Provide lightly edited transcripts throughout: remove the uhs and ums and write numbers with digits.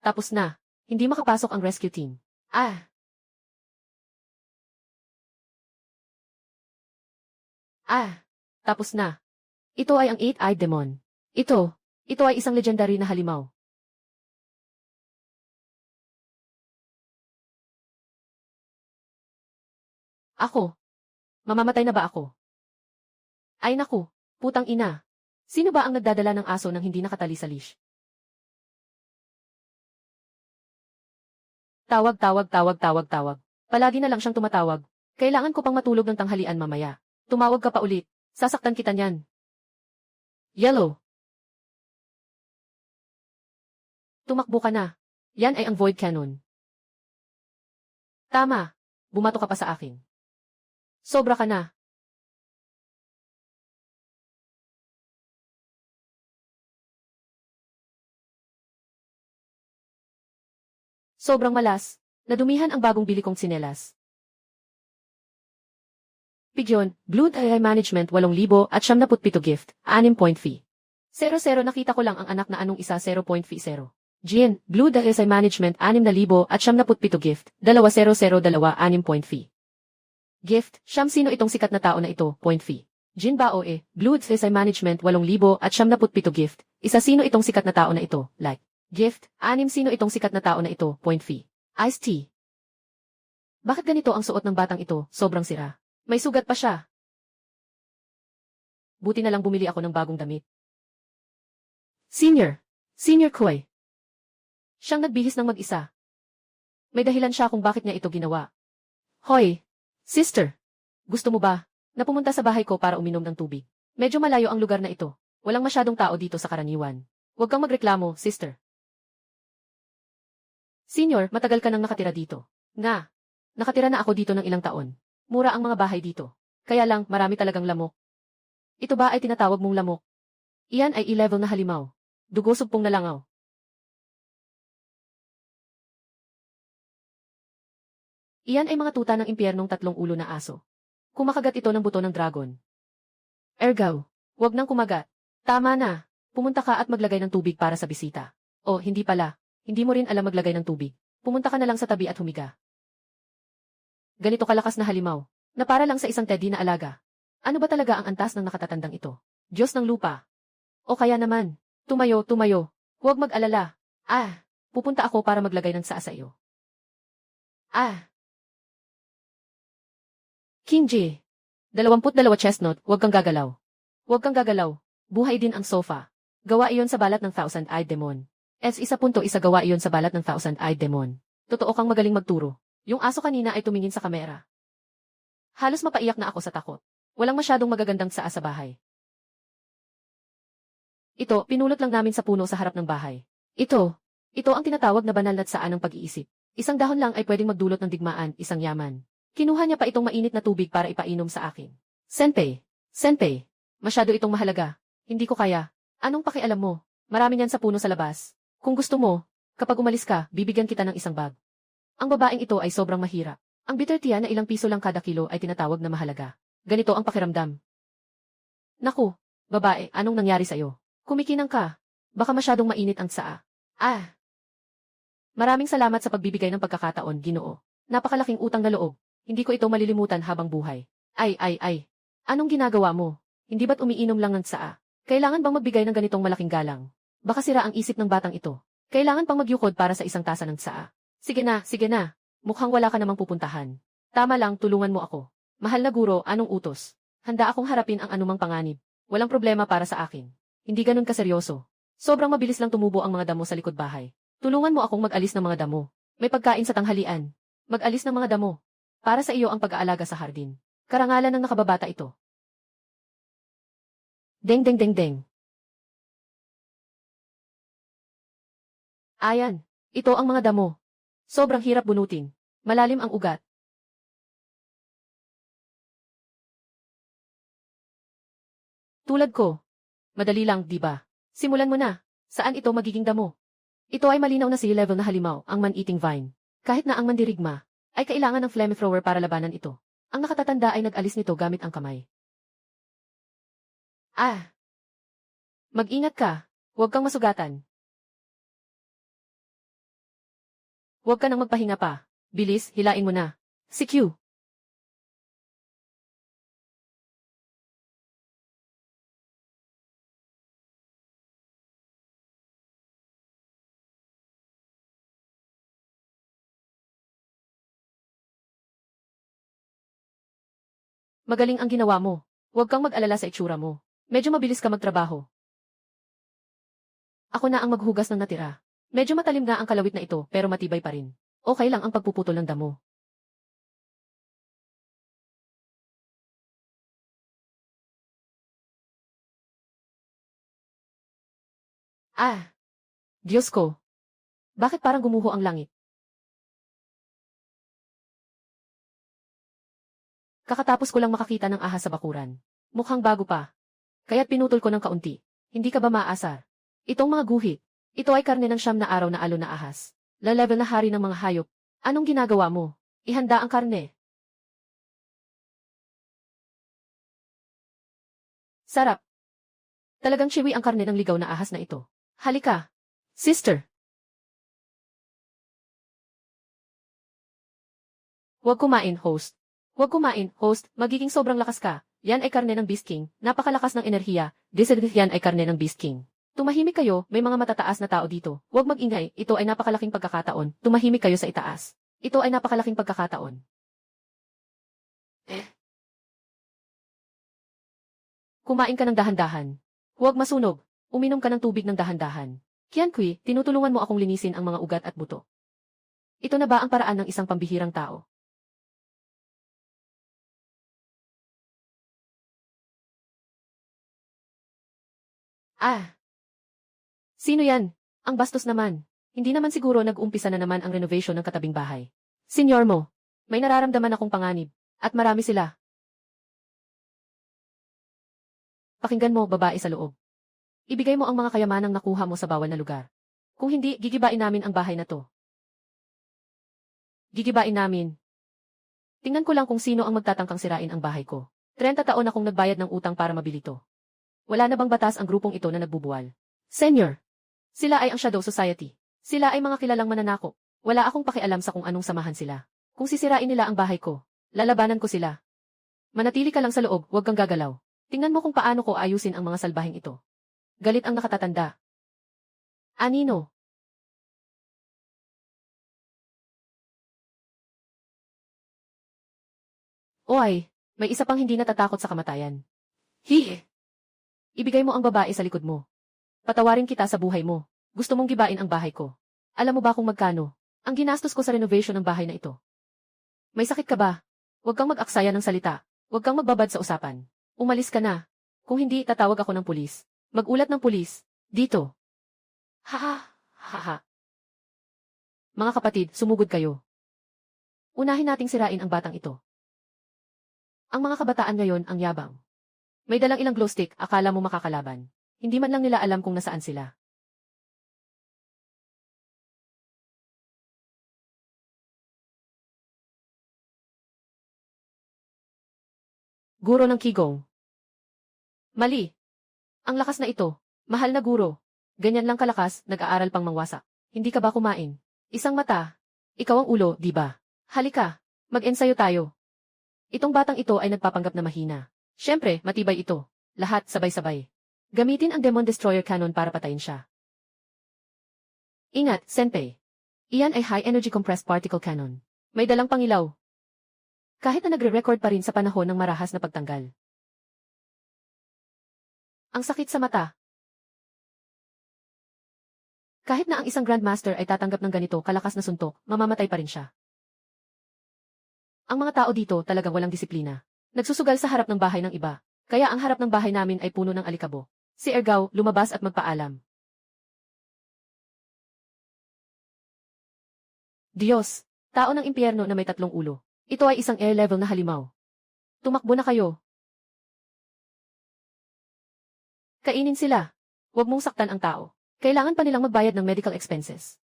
Tapos na. Hindi makapasok ang rescue team. Ah! Ah! Tapos na. Ito ay ang Eight-Eyed Demon. Ito ay isang legendary na halimaw. Ako. Mamamatay na ba ako? Ay naku, putang ina. Sino ba ang nagdadala ng aso nang hindi nakatali sa leash? Tawag. Palagi na lang siyang tumatawag. Kailangan ko pang matulog ng tanghalian mamaya. Tumawag ka pa ulit. Sasaktan kita niyan. Yellow. Tumakbo ka na. Yan ay ang void cannon. Tama. Bumato ka pa sa akin. Sobra ka na. Sobrang malas. Nadumihan ang bagong bili kong tsinelas. Pigyon, Blue AI Management 8,000 at 77 gift, 6 point fee. 00 nakita ko lang ang anak na anong isa 0 point fee 0. Jin, Blue AI Management 6,000 at 77 gift, 2002 6 point fee. Gift, sino itong sikat na tao na ito, point fee. Jin Bao Blue AI Management 8,000 at 77 gift, isa sino itong sikat na tao na ito, like. Gift, 6 sino itong sikat na tao na ito, point fee. Iced tea. Bakit ganito ang suot ng batang ito, sobrang sira? May sugat pa siya. Buti na lang bumili ako ng bagong damit. Senior Koy. Siyang nagbihis ng mag-isa. May dahilan siya kung bakit niya ito ginawa. Hoy, sister. Gusto mo ba na pumunta sa bahay ko para uminom ng tubig? Medyo malayo ang lugar na ito. Walang masyadong tao dito sa karaniwan. Huwag kang magreklamo, sister. Senior, matagal ka nang nakatira dito. Nga. Nakatira na ako dito ng ilang taon. Mura ang mga bahay dito. Kaya lang, marami talagang lamok. Ito ba ay tinatawag mong lamok? Iyan ay E-level na halimaw. Dugo sugpong na langaw. Iyan ay mga tuta ng impyernong 3 ulo na aso. Kumakagat ito ng buto ng dragon. Ergaw, wag nang kumagat. Tama na. Pumunta ka at maglagay ng tubig para sa bisita. O, hindi pala. Hindi mo rin alam maglagay ng tubig. Pumunta ka na lang sa tabi at humiga. Ganito kalakas na halimaw, na para lang sa isang teddy na alaga. Ano ba talaga ang antas ng nakatatandang ito? Diyos ng lupa. O kaya naman, tumayo. Huwag mag-alala. Pupunta ako para maglagay ng saa sa iyo. King J. 22 chestnut, huwag kang gagalaw. Huwag kang gagalaw. Buhay din ang sofa. Gawa iyon sa balat ng Thousand-Eyed Demon. S1.1 gawa iyon sa balat ng Thousand-Eyed Demon. Totoo kang magaling magturo. Yung aso kanina ay tumingin sa kamera. Halos mapaiyak na ako sa takot. Walang masyadong magagandang saa sa bahay. Ito, pinulot lang namin sa puno sa harap ng bahay. Ito ang tinatawag na banal na saa ng pag-iisip. Isang dahon lang ay pwedeng magdulot ng digmaan, isang yaman. Kinuha niya pa itong mainit na tubig para ipainom sa akin. Senpei, masyado itong mahalaga. Hindi ko kaya. Anong pakialam mo? Marami niyan sa puno sa labas. Kung gusto mo, kapag umalis ka, bibigyan kita ng isang bag. Ang babaeng ito ay sobrang mahirap. Ang bitter tea na ilang piso lang kada kilo ay tinatawag na mahalaga. Ganito ang pakiramdam. Naku, babae, anong nangyari sa'yo? Kumikinang ka. Baka masyadong mainit ang saa. Maraming salamat sa pagbibigay ng pagkakataon, Ginoo. Napakalaking utang na loob. Hindi ko ito malilimutan habang buhay. Ay. Anong ginagawa mo? Hindi ba't umiinom lang ng saa? Kailangan bang magbigay ng ganitong malaking galang? Baka sira ang isip ng batang ito. Kailangan pang magyukod para sa isang tasa ng saa. Sige na. Mukhang wala ka namang pupuntahan. Tama lang, tulungan mo ako. Mahal na guro, anong utos? Handa akong harapin ang anumang panganib. Walang problema para sa akin. Hindi ganun kaseryoso. Sobrang mabilis lang tumubo ang mga damo sa likod bahay. Tulungan mo akong mag-alis ng mga damo. May pagkain sa tanghalian. Mag-alis ng mga damo. Para sa iyo ang pag-aalaga sa hardin. Karangalan ng nakababata ito. Deng. Ayan, ito ang mga damo. Sobrang hirap bunutin. Malalim ang ugat. Tulad ko. Madali lang, di ba? Simulan mo na. Saan ito magiging damo? Ito ay malinaw na sea-level na halimaw, ang man-eating vine. Kahit na ang mandirigma, ay kailangan ng flamethrower para labanan ito. Ang nakatatanda ay nag-alis nito gamit ang kamay. Mag-ingat ka. Huwag kang masugatan. Huwag ka nang magpahinga pa. Bilis, hilain mo na. Si Q. Magaling ang ginawa mo. Huwag kang mag-alala sa itsura mo. Medyo mabilis ka magtrabaho. Ako na ang maghugas ng natira. Medyo matalim nga ang kalawit na ito pero matibay pa rin. Okay lang ang pagpuputol ng damo. Ah, Diyos ko. Bakit parang gumuho ang langit? Kakatapos ko lang makakita ng ahas sa bakuran. Mukhang bago pa. Kaya't pinutol ko ng kaunti. Hindi ka ba maasar? Itong mga guhit. Ito ay karne ng 9 na araw na ahas. La-level na hari ng mga hayop. Anong ginagawa mo? Ihanda ang karne. Sarap. Talagang chewy ang karne ng ligaw na ahas na ito. Halika. Sister. Huwag kumain, host. Huwag kumain, host. Magiging sobrang lakas ka. Yan ay karne ng Beast King. Napakalakas ng enerhiya. Yan ay karne ng Beast King. Tumahimik kayo, may mga matataas na tao dito. Huwag mag-ingay, ito ay napakalaking pagkakataon. Tumahimik kayo sa itaas. Ito ay napakalaking pagkakataon. Kumain ka ng dahan-dahan. Huwag masunog. Uminom ka ng tubig ng dahan-dahan. Qianqui, tinutulungan mo akong linisin ang mga ugat at buto. Ito na ba ang paraan ng isang pambihirang tao? Ah! Sino yan? Ang bastos naman. Hindi naman siguro nag-umpisa na naman ang renovation ng katabing bahay. Senyor mo, may nararamdaman akong panganib. At marami sila. Pakinggan mo, babae sa loob. Ibigay mo ang mga kayamanang nakuha mo sa bawal na lugar. Kung hindi, gigibain namin ang bahay na to. Gigibain namin. Tingnan ko lang kung sino ang magtatangkang sirain ang bahay ko. 30 taon akong nagbayad ng utang para mabili to. Wala na bang batas ang grupong ito na nagbubuwal? Senyor, sila ay ang Shadow Society. Sila ay mga kilalang mananakop. Wala akong pakialam sa kung anong samahan sila. Kung sisirain nila ang bahay ko, lalabanan ko sila. Manatili ka lang sa loob, huwag kang gagalaw. Tingnan mo kung paano ko ayusin ang mga salbahing ito. Galit ang nakatatanda. Anino? Oy, may isa pang hindi natatakot sa kamatayan. Hihi! Ibigay mo ang babae sa likod mo. Patawarin kita sa buhay mo. Gusto mong gibain ang bahay ko. Alam mo ba kung magkano? Ang ginastos ko sa renovation ng bahay na ito. May sakit ka ba? Huwag kang mag-aksaya ng salita. Huwag kang magbabad sa usapan. Umalis ka na. Kung hindi, tatawag ako ng pulis. Mag-ulat ng pulis. Dito. Haha, haha. Mga kapatid, sumugod kayo. Unahin nating sirain ang batang ito. Ang mga kabataan ngayon ang yabang. May dalang ilang glow stick, akala mo makakalaban. Hindi man lang nila alam kung nasaan sila. Guro ng Qigong. Mali. Ang lakas na ito. Mahal na guro. Ganyan lang kalakas, nag-aaral pang mangwasak. Hindi ka ba kumain? Isang mata. Ikaw ang ulo, di ba? Halika. Mag-ensayo tayo. Itong batang ito ay nagpapanggap na mahina. Siyempre, matibay ito. Lahat sabay-sabay. Gamitin ang Demon Destroyer Cannon para patayin siya. Ingat, Senpei. Iyan ay High Energy Compressed Particle Cannon. May dalang pangilaw. Kahit na nagre-record pa rin sa panahon ng marahas na pagtanggal. Ang sakit sa mata. Kahit na ang isang Grandmaster ay tatanggap ng ganito kalakas na suntok, mamamatay pa rin siya. Ang mga tao dito talagang walang disiplina. Nagsusugal sa harap ng bahay ng iba. Kaya ang harap ng bahay namin ay puno ng alikabo. Si Ergao, lumabas at magpaalam. Diyos, tao ng impyerno na may 3 ulo. Ito ay isang air level na halimaw. Tumakbo na kayo. Kainin sila. Huwag mong saktan ang tao. Kailangan pa nilang magbayad ng medical expenses.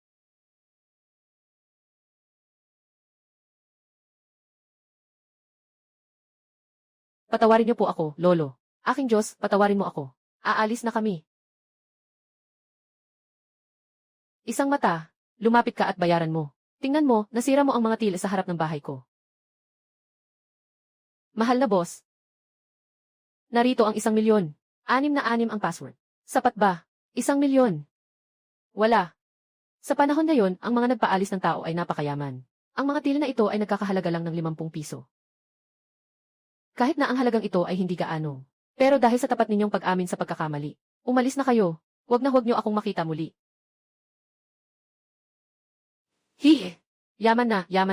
Patawarin niyo po ako, Lolo. Aking Diyos, patawarin mo ako. Aalis na kami. Isang mata, lumapit ka at bayaran mo. Tingnan mo, nasira mo ang mga tila sa harap ng bahay ko. Mahal na boss. Narito ang 1,000,000. 6 ang password. Sapat ba? 1,000,000. Wala. Sa panahon na yon, ang mga nagpaalis ng tao ay napakayaman. Ang mga tila na ito ay nagkakahalaga lang ng 50 piso. Kahit na ang halagang ito ay hindi gaano. Pero dahil sa tapat ninyong pag-amin sa pagkakamali, umalis na kayo. Huwag niyo akong makita muli. Hihi. Yaman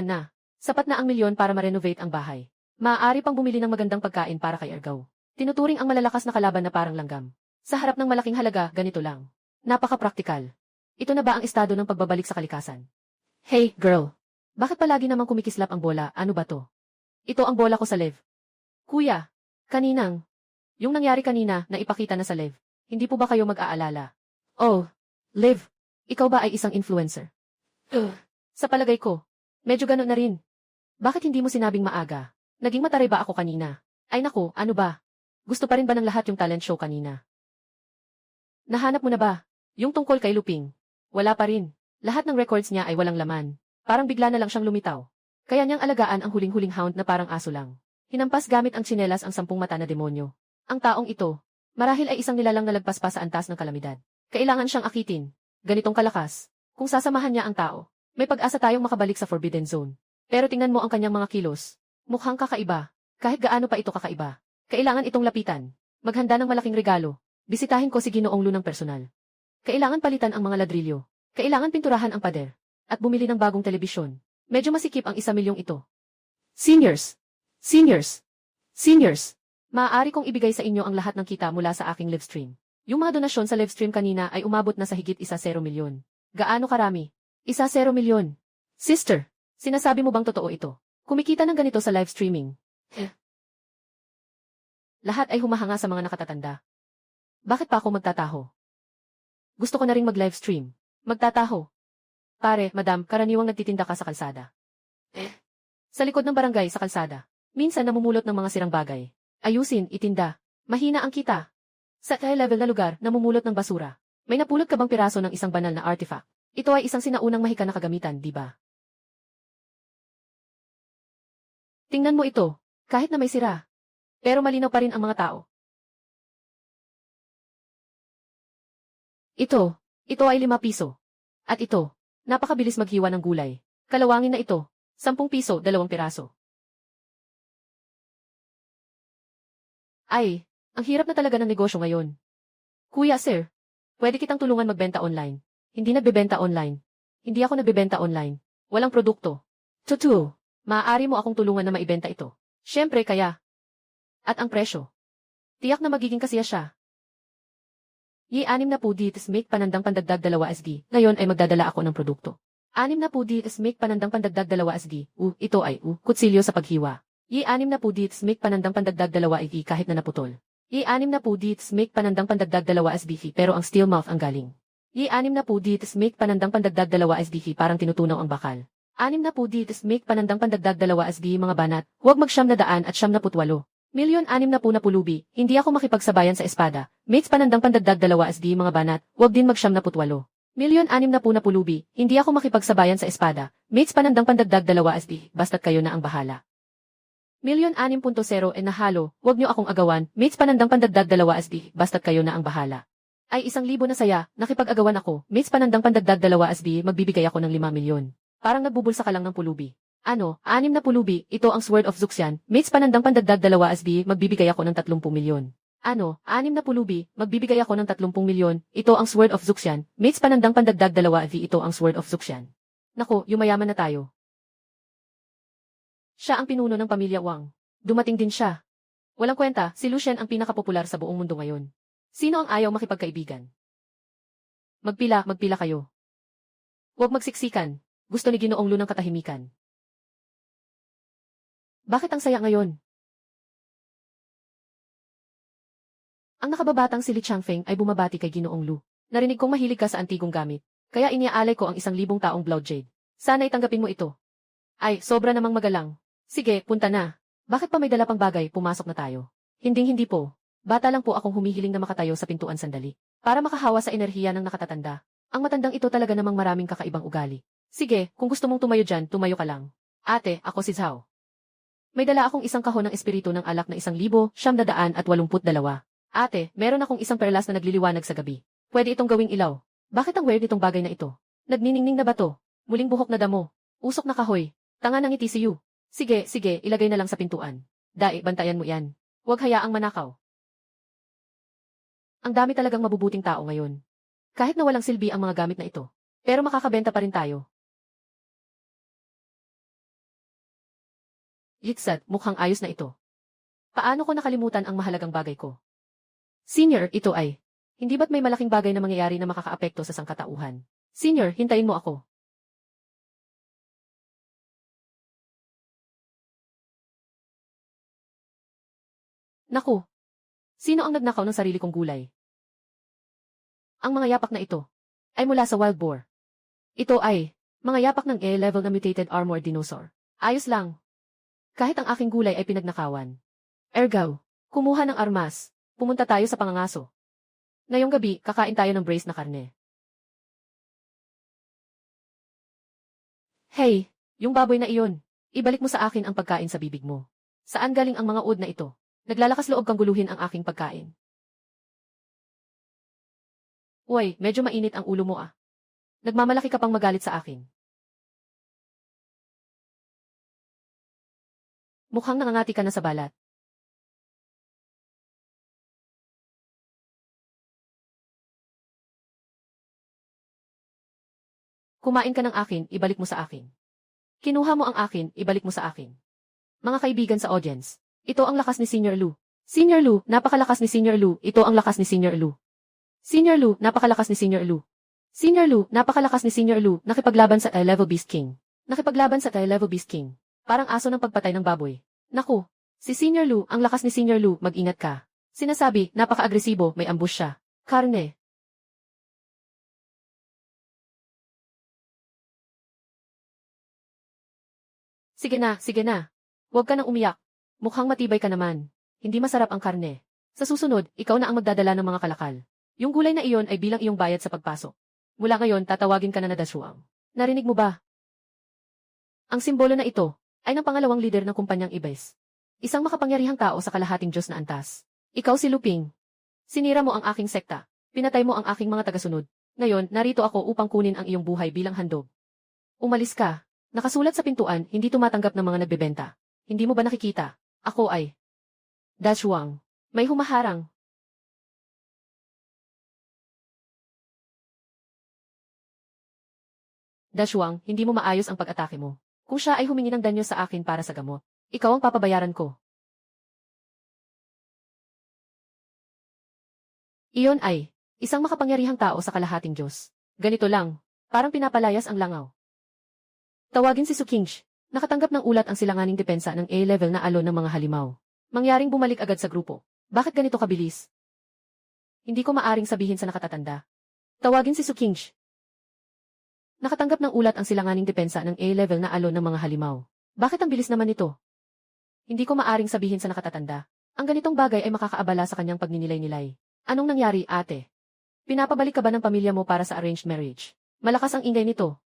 na. Sapat na ang 1,000,000 para ma-renovate ang bahay. Maaari pang bumili ng magandang pagkain para kay Argaw. Tinuturing ang malalakas na kalaban na parang langgam. Sa harap ng malaking halaga, ganito lang. Napaka-praktikal. Ito na ba ang estado ng pagbabalik sa kalikasan? Hey, girl. Bakit palagi namang kumikislap ang bola? Ano ba to? Ito ang bola ko sa live. Kuya, kaninang. Yung nangyari kanina na ipakita na sa live. Hindi po ba kayo mag-aalala? Oh, Liv, ikaw ba ay isang influencer? Sa palagay ko, medyo ganun na rin. Bakit hindi mo sinabing maaga? Naging mataray ba ako kanina? Ay naku, ano ba? Gusto pa rin ba ng lahat yung talent show kanina? Nahanap mo na ba? Yung tungkol kay Luping? Wala pa rin. Lahat ng records niya ay walang laman. Parang bigla na lang siyang lumitaw. Kaya niyang alagaan ang huling-huling hound na parang aso lang. Hinampas gamit ang tsinelas ang 10 mata na demonyo. Ang taong ito, marahil ay isang nilalang na lagpas pa sa antas ng kalamidad. Kailangan siyang akitin. Ganitong kalakas. Kung sasamahan niya ang tao, may pag-asa tayong makabalik sa Forbidden Zone. Pero tingnan mo ang kanyang mga kilos. Mukhang kakaiba. Kahit gaano pa ito kakaiba. Kailangan itong lapitan. Maghanda ng malaking regalo. Bisitahin ko si Ginoong Lu ng personal. Kailangan palitan ang mga ladrilyo. Kailangan pinturahan ang pader. At bumili ng bagong telebisyon. Medyo masikip ang 1,000,000 ito. Seniors! Maaari kong ibigay sa inyo ang lahat ng kita mula sa aking livestream. Yung mga donasyon sa livestream kanina ay umabot na sa higit 1,000,000. Gaano karami? 1,000,000. Sister, sinasabi mo bang totoo ito? Kumikita ng ganito sa live streaming. Lahat ay humahanga sa mga nakatatanda. Bakit pa ako magtataho? Gusto ko na ring mag-live stream. Magtataho. Pare, madam, karaniwang nagtitinda ka sa kalsada. Sa likod ng barangay sa kalsada. Minsan namumulot ng mga sirang bagay. Ayusin, itinda. Mahina ang kita. Sa high level na lugar, namumulot ng basura. May napulot ka bang piraso ng isang banal na artifact? Ito ay isang sinaunang mahika na kagamitan, di ba? Tingnan mo ito, kahit na may sira. Pero malinaw pa rin ang mga tao. Ito ay 5 piso. At ito, napakabilis maghiwa ng gulay. Kalawangin na ito, 10 piso, 2 piraso. Ay, ang hirap na talaga ng negosyo ngayon. Kuya sir, pwede kitang tulungan magbenta online. Hindi nagbebenta online. Hindi ako nagbebenta online. Walang produkto. Tutu, maaari mo akong tulungan na maibenta ito. Siyempre kaya. At ang presyo. Tiyak na magiging kasiya siya. Yi-6 na po di make panandang pandagdag 2 SD. Ngayon ay magdadala ako ng produkto. 6 na po di make panandang pandagdag 2 SD. Ito ay kutsilyo sa paghiwa. Yi-6 na po di make panandang pandagdag 2 SD kahit na naputol. Yi-6 na po di make panandang pandagdag 2 SD pero ang steel mouth ang galing. Yi-6 na po di make panandang pandagdag 2 SD parang tinutunaw ang bakal. 6 na po di make panandang pandagdag 2 SD mga banat. Huwag mag-900 at 98. 1,000,000 na po na pulubi, hindi ako makipagsabayan sa espada. Mates panandang pandagdag 2 SD mga banat, huwag din mag-98. 1,000,000 na po na pulubi, hindi ako makipagsabayan sa espada. Mates panandang pandagdag 2 SD, basta't kayo na ang bahala. 1,000,000.0 nahalo, huwag niyo akong agawan. Mates panandang pandagdag 2 SD, basta't kayo na ang bahala. Ay 1,000 na saya, nakipag-agawan ako. Mates panandang pandagdag 2 SD, magbibigay ako ng 5,000,000. Parang nagbubulsa ka lang ng pulubi. 6 na pulubi, ito ang Sword of Zuxian. Mates panandang pandagdag 2 SD, magbibigay ako ng 30,000,000. 6 na pulubi, magbibigay ako ng 30,000,000. Ito ang Sword of Zuxian. Mates panandang pandagdag 2 SD, ito ang Sword of Zuxian. Nako, yumayaman na tayo. Siya ang pinuno ng pamilya Wang. Dumating din siya. Walang kwenta, si Lucien ang pinakapopular sa buong mundo ngayon. Sino ang ayaw makipagkaibigan? Magpila kayo. Huwag magsiksikan. Gusto ni Ginoong Lu ng katahimikan. Bakit ang saya ngayon? Ang nakababatang si Li Changfeng ay bumabati kay Ginoong Lu. Narinig kong mahilig ka sa antigong gamit, kaya iniaalay ko ang 1,000 taong Blood Jade. Sana itanggapin mo ito. Ay, sobra namang magalang. Sige, punta na. Bakit pa may dala pang bagay, pumasok na tayo? Hinding-hindi po. Bata lang po akong humihiling na makatayo sa pintuan sandali, para makahawa sa enerhiya ng nakatatanda. Ang matandang ito talaga namang maraming kakaibang ugali. Sige, kung gusto mong tumayo dyan, tumayo ka lang. Ate, ako si Zhao. May dala akong isang kahon ng espiritu ng alak na 1,982. Ate, meron akong isang perlas na nagliliwanag sa gabi. Pwede itong gawing ilaw. Bakit ang weird itong bagay na ito? Nagniningning na bato. Muling buhok na damo. Usok na kahoy. Tanga ng ngiti si Yu. Sige, sige, ilagay na lang sa pintuan. Dai, bantayan mo yan. Huwag hayaang manakaw. Ang dami talagang mabubuting tao ngayon. Kahit na walang silbi ang mga gamit na ito. Pero makakabenta pa rin tayo. Yitsad, mukhang ayos na ito. Paano ko nakalimutan ang mahalagang bagay ko? Senior, ito ay. Hindi ba't may malaking bagay na mangyayari na makakaapekto sa sangkatauhan? Senior, hintayin mo ako. Naku. Sino ang nagnakaw ng sarili kong gulay? Ang mga yapak na ito ay mula sa wild boar. Ito ay mga yapak ng A-level na mutated armored dinosaur. Ayos lang. Kahit ang aking gulay ay pinagnakawan. Ergaw, kumuha ng armas. Pumunta tayo sa pangangaso. Ngayong gabi, kakain tayo ng braised na karne. Hey, yung baboy na iyon. Ibalik mo sa akin ang pagkain sa bibig mo. Saan galing ang mga ud na ito? Naglalakas loob kang guluhin ang aking pagkain. Uy, medyo mainit ang ulo mo ah. Nagmamalaki ka pang magalit sa akin. Mukhang nangangati ka na sa balat. Kumain ka ng akin, ibalik mo sa akin. Kinuha mo ang akin, ibalik mo sa akin. Mga kaibigan sa audience, ito ang lakas ni Senior Lu. Senior Lu, napakalakas ni Senior Lu, ito ang lakas ni Senior Lu. Senior Lu, napakalakas ni Senior Lu. Senior Lu, napakalakas ni Senior Lu, nakipaglaban sa level Beast King. Nakipaglaban sa level Beast King. Parang aso ng pagpatay ng baboy. Naku, si Senior Lu, ang lakas ni Senior Lu, mag-ingat ka. Sinasabi, napaka-agresibo, may ambush siya. Karne. Sige na, sige na. Huwag ka nang umiyak. Mukhang matibay ka naman. Hindi masarap ang karne. Sa susunod, ikaw na ang magdadala ng mga kalakal. Yung gulay na iyon ay bilang iyong bayad sa pagpasok. Mula ngayon, tatawagin ka na Dashuang. Narinig mo ba? Ang simbolo na ito ay ng pangalawang lider ng kumpanyang Ibes. Isang makapangyarihang tao sa kalahating Diyos na antas. Ikaw si Luping. Sinira mo ang aking sekta. Pinatay mo ang aking mga tagasunod. Ngayon, narito ako upang kunin ang iyong buhay bilang handog. Umalis ka. Nakasulat sa pintuan, hindi tumatanggap ng mga nagbebenta. Hindi mo ba nakikita? Ako ay Dashuang. May humaharang. Dashuang, hindi mo maayos ang pag-atake mo. Kung siya ay humingi ng danyo sa akin para sa gamot, ikaw ang papabayaran ko. Iyon ay isang makapangyarihang tao sa kalahating Diyos. Ganito lang, parang pinapalayas ang langaw. Tawagin si Sukingsh. Nakatanggap ng ulat ang silanganing depensa ng A-level na alon ng mga halimaw. Mangyaring bumalik agad sa grupo. Bakit ganito kabilis? Hindi ko maaring sabihin sa nakatatanda. Tawagin si Sukingsh. Nakatanggap ng ulat ang silanganing depensa ng A-level na alon ng mga halimaw. Bakit ang bilis naman nito? Hindi ko maaring sabihin sa nakatatanda. Ang ganitong bagay ay makakaabala sa kanyang pagninilay-nilay. Anong nangyari, ate? Pinapabalik ka ba ng pamilya mo para sa arranged marriage? Malakas ang ingay nito.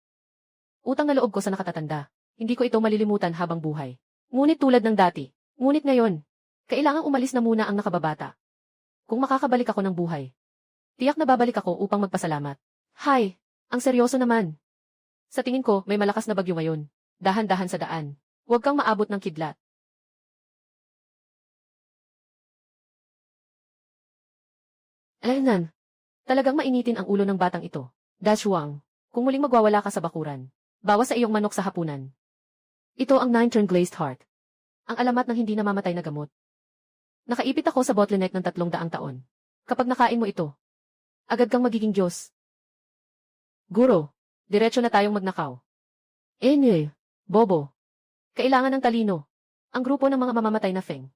Utang na loob ko sa nakatatanda. Hindi ko ito malilimutan habang buhay. Ngunit tulad ng dati. Ngunit ngayon, kailangang umalis na muna ang nakababata. Kung makakabalik ako ng buhay, tiyak na babalik ako upang magpasalamat. Hay, ang seryoso naman. Sa tingin ko, may malakas na bagyo ngayon. Dahan-dahan sa daan. Huwag kang maabot ng kidlat. Alaynan. Talagang mainitin ang ulo ng batang ito. Dashuang, kung muling magwawala ka sa bakuran, bawas sa iyong manok sa hapunan. Ito ang 9-turn glazed heart. Ang alamat ng hindi namamatay na gamot. Nakaipit ako sa bottleneck ng 300 taon. Kapag nakain mo ito, agad kang magiging Diyos. Guro, diretso na tayong magnakaw. Bobo. Kailangan ng talino. Ang grupo ng mga mamamatay na Feng.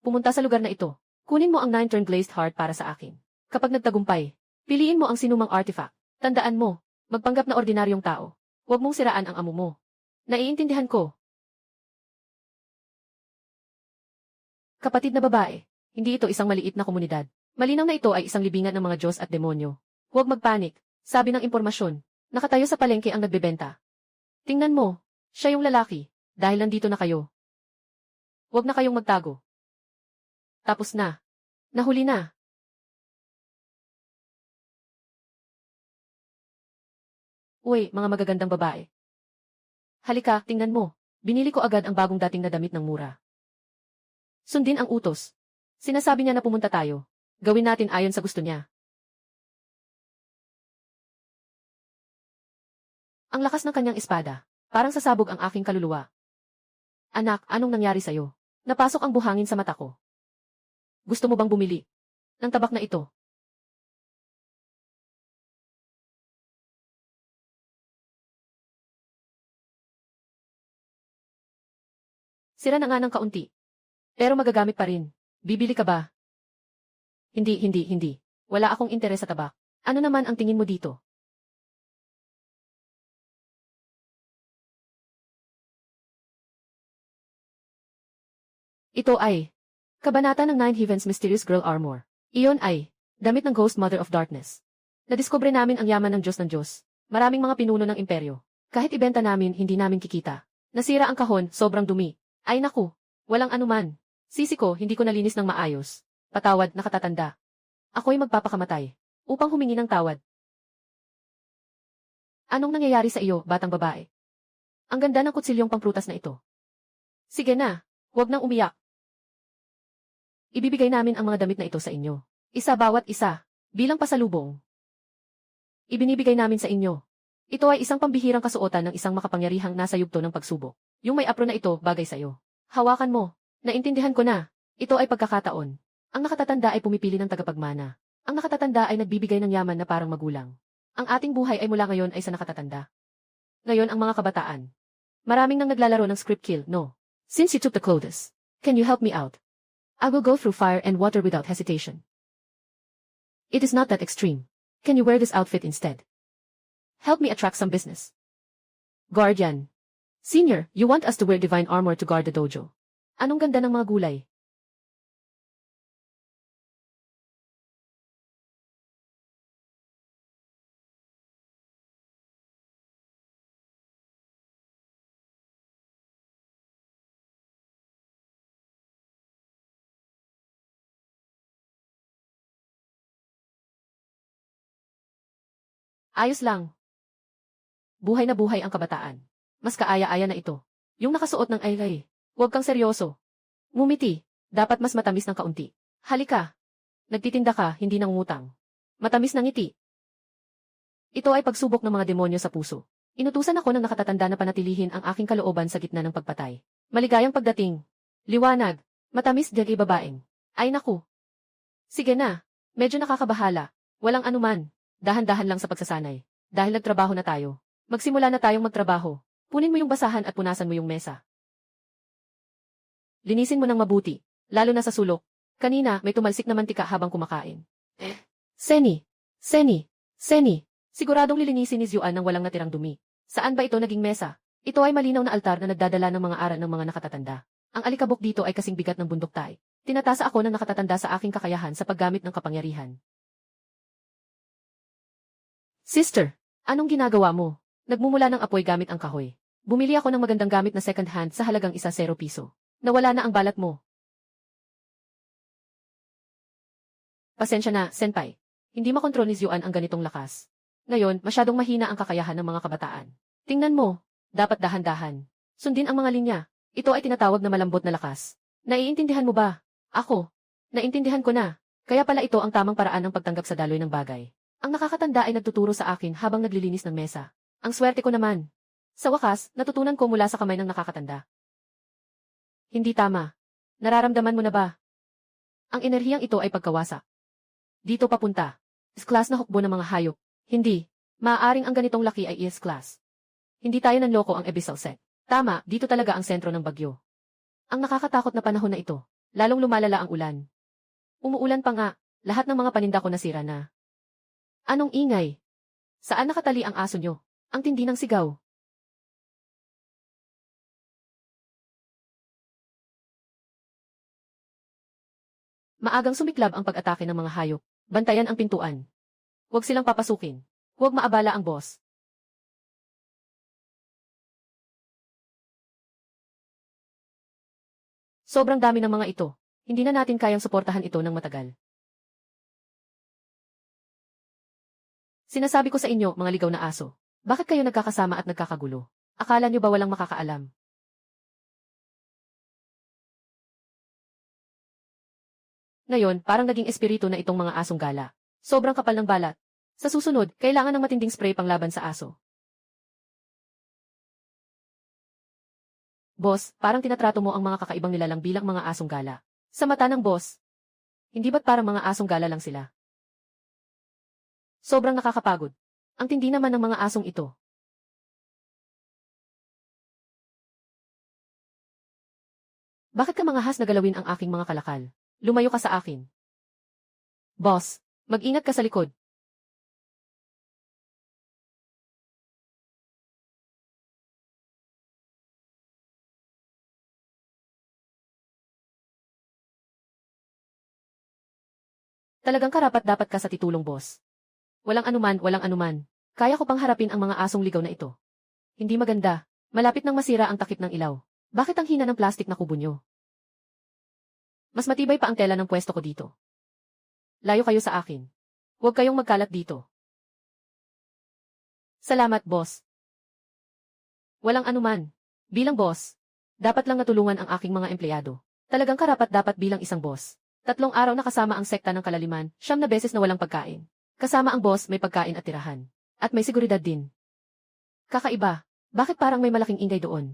Pumunta sa lugar na ito. Kunin mo ang 9-turn glazed heart para sa akin. Kapag nagtagumpay, piliin mo ang sinumang artifact. Tandaan mo, magpanggap na ordinaryong tao. Huwag mong siraan ang amo mo. Naiintindihan ko. Kapatid na babae, hindi ito isang maliit na komunidad. Malinaw na ito ay isang libingan ng mga Diyos at demonyo. Huwag magpanik, sabi ng impormasyon. Nakatayo sa palengke ang nagbebenta. Tingnan mo, siya yung lalaki, dahil nandito na kayo. Huwag na kayong magtago. Tapos na. Nahuli na. Uy, mga magagandang babae. Halika, tingnan mo. Binili ko agad ang bagong dating na damit ng mura. Sundin ang utos. Sinasabi niya na pumunta tayo. Gawin natin ayon sa gusto niya. Ang lakas ng kanyang espada. Parang sasabog ang aking kaluluwa. Anak, anong nangyari sa'yo? Napasok ang buhangin sa mata ko. Gusto mo bang bumili ng tabak na ito? Sira na nga ng kaunti. Pero magagamit pa rin. Bibili ka ba? Hindi. Wala akong interes sa tabak. Ano naman ang tingin mo dito? Ito ay Kabanata ng Nine Heavens Mysterious Girl Armor. Iyon ay damit ng Ghost Mother of Darkness. Nadiskubre namin ang yaman ng Diyos. Maraming mga pinuno ng imperyo. Kahit ibenta namin, hindi namin kikita. Nasira ang kahon, sobrang dumi. Ay naku, walang anuman. Sisi ko, hindi ko nalinis ng maayos. Patawad, nakatatanda. Ako'y magpapakamatay upang humingi ng tawad. Anong nangyayari sa iyo, batang babae? Ang ganda ng kutsilyong pangprutas na ito. Sige na, huwag nang umiyak. Ibibigay namin ang mga damit na ito sa inyo. Isa bawat isa, bilang pasalubong. Ibinibigay namin sa inyo. Ito ay isang pambihirang kasuotan ng isang makapangyarihang nasa yugto ng pagsubok. Yung may apron na ito, bagay sa iyo. Hawakan mo. Naintindihan ko na. Ito ay pagkakataon. Ang nakatatanda ay pumipili ng tagapagmana. Ang nakatatanda ay nagbibigay ng yaman na parang magulang. Ang ating buhay ay mula ngayon ay sa nakatatanda. Ngayon ang mga kabataan. Maraming nang naglalaro ng script kill, no? Since you took the clothes, can you help me out? I will go through fire and water without hesitation. It is not that extreme. Can you wear this outfit instead? Help me attract some business. Guardian. Senior, you want us to wear divine armor to guard the dojo. Anong ganda ng mga gulay? Ayos lang. Buhay na buhay ang kabataan. Mas kaaya-aya na ito. Yung nakasuot ng aylay. Huwag kang seryoso. Ngumiti. Dapat mas matamis ng kaunti. Halika. Nagtitinda ka, hindi nangungutang. Matamis ng ngiti. Ito ay pagsubok ng mga demonyo sa puso. Inutusan ako ng nakatatanda na panatilihin ang aking kalooban sa gitna ng pagpatay. Maligayang pagdating. Liwanag. Matamis dili babaeng. Ay naku. Sige na. Medyo nakakabahala. Walang anuman. Dahan-dahan lang sa pagsasanay. Dahil nagtrabaho na tayo. Magsimula na tayong magtrabaho. Punin mo yung basahan at punasan mo yung mesa. Linisin mo ng mabuti, lalo na sa sulok. Kanina, may tumalsik na mantika habang kumakain. Seni! Siguradong lilinisin ni Ziyuan ng walang natirang dumi. Saan ba ito naging mesa? Ito ay malinaw na altar na nagdadala ng mga aral ng mga nakatatanda. Ang alikabok dito ay kasing bigat ng bunduktay. Tinatasa ako ng nakatatanda sa aking kakayahan sa paggamit ng kapangyarihan. Sister, anong ginagawa mo? Nagmumula ng apoy gamit ang kahoy. Bumili ako ng magandang gamit na second hand sa halagang ₱1 Nawala na ang balat mo. Pasensya na, senpai. Hindi makontrol ni Ziyuan ang ganitong lakas. Ngayon, masyadong mahina ang kakayahan ng mga kabataan. Tingnan mo, dapat dahan-dahan. Sundin ang mga linya. Ito ay tinatawag na malambot na lakas. Naiintindihan mo ba? Ako. Naintindihan ko na. Kaya pala ito ang tamang paraan ng pagtanggap sa daloy ng bagay. Ang nakakatanda ay nagtuturo sa akin habang naglilinis ng mesa. Ang swerte ko naman. Sa wakas, natutunan ko mula sa kamay ng nakakatanda. Hindi tama. Nararamdaman mo na ba? Ang enerhiyang ito ay pagkawasak. Dito papunta. S-class na hukbo ng mga hayop. Hindi. Maaaring ang ganitong laki ay S-class. Hindi tayo nanloko ang Abyssal Set. Tama, dito talaga ang sentro ng bagyo. Ang nakakatakot na panahon na ito. Lalong lumalala ang ulan. Umuulan pa nga. Lahat ng mga paninda ko nasira na. Anong ingay? Saan nakatali ang aso nyo? Ang tindi ng sigaw. Maagang sumiklab ang pag-atake ng mga hayop. Bantayan ang pintuan. Huwag silang papasukin. Huwag maabala ang boss. Sobrang dami ng mga ito. Hindi na natin kayang suportahan ito ng matagal. Sinasabi ko sa inyo, mga ligaw na aso. Bakit kayo nagkakasama at nagkakagulo? Akala nyo ba walang makakaalam? Ngayon, parang naging espiritu na itong mga asong gala. Sobrang kapal ng balat. Sa susunod, kailangan ng matinding spray panglaban sa aso. Boss, parang tinatrato mo ang mga kakaibang nilalang bilang mga asong gala. Sa mata ng boss, hindi ba't parang mga asong gala lang sila? Sobrang nakakapagod. Ang tindi naman ng mga asong ito. Bakit ka mangahas na galawin ang aking mga kalakal? Lumayo ka sa akin. Boss, mag-ingat ka sa likod. Talagang karapat-dapat ka sa titulong, boss. Walang anuman, walang anuman. Kaya ko pang harapin ang mga asong ligaw na ito. Hindi maganda. Malapit nang masira ang takip ng ilaw. Bakit ang hina ng plastik na kubo nyo? Mas matibay pa ang tela ng pwesto ko dito. Layo kayo sa akin. Huwag kayong magkalat dito. Salamat, boss. Walang anuman. Bilang boss, dapat lang natulungan ang aking mga empleyado. Talagang karapat-dapat bilang isang boss. 3 araw na kasama ang sekta ng kalaliman, 9 na beses na walang pagkain. Kasama ang boss, may pagkain at tirahan. At may seguridad din. Kakaiba. Bakit parang may malaking ingay doon?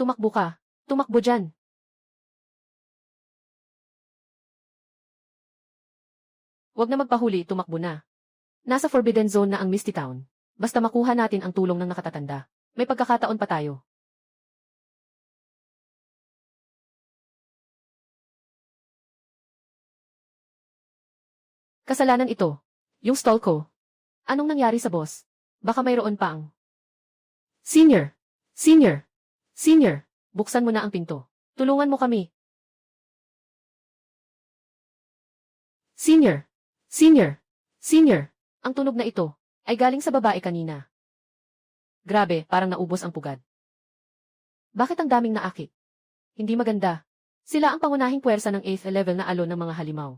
Tumakbo ka. Tumakbo dyan. Huwag na magpahuli, tumakbo na. Nasa Forbidden Zone na ang Misty Town. Basta makuha natin ang tulong ng nakatatanda. May pagkakataon pa tayo. Kasalanan ito. Yung stall ko. Anong nangyari sa boss? Baka mayroon pa ang... Senior! Senior! Senior! Buksan mo na ang pinto. Tulungan mo kami. Senior! Senior! Senior! Ang tunog na ito ay galing sa babae kanina. Grabe, parang naubos ang pugad. Bakit ang daming naakit? Hindi maganda. Sila ang pangunahing puwersa ng 8th level na alon ng mga halimaw.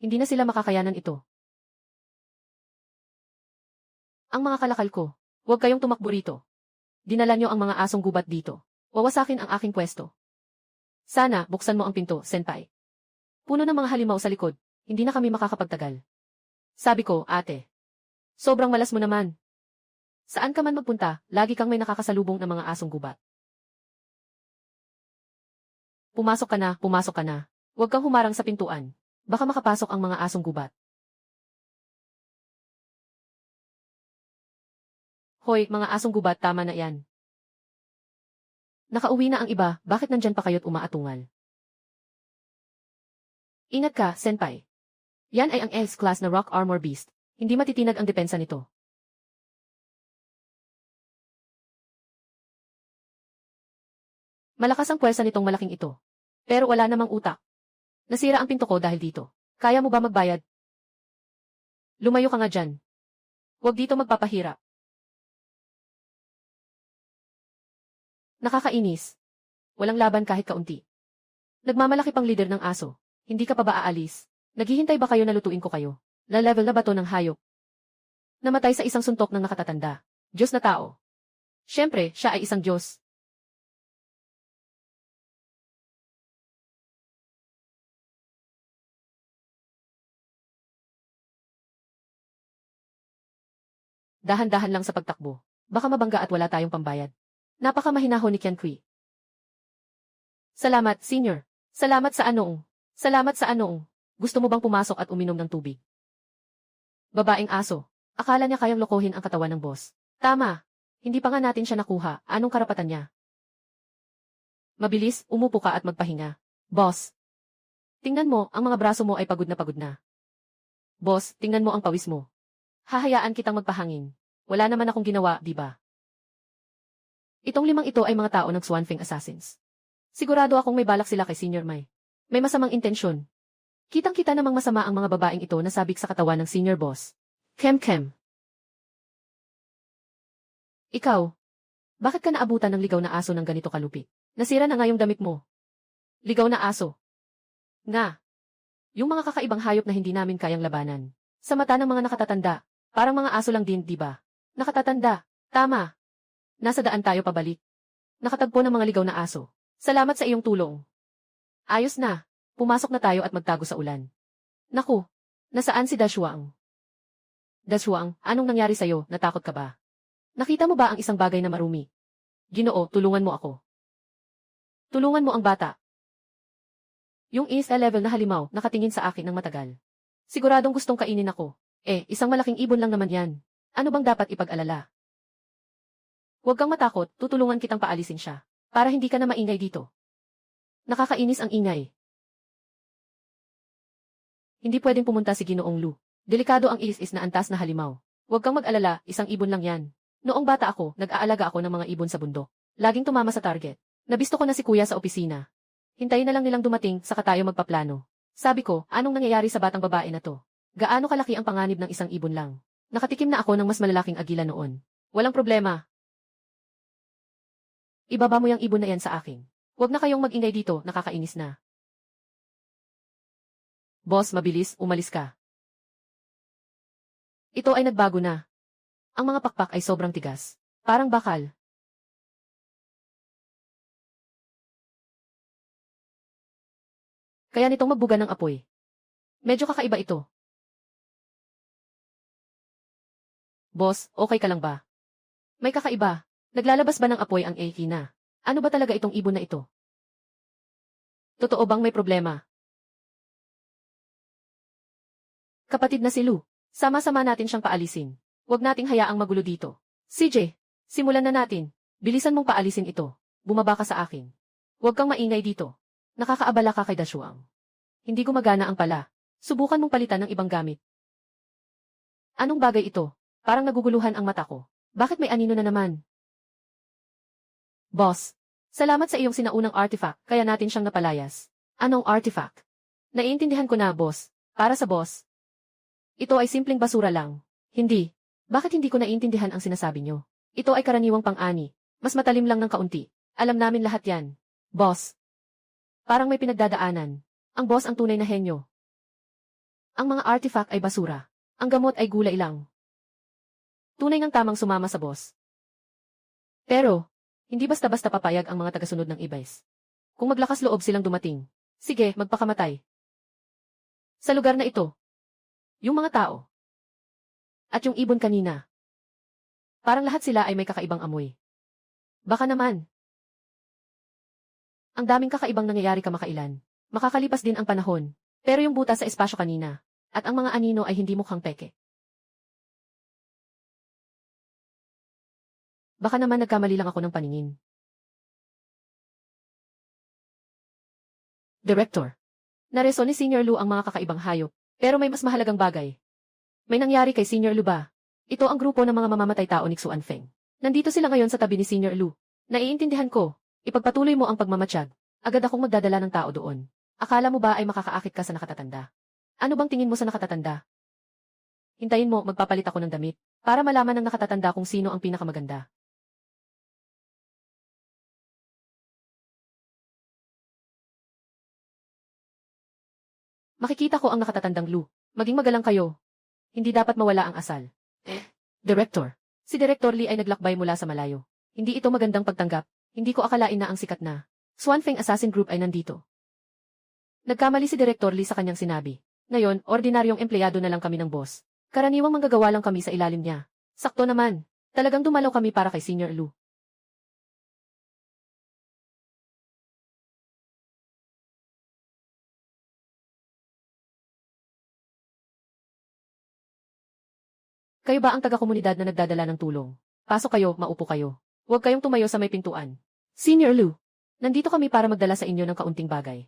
Hindi na sila makakayanan ito. Ang mga kalakal ko, huwag kayong tumakbo rito. Dinala nyo ang mga asong gubat dito. Wawasakin ang aking pwesto. Sana, buksan mo ang pinto, senpai. Puno ng mga halimaw sa likod, hindi na kami makakapagtagal. Sabi ko, ate. Sobrang malas mo naman. Saan ka man magpunta, lagi kang may nakakasalubong ng mga asong gubat. Pumasok ka na, pumasok ka na. Huwag kang humarang sa pintuan. Baka makapasok ang mga asong gubat. Hoy, mga asong gubat, tama na yan. Nakauwi na ang iba, bakit nandyan pa kayo't umaatungal? Ingat ka, senpai. Yan ay ang S-class na Rock Armor Beast. Hindi matitinag ang depensa nito. Malakas ang puwersa nitong malaking ito. Pero wala namang utak. Nasira ang pinto ko dahil dito. Kaya mo ba magbayad? Lumayo ka nga dyan. Huwag dito magpapahirap. Nakakainis. Walang laban kahit kaunti. Nagmamalaki pang leader ng aso. Hindi ka pa ba aalis? Naghihintay ba kayo na lutuin ko kayo? Na-level na ba to ng hayop? Namatay sa isang suntok ng nakatatanda. Diyos na tao. Siyempre, siya ay isang Diyos. Dahan-dahan lang sa pagtakbo. Baka mabangga at wala tayong pambayad. Napakamahinahon ni Ken Kui. Salamat, senior. Salamat sa anong. Salamat sa anong. Gusto mo bang pumasok at uminom ng tubig? Babaeng aso. Akala niya kayang lokohin ang katawan ng boss. Tama. Hindi pa nga natin siya nakuha. Anong karapatan niya? Mabilis, umupo ka at magpahinga. Boss. Tingnan mo, ang mga braso mo ay pagod na pagod na. Boss, tingnan mo ang pawis mo. Hahayaan kitang magpahangin. Wala naman akong ginawa, di ba? Itong 5 ito ay mga tao ng Swanfeng Assassins. Sigurado akong may balak sila kay Senior Mai. May masamang intensyon. Kitang-kita namang masama ang mga babaeng ito na sabik sa katawan ng Senior Boss. Kem. Ikaw, bakit ka naabutan ng ligaw na aso ng ganito kalupit? Nasira na nga yung damit mo. Ligaw na aso. Nga. Yung mga kakaibang hayop na hindi namin kayang labanan. Sa mata ng mga nakatatanda, parang mga aso lang din, di ba? Nakatatanda. Tama. Nasa daan tayo pabalik. Nakatagpo ng mga ligaw na aso. Salamat sa iyong tulong. Ayos na. Pumasok na tayo at magtago sa ulan. Naku, nasaan si Dashuang? Dashuang, anong nangyari sa'yo? Natakot ka ba? Nakita mo ba ang isang bagay na marumi? Ginoo, tulungan mo ako. Tulungan mo ang bata. Yung isa level na halimaw, nakatingin sa akin ng matagal. Siguradong gustong kainin ako. Isang malaking ibon lang naman yan. Ano bang dapat ipag-alala? Huwag kang matakot, tutulungan kitang paalisin siya. Para hindi ka na maingay dito. Nakakainis ang ingay. Hindi pwedeng pumunta si Ginoong Lu. Delikado ang is na antas na halimaw. Huwag kang mag-alala, isang ibon lang yan. Noong bata ako, nag-aalaga ako ng mga ibon sa bundok. Laging tumama sa target. Nabisto ko na si kuya sa opisina. Hintayin na lang nilang dumating, saka tayo magpaplano. Sabi ko, anong nangyayari sa batang babae na to? Gaano kalaki ang panganib ng isang ibon lang? Nakatikim na ako ng mas malalaking agila noon. Walang problema. Ibaba mo yung ibon na yan sa akin. Huwag na kayong mag-ingay dito, nakakainis na. Boss, mabilis, umalis ka. Ito ay nagbago na. Ang mga pakpak ay sobrang tigas. Parang bakal. Kaya nitong magbuga ng apoy. Medyo kakaiba ito. Boss, okay ka lang ba? May kakaiba. Naglalabas ba ng apoy ang Eikina? Ano ba talaga itong ibon na ito? Totoo bang may problema? Kapatid na si Lu, sama-sama natin siyang paalisin. Huwag nating hayaang magulo dito. CJ, simulan na natin. Bilisan mong paalisin ito. Bumaba ka sa akin. Huwag kang maingay dito. Nakakaabala ka kay Dashuang. Hindi gumagana ang pala. Subukan mong palitan ng ibang gamit. Anong bagay ito? Parang naguguluhan ang mata ko. Bakit may anino na naman? Boss, salamat sa iyong sinaunang artifact, kaya natin siyang napalayas. Anong artifact? Naiintindihan ko na, boss. Para sa boss. Ito ay simpleng basura lang. Hindi. Bakit hindi ko naiintindihan ang sinasabi nyo? Ito ay karaniwang pang-ani. Mas matalim lang ng kaunti. Alam namin lahat yan. Boss. Parang may pinagdadaanan. Ang boss ang tunay na henyo. Ang mga artifact ay basura. Ang gamot ay gulay lang. Tunay ngang tamang sumama sa boss. Pero, hindi basta-basta papayag ang mga tagasunod ng Ibays. Kung maglakas loob silang dumating, sige, magpakamatay. Sa lugar na ito, yung mga tao, at yung ibon kanina, parang lahat sila ay may kakaibang amoy. Baka naman, ang daming kakaibang nangyayari kamakailan. Makakalipas din ang panahon, pero yung butas sa espasyo kanina, at ang mga anino ay hindi mukhang peke. Baka naman nagkamali lang ako ng paningin. Director. Nareso ni Senior Lu ang mga kakaibang hayop, pero may mas mahalagang bagay. May nangyari kay Senior Lu ba? Ito ang grupo ng mga mamamatay tao ni Xuanfeng. Nandito sila ngayon sa tabi ni Senior Lu. Naiintindihan ko. Ipagpatuloy mo ang pagmamatsyag. Agad akong magdadala ng tao doon. Akala mo ba ay makakaakit ka sa nakatatanda? Ano bang tingin mo sa nakatatanda? Hintayin mo, magpapalit ako ng damit, para malaman ng nakatatanda kung sino ang pinakamaganda. Makikita ko ang nakatatandang Lu. Maging magalang kayo. Hindi dapat mawala ang asal. Director. Si Director Lee ay naglakbay mula sa malayo. Hindi ito magandang pagtanggap. Hindi ko akalain na ang sikat na Swanfeng Assassin Group ay nandito. Nagkamali si Director Lee sa kanyang sinabi. Ngayon, ordinaryong empleyado na lang kami ng boss. Karaniwang manggagawa lang kami sa ilalim niya. Sakto naman. Talagang dumalaw kami para kay Senior Lu. Kayo ba ang taga-komunidad na nagdadala ng tulong? Pasok kayo, maupo kayo. Huwag kayong tumayo sa may pintuan. Senior Lu, nandito kami para magdala sa inyo ng kaunting bagay.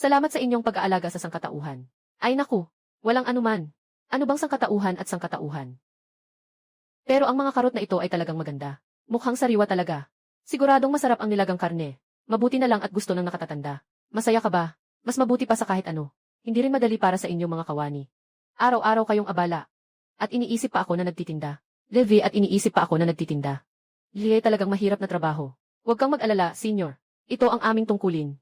Salamat sa inyong pag-aalaga sa sangkatauhan. Ay naku, walang anuman. Ano bang sangkatauhan at sangkatauhan? Pero ang mga karot na ito ay talagang maganda. Mukhang sariwa talaga. Siguradong masarap ang nilagang karne. Mabuti na lang at gusto ng nakatatanda. Masaya ka ba? Mas mabuti pa sa kahit ano. Hindi rin madali para sa inyo mga kawani. Araw-araw kayong abala. At iniisip pa ako na nagtitinda. Levi, at iniisip pa ako na nagtitinda. Liye, talagang mahirap na trabaho. Huwag kang mag-alala, senior. Ito ang aming tungkulin.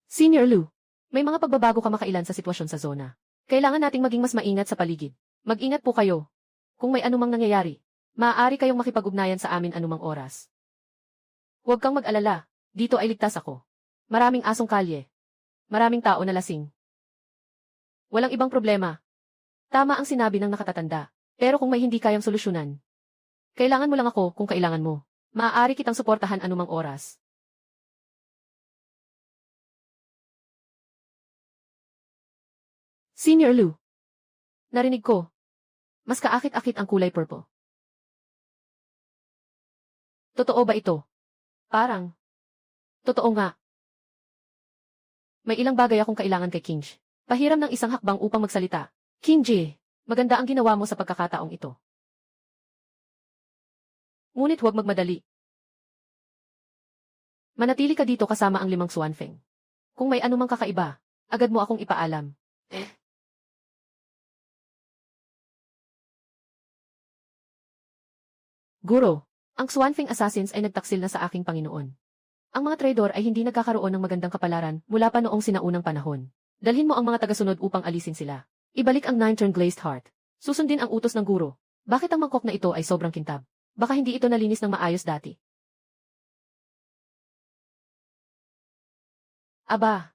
Senior Lu, may mga pagbabago kamakailan sa sitwasyon sa zona. Kailangan nating maging mas maingat sa paligid. Mag-ingat po kayo. Kung may anumang nangyayari, maaari kayong makipag-ugnayan sa amin anumang oras. Huwag kang mag-alala, dito ay ligtas ako. Maraming asong kalye. Maraming tao na lasing. Walang ibang problema. Tama ang sinabi ng nakatatanda. Pero kung may hindi kayang solusyonan, kailangan mo lang ako kung kailangan mo. Maaari kitang suportahan anumang oras. Senior Lu. Narinig ko. Mas kaakit-akit ang kulay purple. Totoo ba ito? Parang. Totoo nga. May ilang bagay akong kailangan kay King Ji. Pahiram ng isang hakbang upang magsalita. King Ji, maganda ang ginawa mo sa pagkakataong ito. Ngunit huwag magmadali. Manatili ka dito kasama ang 5 Xuanfeng. Kung may anumang kakaiba, agad mo akong ipaalam. Guro, ang Xuanfeng Assassins ay nagtaksil na sa aking Panginoon. Ang mga traidor ay hindi nagkakaroon ng magandang kapalaran mula pa noong sinaunang panahon. Dalhin mo ang mga tagasunod upang alisin sila. Ibalik ang 9-turn glazed heart. Susundin ang utos ng guro. Bakit ang mangkok na ito ay sobrang kintab? Baka hindi ito nalinis ng maayos dati. Aba,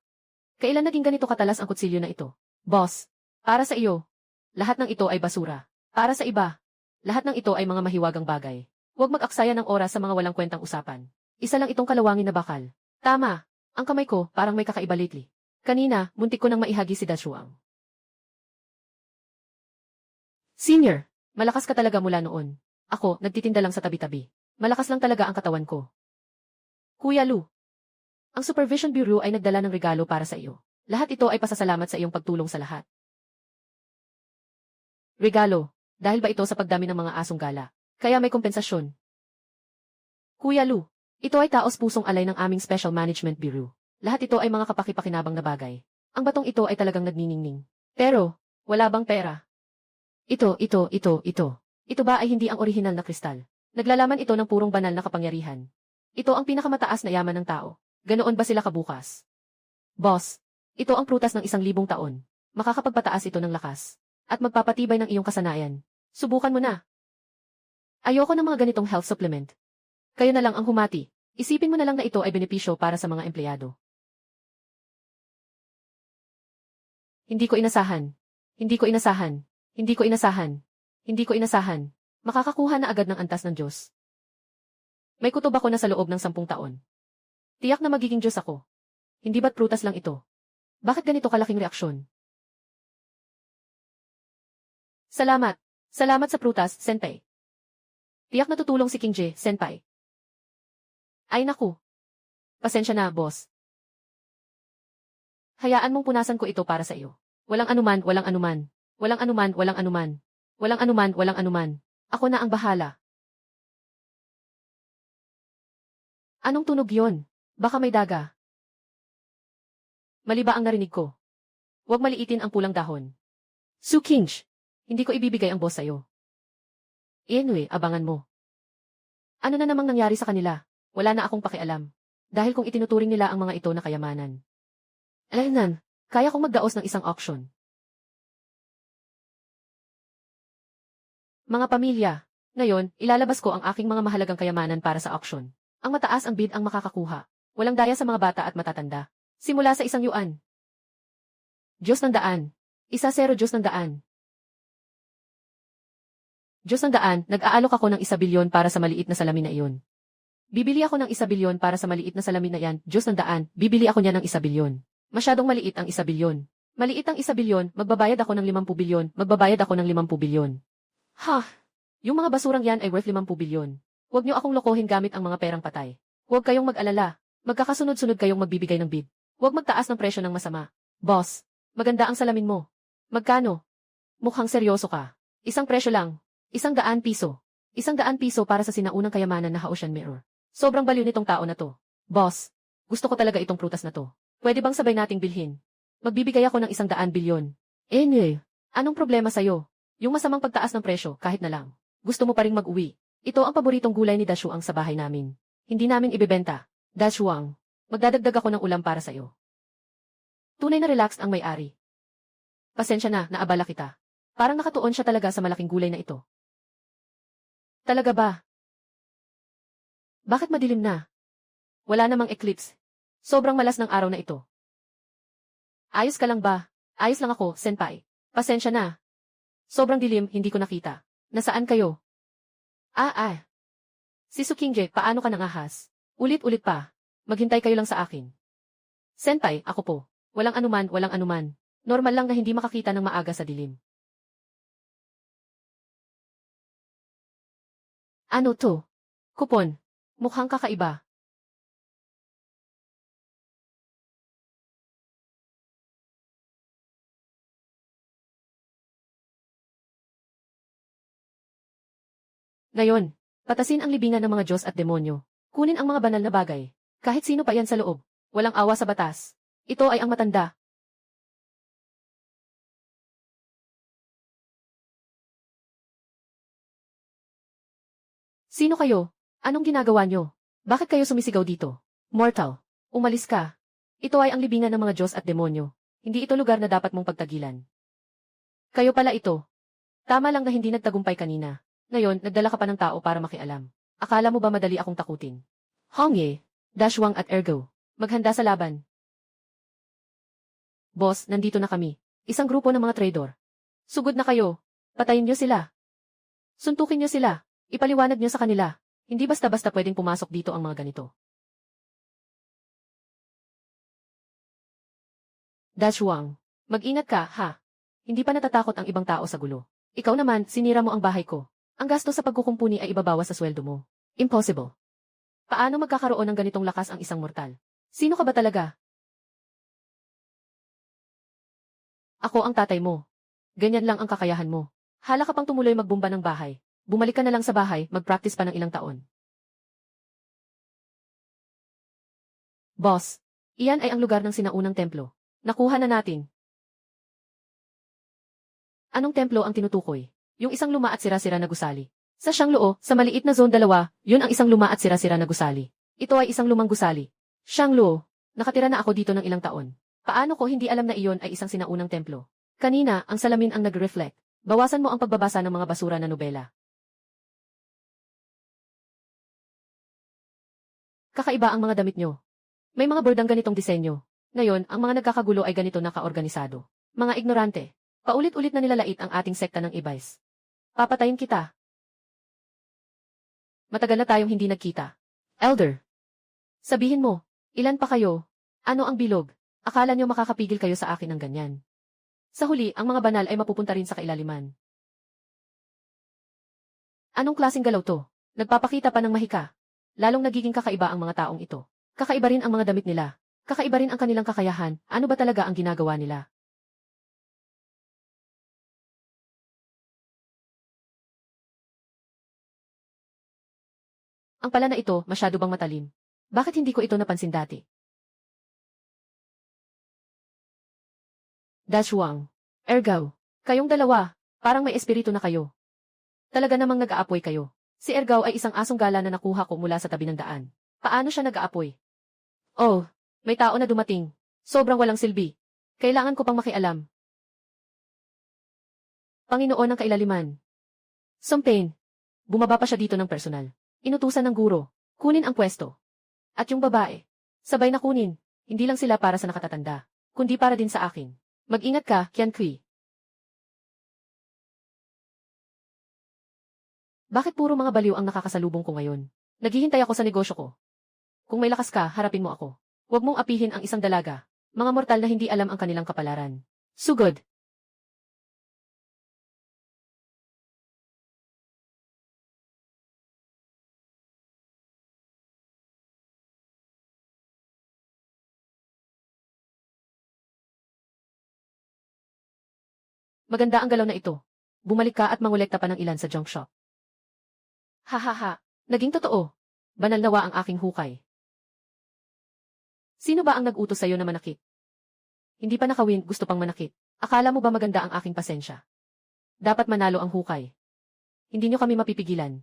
kailan naging ganito katalas ang kutsilyo na ito? Boss, para sa iyo, lahat ng ito ay basura. Para sa iba, lahat ng ito ay mga mahiwagang bagay. Huwag mag-aksaya ng oras sa mga walang kwentang usapan. Isa lang itong kalawangin na bakal. Tama, ang kamay ko parang may kakaiba lately. Kanina, muntik ko nang maihagi si Dashuang. Senior, malakas ka talaga mula noon. Ako, nagtitinda lang sa tabi-tabi. Malakas lang talaga ang katawan ko. Kuya Lu, ang Supervision Bureau ay nagdala ng regalo para sa iyo. Lahat ito ay pasasalamat sa iyong pagtulong sa lahat. Regalo, dahil ba ito sa pagdami ng mga asong gala? Kaya may kompensasyon. Kuya Lu, ito ay taos-pusong alay ng aming Special Management Bureau. Lahat ito ay mga kapaki-pakinabang na bagay. Ang batong ito ay talagang nagniningning. Pero, wala bang pera? Ito. Ito ba ay hindi ang orihinal na kristal? Naglalaman ito ng purong banal na kapangyarihan. Ito ang pinakamataas na yaman ng tao. Ganoon ba sila kabukas? Boss, ito ang prutas ng 1,000 taon. Makakapagpataas ito ng lakas. At magpapatibay ng iyong kasanayan. Subukan mo na. Ayoko ng mga ganitong health supplement. Kayo na lang ang humati. Isipin mo na lang na ito ay benepisyo para sa mga empleyado. Hindi ko inasahan. Hindi ko inasahan. Hindi ko inasahan. Hindi ko inasahan. Makakakuha na agad ng antas ng Diyos. May kutob ako na sa loob ng 10 taon. Tiyak na magiging Diyos ako. Hindi ba't prutas lang ito? Bakit ganito kalaking reaksyon? Salamat. Salamat sa prutas, Senpai. Tiyak na tutulong si King Ji, Senpai. Ay naku. Pasensya na, boss. Hayaan mong punasan ko ito para sa iyo. Walang anuman, walang anuman. Walang anuman, walang anuman. Walang anuman, walang anuman. Ako na ang bahala. Anong tunog yon? Baka may daga. Mali ba ang narinig ko? Huwag maliitin ang pulang dahon. Su Kingsh, hindi ko ibibigay ang boss sa'yo. Anyway, abangan mo. Ano na namang nangyari sa kanila? Wala na akong pakialam. Dahil kung itinuturing nila ang mga ito na kayamanan. Alaynan, kaya kong magdaos ng isang auction. Mga pamilya, ngayon, ilalabas ko ang aking mga mahalagang kayamanan para sa auction. Ang mataas ang bid ang makakakuha. Walang daya sa mga bata at matatanda. Simula sa 1 yuan. Diyos ng daan. 1-0 Diyos ng daan. Diyos ng daan, nag-aalok ako ng 1 bilyon para sa maliit na salamin na iyon. Bibili ako ng 1 bilyon para sa maliit na salamin na yan. Diyos ng daan, bibili ako niya ng 1 bilyon. Masyadong maliit ang 1 bilyon. Maliit ang 1 bilyon, magbabayad ako ng 50 bilyon, magbabayad ako ng 50 bilyon. Ha! Yung mga basurang yan ay worth 50 bilyon. Huwag niyo akong lokohin gamit ang mga perang patay. Huwag kayong mag-alala. Magkakasunod-sunod kayong magbibigay ng bid. Huwag magtaas ng presyo ng masama. Boss, maganda ang salamin mo. Magkano? Mukhang seryoso ka. Isang presyo lang. 100 piso. 100 piso para sa sinaunang kayamanan na Haotian Mirror. Sobrang baliw nitong tao na to. Boss, gusto ko talaga itong prutas na to. Pwede bang sabay nating bilhin? Magbibigay ako ng 100 bilyon. Anong problema sa'yo? Yung masamang pagtaas ng presyo, kahit na lang. Gusto mo pa ring mag-uwi. Ito ang paboritong gulay ni Dashuang sa bahay namin. Hindi namin ibebenta. Dashuang, magdadagdag ako ng ulam para sa'yo. Tunay na relaxed ang may-ari. Pasensya na, naabala kita. Parang nakatuon siya talaga sa malaking gulay na ito. Talaga ba? Bakit madilim na? Wala namang eclipse. Sobrang malas ng araw na ito. Ayos ka lang ba? Ayos lang ako, senpai. Pasensya na. Sobrang dilim, hindi ko nakita. Nasaan kayo? Si Tsukingge, paano ka nangahas? Ulit-ulit pa. Maghintay kayo lang sa akin. Senpai, ako po. Walang anuman, walang anuman. Normal lang na hindi makakita ng maaga sa dilim. Ano to? Kupon. Mukhang kakaiba. Ngayon, patasin ang libingan ng mga Diyos at demonyo. Kunin ang mga banal na bagay. Kahit sino pa yan sa loob. Walang awa sa batas. Ito ay ang matanda. Sino kayo? Anong ginagawa nyo? Bakit kayo sumisigaw dito? Mortal, umalis ka. Ito ay ang libingan ng mga Diyos at demonyo. Hindi ito lugar na dapat mong pagtagilan. Kayo pala ito. Tama lang na hindi nagtagumpay kanina. Ngayon, nagdala ka pa ng tao para makialam. Akala mo ba madali akong takutin? Hongye, Dashwang at Ergo. Maghanda sa laban. Boss, nandito na kami. Isang grupo ng mga traidor. Sugod na kayo. Patayin nyo sila. Suntukin nyo sila. Ipaliwanag nyo sa kanila. Hindi basta-basta pwedeng pumasok dito ang mga ganito. Dashwang, mag-ingat ka, ha? Hindi pa natatakot ang ibang tao sa gulo. Ikaw naman, sinira mo ang bahay ko. Ang gasto sa pagkukumpuni ay ibabawas sa sweldo mo. Impossible. Paano magkakaroon ng ganitong lakas ang isang mortal? Sino ka ba talaga? Ako ang tatay mo. Ganyan lang ang kakayahan mo. Hala ka pang tumuloy magbumba ng bahay. Bumalik ka na lang sa bahay, mag-practice pa ng ilang taon. Boss, iyan ay ang lugar ng sinaunang templo. Nakuha na natin. Anong templo ang tinutukoy? Yung isang luma at sira-sira na gusali. Sa Shangluo, sa maliit na zone 2, yun ang isang luma at sira-sira na gusali. Ito ay isang lumang gusali. Shangluo, nakatira na ako dito ng ilang taon. Paano ko hindi alam na iyon ay isang sinaunang templo? Kanina, ang salamin ang nag-reflect. Bawasan mo ang pagbabasa ng mga basura na nobela. Kakaiba ang mga damit nyo. May mga bordang ganitong disenyo. Ngayon, ang mga nagkakagulo ay ganito naka-organisado. Mga ignorante. Paulit-ulit na nilalait ang ating sekta ng Ibais. Papatayin kita. Matagal na tayong hindi nagkita. Elder. Sabihin mo, ilan pa kayo? Ano ang bilog? Akala nyo makakapigil kayo sa akin ng ganyan. Sa huli, ang mga banal ay mapupunta rin sa kailaliman. Anong klaseng galaw to? Nagpapakita pa ng mahika. Lalong nagiging kakaiba ang mga taong ito. Kakaiba rin ang mga damit nila. Kakaiba rin ang kanilang kakayahan. Ano ba talaga ang ginagawa nila? Ang pala na ito, masyado bang matalim? Bakit hindi ko ito napansin dati? Dashwang. Ergaw. Kayong dalawa, parang may espiritu na kayo. Talaga namang nag-aapoy kayo. Si Ergaw ay isang asong gala na nakuha ko mula sa tabi ng daan. Paano siya nag-aapoy? Oh, may tao na dumating. Sobrang walang silbi. Kailangan ko pang makialam. Panginoon ng kailaliman. Sumpain. Bumaba pa siya dito ng personal. Inutusan ng guro. Kunin ang pwesto. At yung babae. Sabay na kunin. Hindi lang sila para sa nakatatanda. Kundi para din sa akin. Mag-ingat ka, Qian Kui. Bakit puro mga baliw ang nakakasalubong ko ngayon? Naghihintay ako sa negosyo ko. Kung may lakas ka, harapin mo ako. Huwag mong apihin ang isang dalaga. Mga mortal na hindi alam ang kanilang kapalaran. Sugod. Maganda ang galaw na ito. Bumalik ka at mangolekta pa ng ilan sa junk shop. Hahaha, naging totoo. Banal nawa ang aking hukay. Sino ba ang nag-utos sa'yo na manakit? Hindi pa nakawin, gusto pang manakit. Akala mo ba maganda ang aking pasensya? Dapat manalo ang hukay. Hindi niyo kami mapipigilan.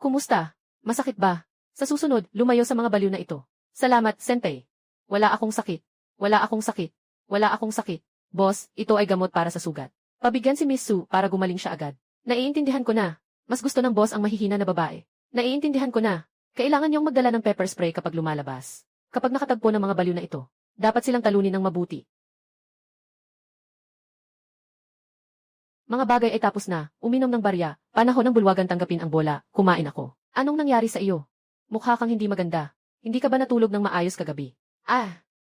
Kumusta? Masakit ba? Sa susunod, lumayo sa mga baliw na ito. Salamat, Senpei. Wala akong sakit. Wala akong sakit. Wala akong sakit. Boss, ito ay gamot para sa sugat. Pabigyan si Miss Su para gumaling siya agad. Naiintindihan ko na. Mas gusto ng boss ang mahihina na babae. Naiintindihan ko na. Kailangan niyong magdala ng pepper spray kapag lumalabas. Kapag nakatagpo ng mga baliw na ito, dapat silang talunin ng mabuti. Mga bagay ay tapos na, uminom ng barya, panahon ng bulwagan tanggapin ang bola, kumain ako. Anong nangyari sa iyo? Mukha kang hindi maganda. Hindi ka ba natulog ng maayos kagabi?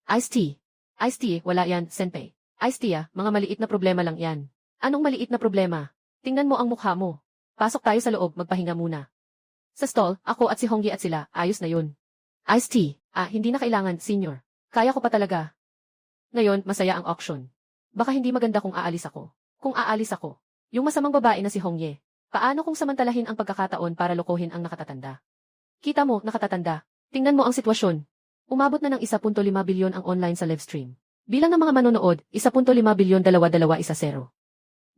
Iced tea. Iced tea, wala yan, Senpei. Iced tea, mga maliit na problema lang yan. Anong maliit na problema? Tingnan mo ang mukha mo. Pasok tayo sa loob, magpahinga muna. Sa stall, ako at si Hongyi at sila, ayos na yun. Iced tea, hindi na kailangan, senior. Kaya ko pa talaga. Ngayon, masaya ang auction. Baka hindi maganda kung aalis ako. Kung aalis ako, yung masamang babae na si Hongye, paano kung samantalahin ang pagkakataon para lokohin ang nakatatanda? Kita mo, nakatatanda. Tingnan mo ang sitwasyon. Umabot na ng 1.5 bilyon ang online sa livestream. Bilang ng mga manonood, 1.5 bilyon 2210.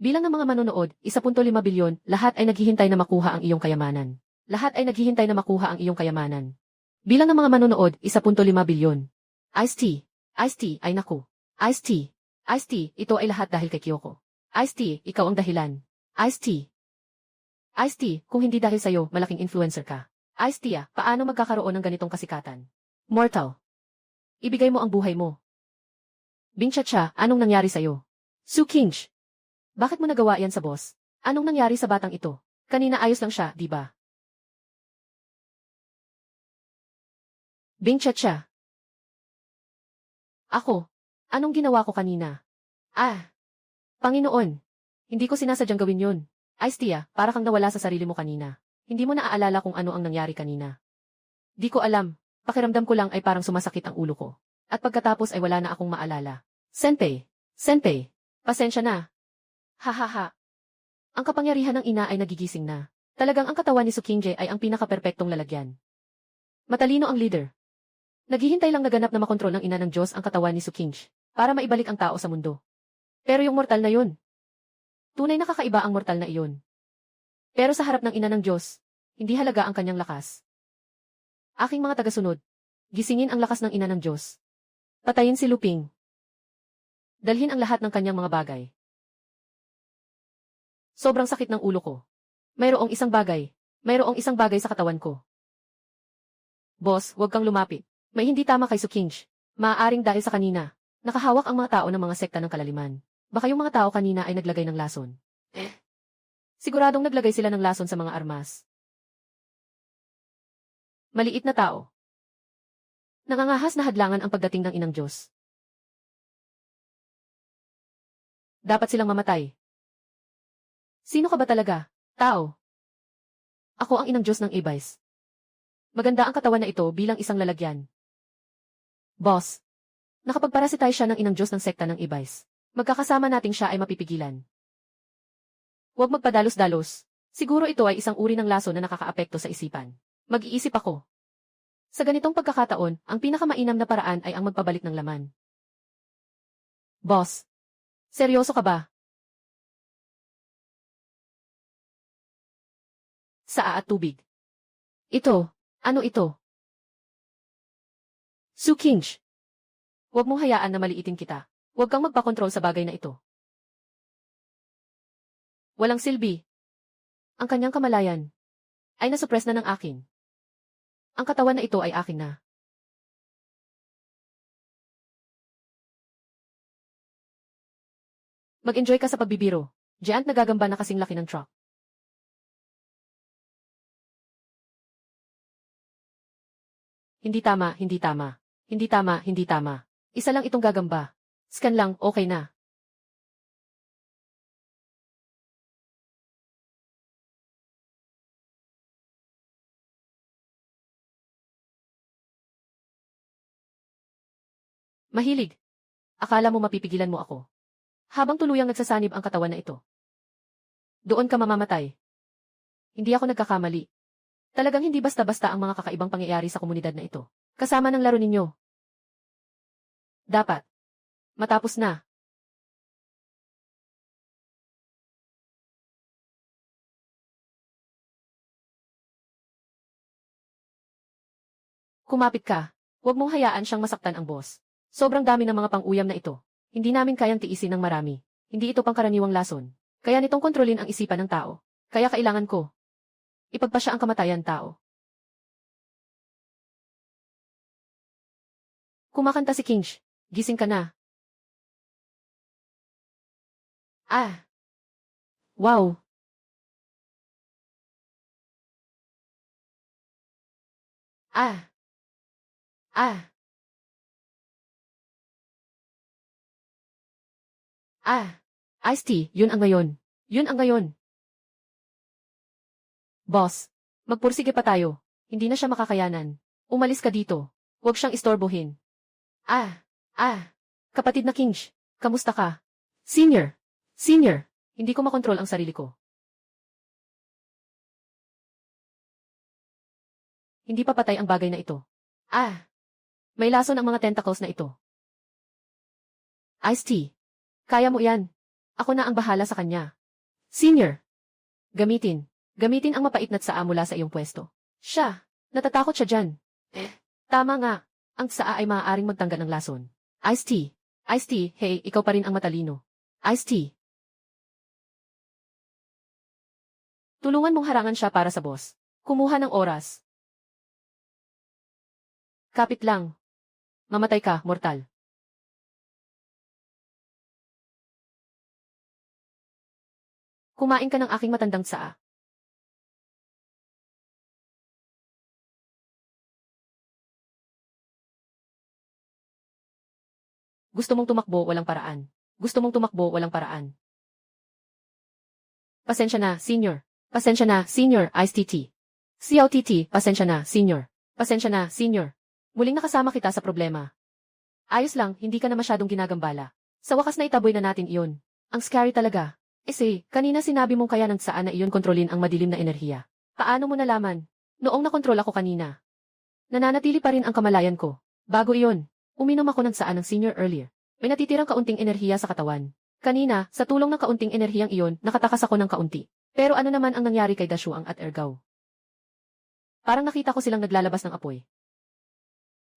Bilang ng mga manonood, 1.5 bilyon, lahat ay naghihintay na makuha ang iyong kayamanan. Lahat ay naghihintay na makuha ang iyong kayamanan. Bilang ng mga manonood, 1.5 bilyon. Iced tea. Iced tea, ay naku. Iced tea. Iced tea, ito ay lahat dahil kay Kyoko. Iced tea, ikaw ang dahilan. Iced tea. Iced tea, kung hindi dahil sa'yo, malaking influencer ka. Iced tea, paano magkakaroon ng ganitong kasikatan? Mortal. Ibigay mo ang buhay mo. Bing Chacha, anong nangyari sa'yo? Su Kinj. Bakit mo nagawa yan sa boss? Anong nangyari sa batang ito? Kanina ayos lang siya, di ba? Bing Chacha. Ako. Anong ginawa ko kanina? Panginoon. Hindi ko sinasadyang gawin yun. Iced tea, para kang nawala sa sarili mo kanina. Hindi mo naaalala kung ano ang nangyari kanina. Di ko alam. Pakiramdam ko lang ay parang sumasakit ang ulo ko. At pagkatapos ay wala na akong maalala. Senpei. Senpei. Pasensya na. Hahaha. Ang kapangyarihan ng ina ay nagigising na. Talagang ang katawan ni Su Qingje ay ang pinaka-perpektong lalagyan. Matalino ang leader. Naghihintay lang naganap na makontrol ng ina ng Diyos ang katawan ni Su Qingje para maibalik ang tao sa mundo. Pero yung mortal na yun. Tunay na kakaiba ang mortal na iyon. Pero sa harap ng ina ng Diyos, hindi halaga ang kanyang lakas. Aking mga tagasunod, gisingin ang lakas ng ina ng Diyos. Patayin si Luping. Dalhin ang lahat ng kanyang mga bagay. Sobrang sakit ng ulo ko. Mayroong isang bagay sa katawan ko. Boss, huwag kang lumapit. May hindi tama kay Su Qingje. Maaaring dahil sa kanina, nakahawak ang mga tao ng mga sekta ng kalaliman. Baka yung mga tao kanina ay naglagay ng lason. Siguradong naglagay sila ng lason sa mga armas. Maliit na tao. Nangangahas na hadlangan ang pagdating ng inang Diyos. Dapat silang mamatay. Sino ka ba talaga? Tao. Ako ang inang Diyos ng Ibais. Maganda ang katawan na ito bilang isang lalagyan. Boss. Nakapagparasitay siya ng inang Diyos ng sekta ng Ibais. Magkakasama nating siya ay mapipigilan. Huwag magpadalos-dalos. Siguro ito ay isang uri ng laso na nakakaapekto sa isipan. Mag-iisip ako. Sa ganitong pagkakataon, ang pinakamainam na paraan ay ang magpabalik ng laman. Boss. Seryoso ka ba? Saa at tubig. Ito. Ano ito? Su Qingje. Huwag mong hayaan na maliitin kita. Huwag kang magpakontrol sa bagay na ito. Walang silbi. Ang kanyang kamalayan ay nasupres na ng akin. Ang katawan na ito ay akin na. Mag-enjoy ka sa pagbibiro. Giant nagagamba na kasing laki ng truck. Hindi tama, hindi tama. Hindi tama, hindi tama. Isa lang itong gagamba. Scan lang, okay na. Mahilig. Akala mo mapipigilan mo ako. Habang tuluyang nagsasanib ang katawan na ito. Doon ka mamamatay. Hindi ako nagkakamali. Talagang hindi basta-basta ang mga kakaibang pangyayari sa komunidad na ito. Kasama ng laro ninyo. Dapat. Matapos na. Kumapit ka. Huwag mong hayaan siyang masaktan ang boss. Sobrang dami ng mga pang-uyam na ito. Hindi namin kayang tiisin ng marami. Hindi ito pangkaraniwang lason. Kaya nitong kontrolin ang isipan ng tao. Kaya kailangan ko. Ipagpasya ang kamatayan tao. Kumakanta si Kinch. Gising ka na. Ah. Wow. Ah. Ah. Ah. Ice tea, yun ang ngayon. Yun ang ngayon. Boss. Magpursige pa tayo. Hindi na siya makakayanan. Umalis ka dito. Huwag siyang istorbohin. Ah. Ah. Kapatid na Kinch. Kamusta ka? Senior. Senior. Hindi ko makontrol ang sarili ko. Hindi pa patay ang bagay na ito. Ah. May lason ang mga tentacles na ito. Ice tea. Kaya mo yan. Ako na ang bahala sa kanya. Senior. Gamitin. Gamitin ang mapait na tsaa mula sa iyong pwesto. Siya. Natatakot siya dyan. Tama nga. Ang tsaa ay maaaring magtanggal ng lason. Ice tea. Ice tea, hey, ikaw pa rin ang matalino. Ice tea. Tulungan mong harangan siya para sa boss. Kumuha ng oras. Kapit lang. Mamatay ka, mortal. Kumain ka ng aking matandang tsaa. Gusto mong tumakbo, walang paraan. Gusto mong tumakbo, walang paraan. Pasensya na, senior. Pasensya na, senior, Ice TT. COTT, pasensya na, senior. Pasensya na, senior. Muling nakasama kita sa problema. Ayos lang, hindi ka na masyadong ginagambala. Sa wakas na itaboy na natin iyon. Ang scary talaga. Kanina sinabi mong kaya ng saan na iyon kontrolin ang madilim na enerhiya. Paano mo nalaman? Noong nakontrol ako kanina. Nananatili pa rin ang kamalayan ko. Bago iyon, uminom ako ng saan ng senior earlier. May natitirang kaunting enerhiya sa katawan. Kanina, sa tulong ng kaunting enerhiyang iyon, nakatakas ako ng kaunti. Pero ano naman ang nangyari kay Dashuang at Ergaw? Parang nakita ko silang naglalabas ng apoy.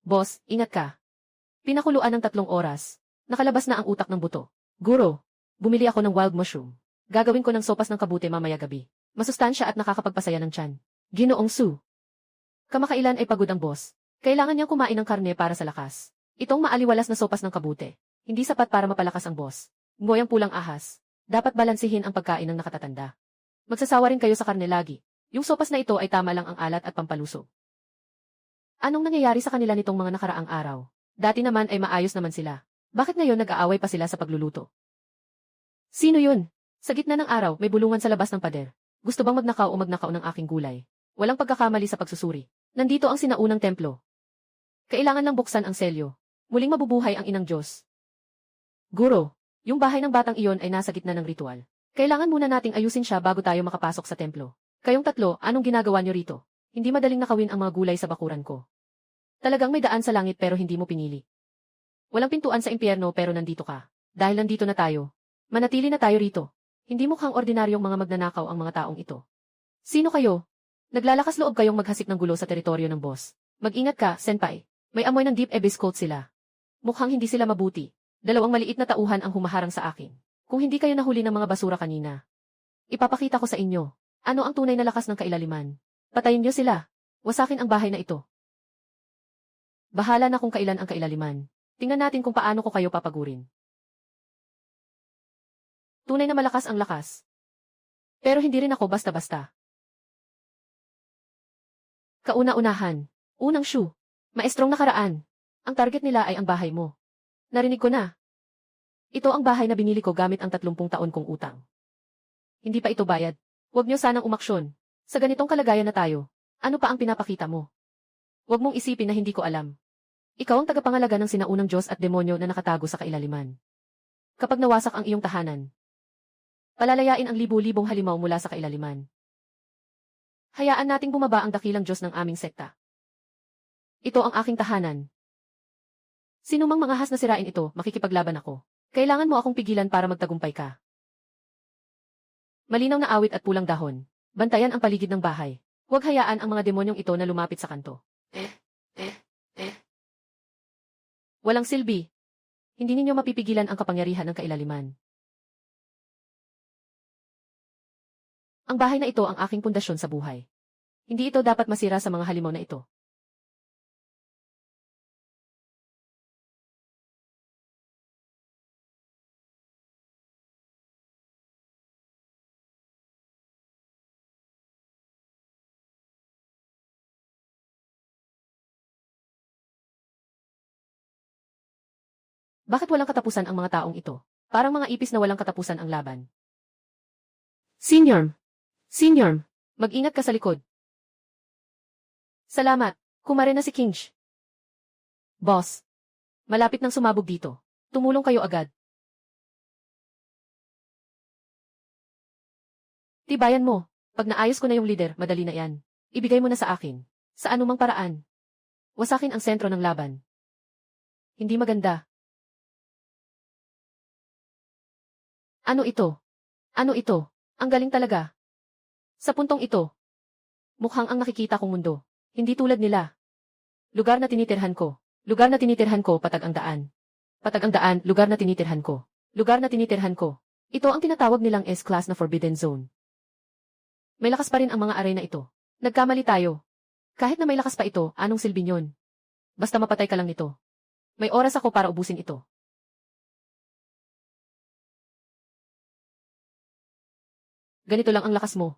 Boss, ingat ka. Pinakuluan ng 3 oras. Nakalabas na ang utak ng buto. Guro, bumili ako ng wild mushroom. Gagawin ko ng sopas ng kabute mamaya gabi. Masustansya at nakakapagpasaya ng tiyan. Ginoong Su. Kamakailan ay pagod ang boss. Kailangan niyang kumain ng karne para sa lakas. Itong maaliwalas na sopas ng kabute. Hindi sapat para mapalakas ang boss. Ngoyang pulang ahas. Dapat balansihin ang pagkain ng nakatatanda. Magsasawa rin kayo sa karne lagi. Yung sopas na ito ay tama lang ang alat at pampalusog. Anong nangyayari sa kanila nitong mga nakaraang araw? Dati naman ay maayos naman sila. Bakit ngayon nag-aaway pa sila sa pagluluto? Sino yun? Sa gitna ng araw, may bulungan sa labas ng pader. Gusto bang magnakaw o magnakaw ng aking gulay? Walang pagkakamali sa pagsusuri. Nandito ang sinaunang templo. Kailangan lang buksan ang selyo. Muling mabubuhay ang inang Diyos. Guro, yung bahay ng batang iyon ay nasa gitna ng ritual. Kailangan muna nating ayusin siya bago tayo makapasok sa templo. Kayong 3, anong ginagawa niyo rito? Hindi madaling nakawin ang mga gulay sa bakuran ko. Talagang may daan sa langit pero hindi mo pinili. Walang pintuan sa impyerno pero nandito ka. Dahil nandito na tayo. Manatili na tayo rito. Hindi mukhang ordinaryong mga magnanakaw ang mga taong ito. Sino kayo? Naglalakas loob kayong maghasik ng gulo sa teritoryo ng boss. Mag-ingat ka, senpai. May amoy ng deep abyss cult sila. Mukhang hindi sila mabuti. 2 maliit na tauhan ang humaharang sa akin. Kung hindi kayo nahuli ng mga basura kanina, ipapakita ko sa inyo. Ano ang tunay na lakas ng kailaliman? Patayin niyo sila. Wasakin ang bahay na ito. Bahala na kung kailan ang kailaliman. Tingnan natin kung paano ko kayo papagurin. Tunay na malakas ang lakas. Pero hindi rin ako basta-basta. Kauna-unahan. Unang Shu. Maestrong nakaraan. Ang target nila ay ang bahay mo. Narinig ko na. Ito ang bahay na binili ko gamit ang 30 taon kong utang. Hindi pa ito bayad. Huwag niyo sanang umaksyon. Sa ganitong kalagayan na tayo, ano pa ang pinapakita mo? Huwag mong isipin na hindi ko alam. Ikaw ang tagapangalaga ng sinaunang Diyos at demonyo na nakatago sa kailaliman. Kapag nawasak ang iyong tahanan, palalayain ang libu-libong halimaw mula sa kailaliman. Hayaan nating bumaba ang dakilang Diyos ng aming sekta. Ito ang aking tahanan. Sinumang mga has na sirain ito, makikipaglaban ako. Kailangan mo akong pigilan para magtagumpay ka. Malinaw na awit at pulang dahon. Bantayan ang paligid ng bahay. Huwag hayaan ang mga demonyong ito na lumapit sa kanto. Walang silbi. Hindi ninyo mapipigilan ang kapangyarihan ng kailaliman. Ang bahay na ito ang aking pundasyon sa buhay. Hindi ito dapat masira sa mga halimaw na ito. Bakit walang katapusan ang mga taong ito? Parang mga ipis na walang katapusan ang laban. Senior! Senior! Mag-ingat ka sa likod. Salamat. Kumare na si Kinj. Boss. Malapit nang sumabog dito. Tumulong kayo agad. Tibayan mo. Pag naayos ko na yung leader, madali na yan. Ibigay mo na sa akin. Sa anumang paraan. Wasakin ang sentro ng laban. Hindi maganda. Ano ito? Ano ito? Ang galing talaga. Sa puntong ito. Mukhang ang nakikita kong mundo. Hindi tulad nila. Lugar na tinitirhan ko. Lugar na tinitirhan ko, patag ang daan. Patag ang daan, lugar na tinitirhan ko. Lugar na tinitirhan ko. Ito ang tinatawag nilang S-Class na Forbidden Zone. May lakas pa rin ang mga arena ito. Nagkamali tayo. Kahit na may lakas pa ito, anong silbi nyon? Basta mapatay ka lang nito. May oras ako para ubusin ito. Ganito lang ang lakas mo.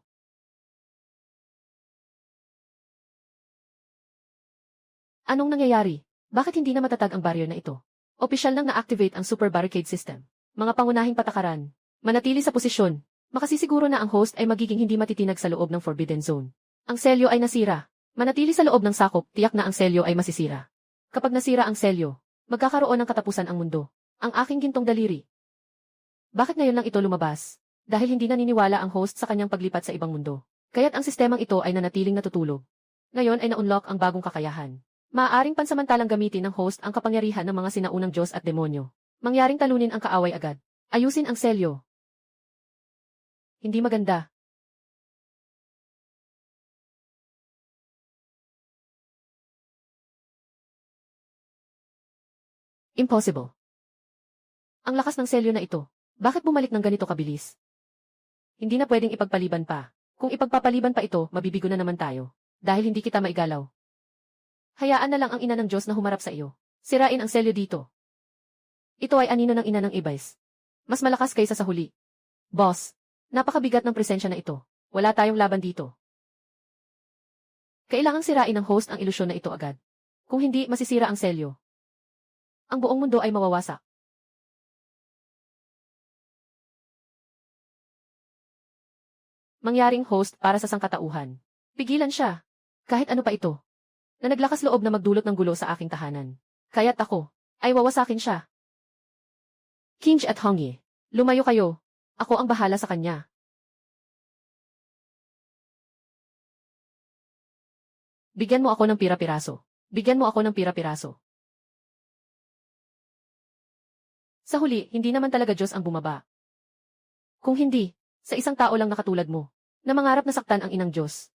Anong nangyayari? Bakit hindi na matatag ang barrier na ito? Opisyal nang na-activate ang Super Barricade System. Mga pangunahing patakaran. Manatili sa posisyon. Makasisiguro na ang host ay magiging hindi matitinag sa loob ng Forbidden Zone. Ang selyo ay nasira. Manatili sa loob ng sakop, tiyak na ang selyo ay masisira. Kapag nasira ang selyo, magkakaroon ng katapusan ang mundo. Ang aking gintong daliri. Bakit ngayon lang ito lumabas? Dahil hindi naniniwala ang host sa kanyang paglipat sa ibang mundo. Kaya't ang sistemang ito ay nanatiling natutulog. Ngayon ay na-unlock ang bagong kakayahan. Maaaring pansamantalang gamitin ng host ang kapangyarihan ng mga sinaunang Diyos at demonyo. Mangyaring talunin ang kaaway agad. Ayusin ang selyo. Hindi maganda. Impossible. Ang lakas ng selyo na ito. Bakit bumalik ng ganito kabilis? Hindi na pwedeng ipagpaliban pa. Kung ipagpapaliban pa ito, mabibigo na naman tayo. Dahil hindi kita maigalaw. Hayaan na lang ang ina ng Diyos na humarap sa iyo. Sirain ang selyo dito. Ito ay anino ng ina ng Ibis. Mas malakas kaysa sa huli. Boss, napakabigat ng presensya na ito. Wala tayong laban dito. Kailangang sirain ng host ang ilusyon na ito agad. Kung hindi, masisira ang selyo. Ang buong mundo ay mawawasak. Mangyaring host para sa sangkatauhan. Pigilan siya. Kahit ano pa ito. Na naglakas loob na magdulot ng gulo sa aking tahanan. Kaya't ako, ay wawasakin siya. Kinj at Hongyi, lumayo kayo. Ako ang bahala sa kanya. Bigyan mo ako ng pira-piraso. Bigyan mo ako ng pira-piraso. Sa huli, hindi naman talaga Diyos ang bumaba. Kung hindi, sa isang tao lang na katulad mo, na mangarap na saktan ang inang Diyos.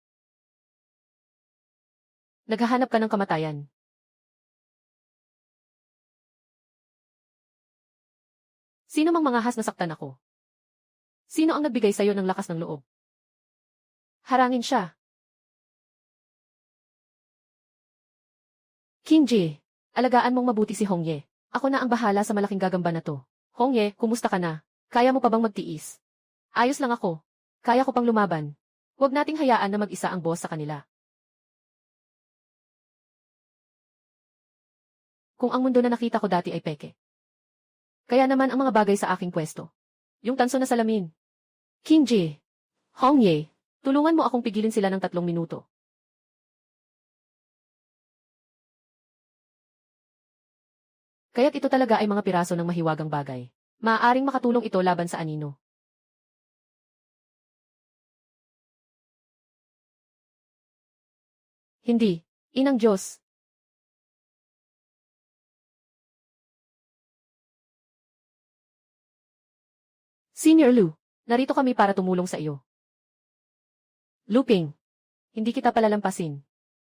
Naghahanap ka ng kamatayan. Sino mang mangahas na saktan ako? Sino ang nagbigay sa'yo ng lakas ng loob? Harangin siya. Kinji, alagaan mong mabuti si Hongye. Ako na ang bahala sa malaking gagamba na to. Hongye, kumusta ka na? Kaya mo pa bang magtiis? Ayos lang ako. Kaya ko pang lumaban. Huwag nating hayaan na mag-isa ang boss sa kanila. Kung ang mundo na nakita ko dati ay peke. Kaya naman ang mga bagay sa aking pwesto. Yung tanso na salamin. Kinji, Hongye, tulungan mo akong pigilin sila ng 3 minuto. Kaya't ito talaga ay mga piraso ng mahiwagang bagay. Maaaring makatulong ito laban sa anino. Hindi. Inang Diyos. Senior Lu, narito kami para tumulong sa iyo. Luping. Hindi kita palalampasin.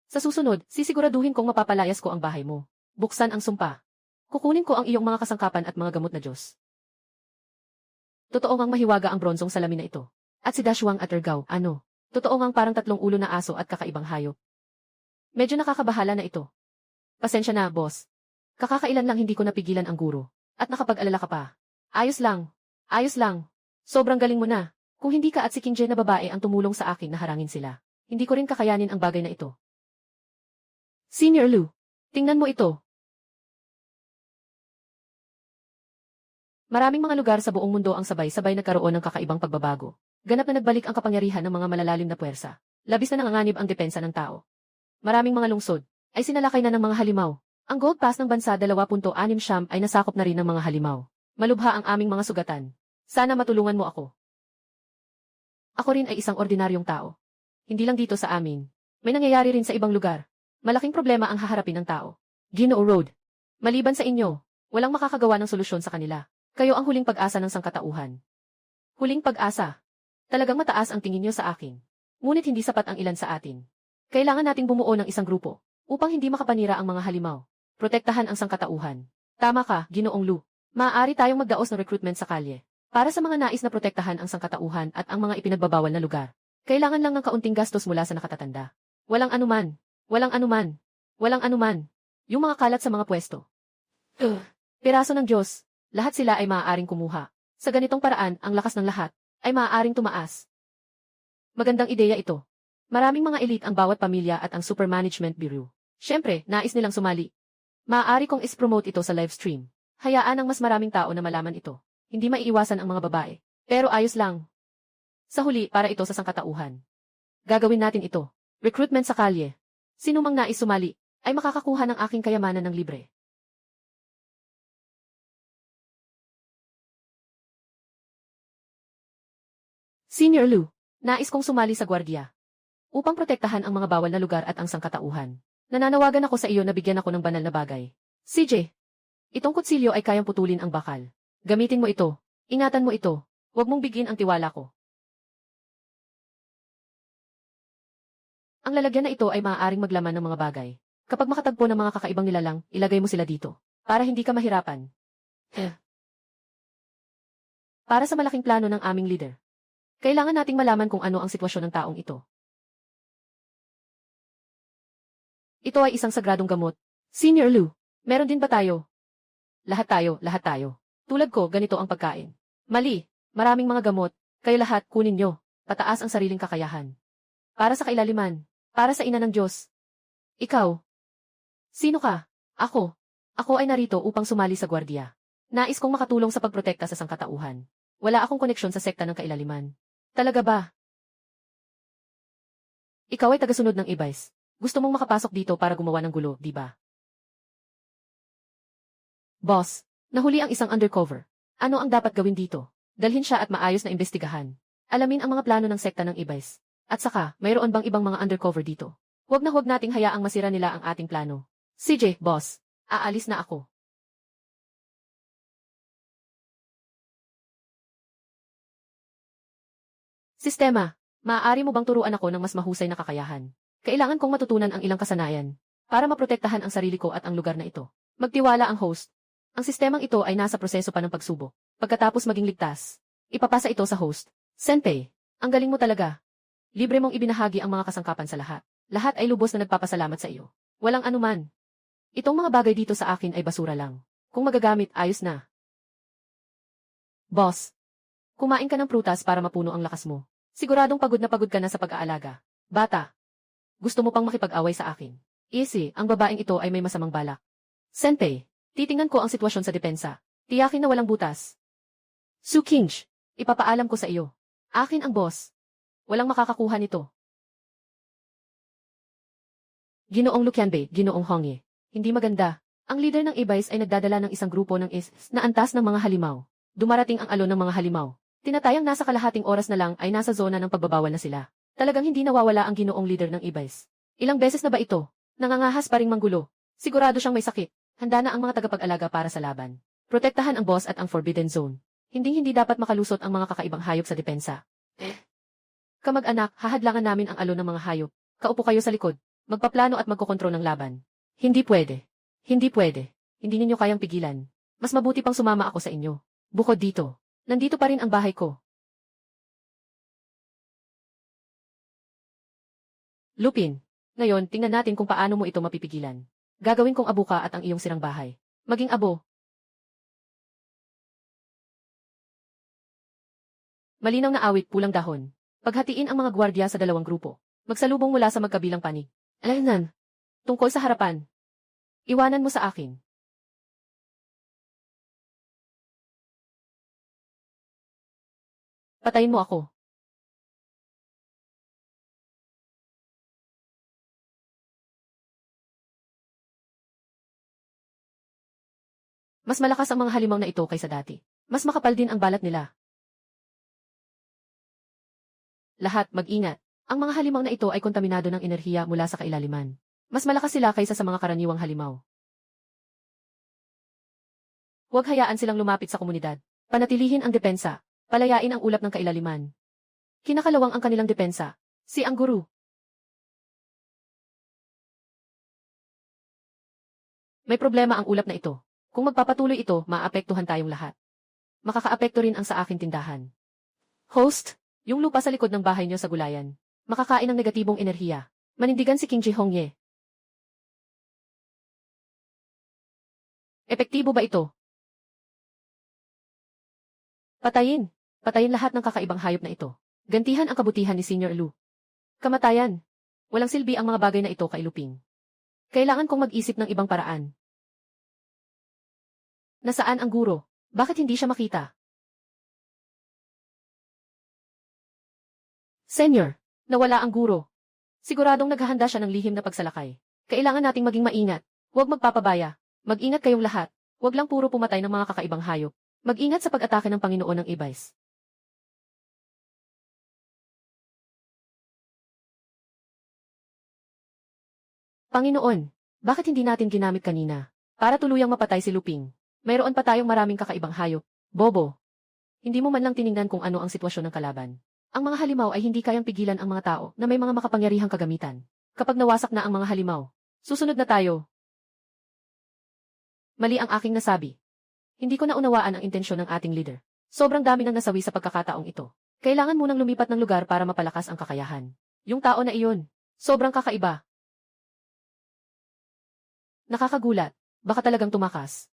Sa susunod, sisiguraduhin kong mapapalayas ko ang bahay mo. Buksan ang sumpa. Kukunin ko ang iyong mga kasangkapan at mga gamot na Diyos. Totoo ngang mahiwaga ang bronsong salamin na ito. At si Dashwang at Ergaw, ano? Totoo ngang parang tatlong ulo na aso at kakaibang hayop. Medyo nakakabahala na ito. Pasensya na, boss. Kakakailan lang hindi ko napigilan ang guro. At nakapag-alala ka pa. Ayos lang. Ayos lang. Sobrang galing mo na. Kung hindi ka at si King Jae na babae ang tumulong sa akin na harangin sila, hindi ko rin kakayanin ang bagay na ito. Senior Lu, tingnan mo ito. Maraming mga lugar sa buong mundo ang sabay-sabay nagkaroon ng kakaibang pagbabago. Ganap na nagbalik ang kapangyarihan ng mga malalalim na puwersa. Labis na nanganganib ang depensa ng tao. Maraming mga lungsod ay sinalakay na ng mga halimaw. Ang Gold Pass ng bansa 2.6 ay nasakop na rin ng mga halimaw. Malubha ang aming mga sugatan. Sana matulungan mo ako. Ako rin ay isang ordinaryong tao. Hindi lang dito sa amin. May nangyayari rin sa ibang lugar. Malaking problema ang haharapin ng tao. Ginoo Road. Maliban sa inyo, walang makakagawa ng solusyon sa kanila. Kayo ang huling pag-asa ng sangkatauhan. Huling pag-asa. Talagang mataas ang tingin niyo sa akin. Ngunit hindi sapat ang ilan sa atin. Kailangan nating bumuo ng isang grupo upang hindi makapanira ang mga halimaw. Protektahan ang sangkatauhan. Tama ka, Ginoong Lu. Maaari tayong magdaos ng recruitment sa kalye para sa mga nais na protektahan ang sangkatauhan at ang mga ipinagbabawal na lugar. Kailangan lang ng kaunting gastos mula sa nakatatanda. Walang anuman. Walang anuman. Walang anuman. Yung mga kalat sa mga pwesto. Piraso ng Diyos. Lahat sila ay maaaring kumuha. Sa ganitong paraan, ang lakas ng lahat ay maaaring tumaas. Magandang ideya ito. Maraming mga elite ang bawat pamilya at ang Super Management Bureau. Siyempre, nais nilang sumali. Maaari kong is-promote ito sa live stream. Hayaan ng mas maraming tao na malaman ito. Hindi maiiwasan ang mga babae. Pero ayos lang. Sa huli, para ito sa sangkatauhan. Gagawin natin ito. Recruitment sa kalye. Sino mang nais sumali, ay makakakuha ng aking kayamanan ng libre. Senior Lu, nais kong sumali sa gwardiya. Upang protektahan ang mga bawal na lugar at ang sangkatauhan. Nananawagan ako sa iyo na bigyan ako ng banal na bagay. CJ, itong kutsilyo ay kayang putulin ang bakal. Gamitin mo ito. Ingatan mo ito. Huwag mong bigin ang tiwala ko. Ang lalagyan na ito ay maaaring maglaman ng mga bagay. Kapag makatagpo ng mga kakaibang nilalang, ilagay mo sila dito. Para hindi ka mahirapan. Para sa malaking plano ng aming leader. Kailangan nating malaman kung ano ang sitwasyon ng taong ito. Ito ay isang sagradong gamot. Senior Lu, meron din ba tayo? Lahat tayo, lahat tayo. Tulad ko, ganito ang pagkain. Mali, maraming mga gamot. Kayo lahat, kunin nyo. Pataas ang sariling kakayahan. Para sa kailaliman. Para sa ina ng Diyos. Ikaw. Sino ka? Ako. Ako ay narito upang sumali sa gwardiya. Nais kong makatulong sa pagprotekta sa sangkatauhan. Wala akong koneksyon sa sekta ng kailaliman. Talaga ba? Ikaw ay tagasunod ng Ibais. Gusto mong makapasok dito para gumawa ng gulo, di ba? Boss, nahuli ang isang undercover. Ano ang dapat gawin dito? Dalhin siya at maayos na imbestigahan. Alamin ang mga plano ng sekta ng Ibais. At saka, mayroon bang ibang mga undercover dito? Huwag nating hayaang masira nila ang ating plano. CJ, boss, aalis na ako. Sistema, maaari mo bang turuan ako ng mas mahusay na kakayahan? Kailangan kong matutunan ang ilang kasanayan para maprotektahan ang sarili ko at ang lugar na ito. Magtiwala ang host. Ang sistemang ito ay nasa proseso pa ng pagsubok. Pagkatapos maging ligtas, ipapasa ito sa host. Senpei, ang galing mo talaga. Libre mong ibinahagi ang mga kasangkapan sa lahat. Lahat ay lubos na nagpapasalamat sa iyo. Walang anuman. Itong mga bagay dito sa akin ay basura lang. Kung magagamit, ayos na. Boss, kumain ka ng prutas para mapuno ang lakas mo. Siguradong pagod na pagod ka na sa pag-aalaga. Bata, gusto mo pang makipag-away sa akin? Easy, ang babaeng ito ay may masamang balak. Senpei, titingnan ko ang sitwasyon sa depensa. Tiyakin na walang butas. Su King, ipapaalam ko sa iyo. Akin ang boss. Walang makakakuha nito. Ginoong Luqianbei, Ginoong Hongye. Hindi maganda. Ang leader ng Ibais ay nagdadala ng isang grupo ng na antas ng mga halimaw. Dumarating ang alon ng mga halimaw. Tinatayang nasa kalahating oras na lang ay nasa zona ng pagbabawal na sila. Talagang hindi nawawala ang ginoong leader ng Ibais. Ilang beses na ba ito? Nangangahas pa ring manggulo. Sigurado siyang may sakit. Handa na ang mga tagapag-alaga para sa laban. Protektahan ang boss at ang Forbidden Zone. Hindi dapat makalusot ang mga kakaibang hayop sa depensa. Kamag-anak, hahadlangan namin ang alon ng mga hayop. Kaupo kayo sa likod. Magpaplano at magkokontrol ng laban. Hindi pwede. Hindi pwede. Hindi ninyo kayang pigilan. Mas mabuti pang sumama ako sa inyo. Bukod dito, nandito pa rin ang bahay ko. Lupin, ngayon tingnan natin kung paano mo ito mapipigilan. Gagawin kong abo ka at ang iyong sirang bahay. Maging abo. Malinaw na awit, pulang dahon. Paghatiin ang mga gwardiya sa dalawang grupo. Magsalubong mula sa magkabilang panig. Alanan. Tungkol sa harapan. Iwanan mo sa akin. Patayin mo ako. Mas malakas ang mga halimaw na ito kaysa dati. Mas makapal din ang balat nila. Lahat, mag-ingat. Ang mga halimaw na ito ay kontaminado ng enerhiya mula sa kailaliman. Mas malakas sila kaysa sa mga karaniwang halimaw. Huwag hayaan silang lumapit sa komunidad. Panatilihin ang depensa. Palayain ang ulap ng kailaliman. Kinakalawang ang kanilang depensa. Si ang guru. May problema ang ulap na ito. Kung magpapatuloy ito, maapektuhan tayong lahat. Makakaapekto rin ang sa aking tindahan. Host, yung lupa sa likod ng bahay niyo sa gulayan. Makakain ng negatibong enerhiya. Manindigan si King Ji Hongye. Epektibo ba ito? Patayin. Patayin lahat ng kakaibang hayop na ito. Gantihan ang kabutihan ni Senior Lu. Kamatayan. Walang silbi ang mga bagay na ito kay Luping. Kailangan kong mag-isip ng ibang paraan. Nasaan ang guro? Bakit hindi siya makita? Senior, nawala ang guro. Siguradong naghahanda siya ng lihim na pagsalakay. Kailangan nating maging maingat. Huwag magpapabaya. Mag-ingat kayong lahat. Huwag lang puro pumatay ng mga kakaibang hayop. Mag-ingat sa pag-atake ng Panginoon ng Ibais. Panginoon, bakit hindi natin ginamit kanina? Para tuluyang mapatay si Luping. Mayroon pa tayong maraming kakaibang hayop. Bobo. Hindi mo man lang tiningnan kung ano ang sitwasyon ng kalaban. Ang mga halimaw ay hindi kayang pigilan ang mga tao na may mga makapangyarihang kagamitan. Kapag nawasak na ang mga halimaw, susunod na tayo. Mali ang aking nasabi. Hindi ko naunawaan ang intensyon ng ating leader. Sobrang dami nang nasawi sa pagkakataong ito. Kailangan munang lumipat ng lugar para mapalakas ang kakayahan. Yung tao na iyon, sobrang kakaiba. Nakakagulat. Baka talagang tumakas.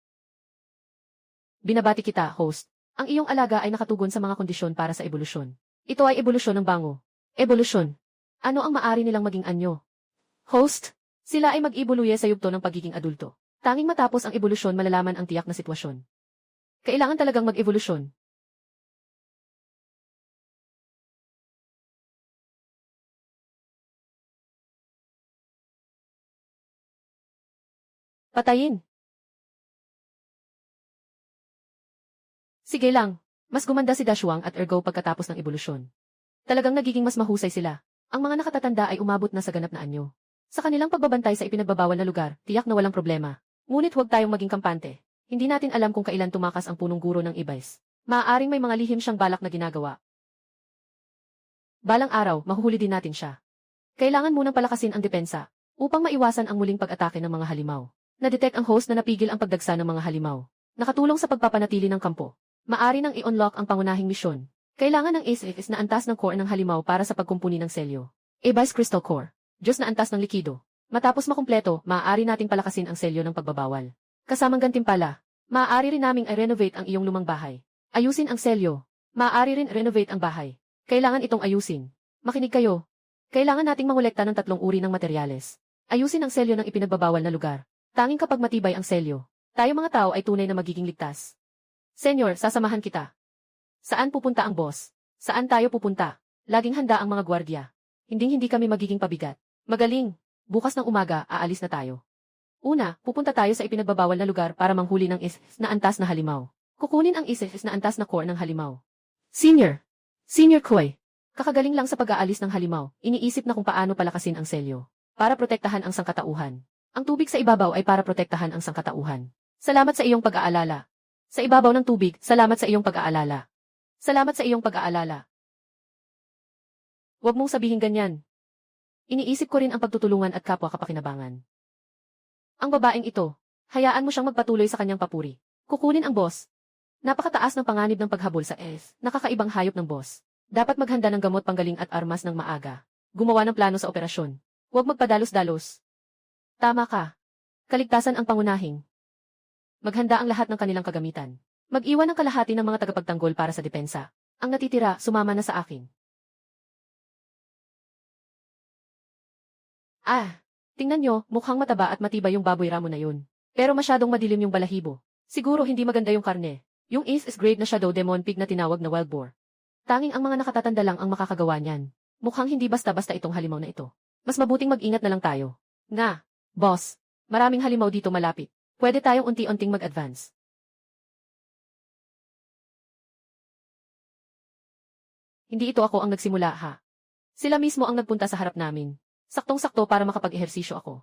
Binabati kita, host. Ang iyong alaga ay nakatugon sa mga kondisyon para sa ebolusyon. Ito ay ebolusyon ng bango. Ebolusyon. Ano ang maari nilang maging anyo? Host, sila ay mag-ibuluye sa yugto ng pagiging adulto. Tanging matapos ang ebolusyon malalaman ang tiyak na sitwasyon. Kailangan talagang mag-evolusyon. Patayin. Sige lang. Mas gumanda si Dashuang at Ergo pagkatapos ng ebolusyon. Talagang nagiging mas mahusay sila. Ang mga nakatatanda ay umabot na sa ganap na anyo. Sa kanilang pagbabantay sa ipinagbabawal na lugar, tiyak na walang problema. Ngunit huwag tayong maging kampante. Hindi natin alam kung kailan tumakas ang punong guro ng Ibais. Maaaring may mga lihim siyang balak na ginagawa. Balang araw, mahuhuli din natin siya. Kailangan munang palakasin ang depensa upang maiwasan ang muling pag-atake ng mga halimaw. Na-detect ang host na napigil ang pagdagsa ng mga halimaw. Nakatulong sa pagpapanatili ng kampo. Maari nang i-unlock ang pangunahing misyon. Kailangan ng ACS na antas ng core ng halimaw para sa pagkumpuni ng selyo. Ibais Crystal Core. Diyos na antas ng likido. Matapos makumpleto, maaari nating palakasin ang selyo ng pagbabawal. Kasamang gantimpala, maaari rin naming i-renovate ang iyong lumang bahay. Ayusin ang selyo. Maaari rin renovate ang bahay. Kailangan itong ayusin. Makinig kayo. Kailangan nating mangolekta ng 3 uri ng materyales. Ayusin ang selyo ng ipinagbabawal na lugar. Tanging kapag matibay ang selyo, tayo mga tao ay tunay na magiging ligtas. Senyor, sasamahan kita. Saan pupunta ang boss? Saan tayo pupunta? Laging handa ang mga gwardya. Hindi kami magiging pabigat. Magaling. Bukas ng umaga, aalis na tayo. Una, pupunta tayo sa ipinagbabawal na lugar para manghuli ng na antas na halimaw. Kukunin ang na antas na core ng halimaw. Senior Koy. Kakagaling lang sa pag-aalis ng halimaw, iniisip na kung paano palakasin ang selyo. para protektahan ang sangkatauhan. Ang tubig sa ibabaw ay para protektahan ang sangkatauhan. Salamat sa iyong pag-aalala. Sa ibabaw ng tubig, salamat sa iyong pag-aalala. Salamat sa iyong pag-aalala. Huwag mong sabihin ganyan. Iniisip ko rin ang pagtutulungan at kapwa kapakinabangan. Ang babaeng ito, hayaan mo siyang magpatuloy sa kanyang papuri. Kukunin ang boss. Napakataas ng panganib ng paghabol sa S. Nakakaibang hayop ng boss. Dapat maghanda ng gamot panggaling at armas ng maaga. Gumawa ng plano sa operasyon. Huwag magpadalos-dalos. Tama ka. Kaligtasan ang pangunahing. Maghanda ang lahat ng kanilang kagamitan. Mag-iwan ng kalahati ng mga tagapagtanggol para sa depensa. Ang natitira, sumama na sa akin. Tingnan nyo, mukhang mataba at matibay yung baboy ramo na yun. Pero masyadong madilim yung balahibo. Siguro hindi maganda yung karne. Yung is grade na shadow demon pig na tinawag na wild boar. Tanging ang mga nakatatanda lang ang makakagawa niyan. Mukhang hindi basta-basta itong halimaw na ito. Mas mabuting mag-ingat na lang tayo. Nga, boss, maraming halimaw dito malapit. Pwede tayong unti-unting mag-advance. Hindi ito ako ang nagsimula ha. Sila mismo ang nagpunta sa harap namin. Saktong-sakto para makapag-ehersisyo ako.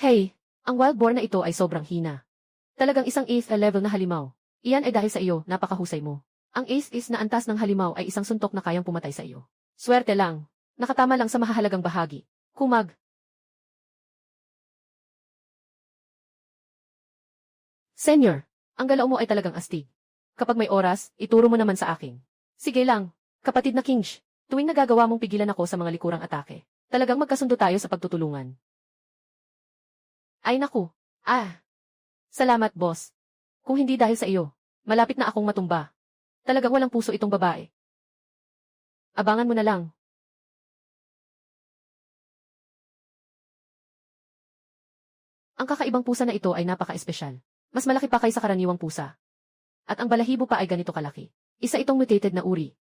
Hey, ang wild boar na ito ay sobrang hina. Talagang isang eighth level na halimaw. Iyan ay dahil sa iyo, napakahusay mo. Ang ace is na antas ng halimaw ay isang suntok na kayang pumatay sa iyo. Swerte lang. Nakatama lang sa mahahalagang bahagi. Kumag. Senior, ang galaw mo ay talagang astig. Kapag may oras, ituro mo naman sa akin. Sige lang, kapatid na Kinge. Tuwing nagagawa mong pigilan ako sa mga likurang atake, talagang magkasundo tayo sa pagtutulungan. Ay naku. Salamat, boss. Kung hindi dahil sa iyo, malapit na akong matumba. Talagang walang puso itong babae. Abangan mo na lang. Ang kakaibang pusa na ito ay napaka-espesyal. Mas malaki pa kaysa karaniwang pusa. At ang balahibo pa ay ganito kalaki. Isa itong mutated na uri.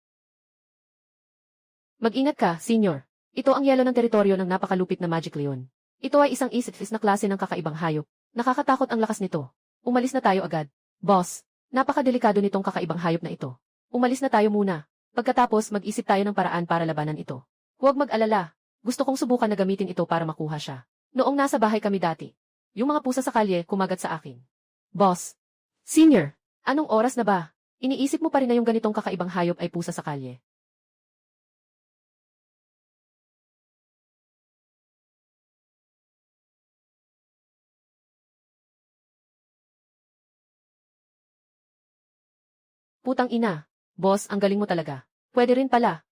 Mag-ingat ka, senior. Ito ang yelo ng teritoryo ng napakalupit na Magic Leon. Ito ay isang isitfis na klase ng kakaibang hayop. Nakakatakot ang lakas nito. Umalis na tayo agad. Boss, napakadelikado nitong kakaibang hayop na ito. Umalis na tayo muna. Pagkatapos mag-isip tayo ng paraan para labanan ito. Huwag mag-alala. Gusto kong subukan na gamitin ito para makuha siya. Noong nasa bahay kami dati, yung mga pusa sa kalye kumagat sa akin. Boss. Senior, anong oras na ba? Iniisip mo pa rin na yung ganitong kakaibang hayop ay pusa sa kalye. Putang ina. Boss, ang galing mo talaga. Pwede rin pala.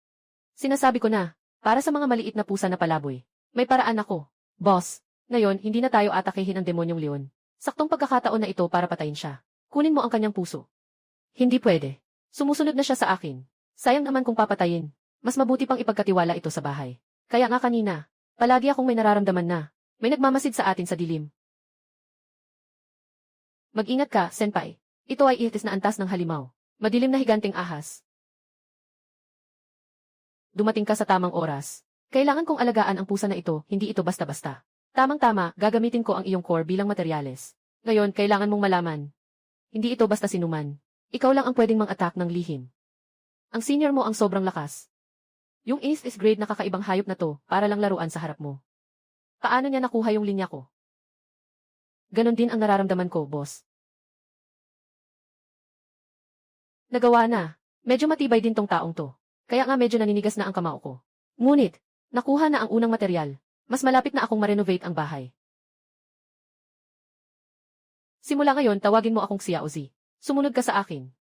Sinasabi ko na, para sa mga maliit na pusa na palaboy. May paraan ako. Boss, ngayon hindi na tayo atakehin ang demonyong leon. Saktong pagkakataon na ito para patayin siya. Kunin mo ang kanyang puso. Hindi pwede. Sumusunod na siya sa akin. Sayang naman kung papatayin. Mas mabuti pang ipagkatiwala ito sa bahay. Kaya nga kanina, palagi akong may nararamdaman na. May nagmamasid sa atin sa dilim. Mag-ingat ka, senpai. Ito ay ihtis na antas ng halimaw. Madilim na higanting ahas. Dumating ka sa tamang oras. Kailangan kong alagaan ang pusa na ito, hindi ito basta-basta. Tamang-tama, gagamitin ko ang iyong core bilang materyales. Ngayon, kailangan mong malaman. Hindi ito basta sinuman. Ikaw lang ang pwedeng mang-attack ng lihim. Ang senior mo ang sobrang lakas. Yung ace is grade na kakaibang hayop na to, para lang laruan sa harap mo. Paano niya nakuha yung linya ko? Ganon din ang nararamdaman ko, boss. Nagawa na. Medyo matibay din tong taong to. Kaya nga medyo naninigas na ang kamao ko. Ngunit, nakuha na ang unang material. Mas malapit na akong ma-renovate ang bahay. Simula ngayon, tawagin mo akong Xiaozi. Sumunod ka sa akin.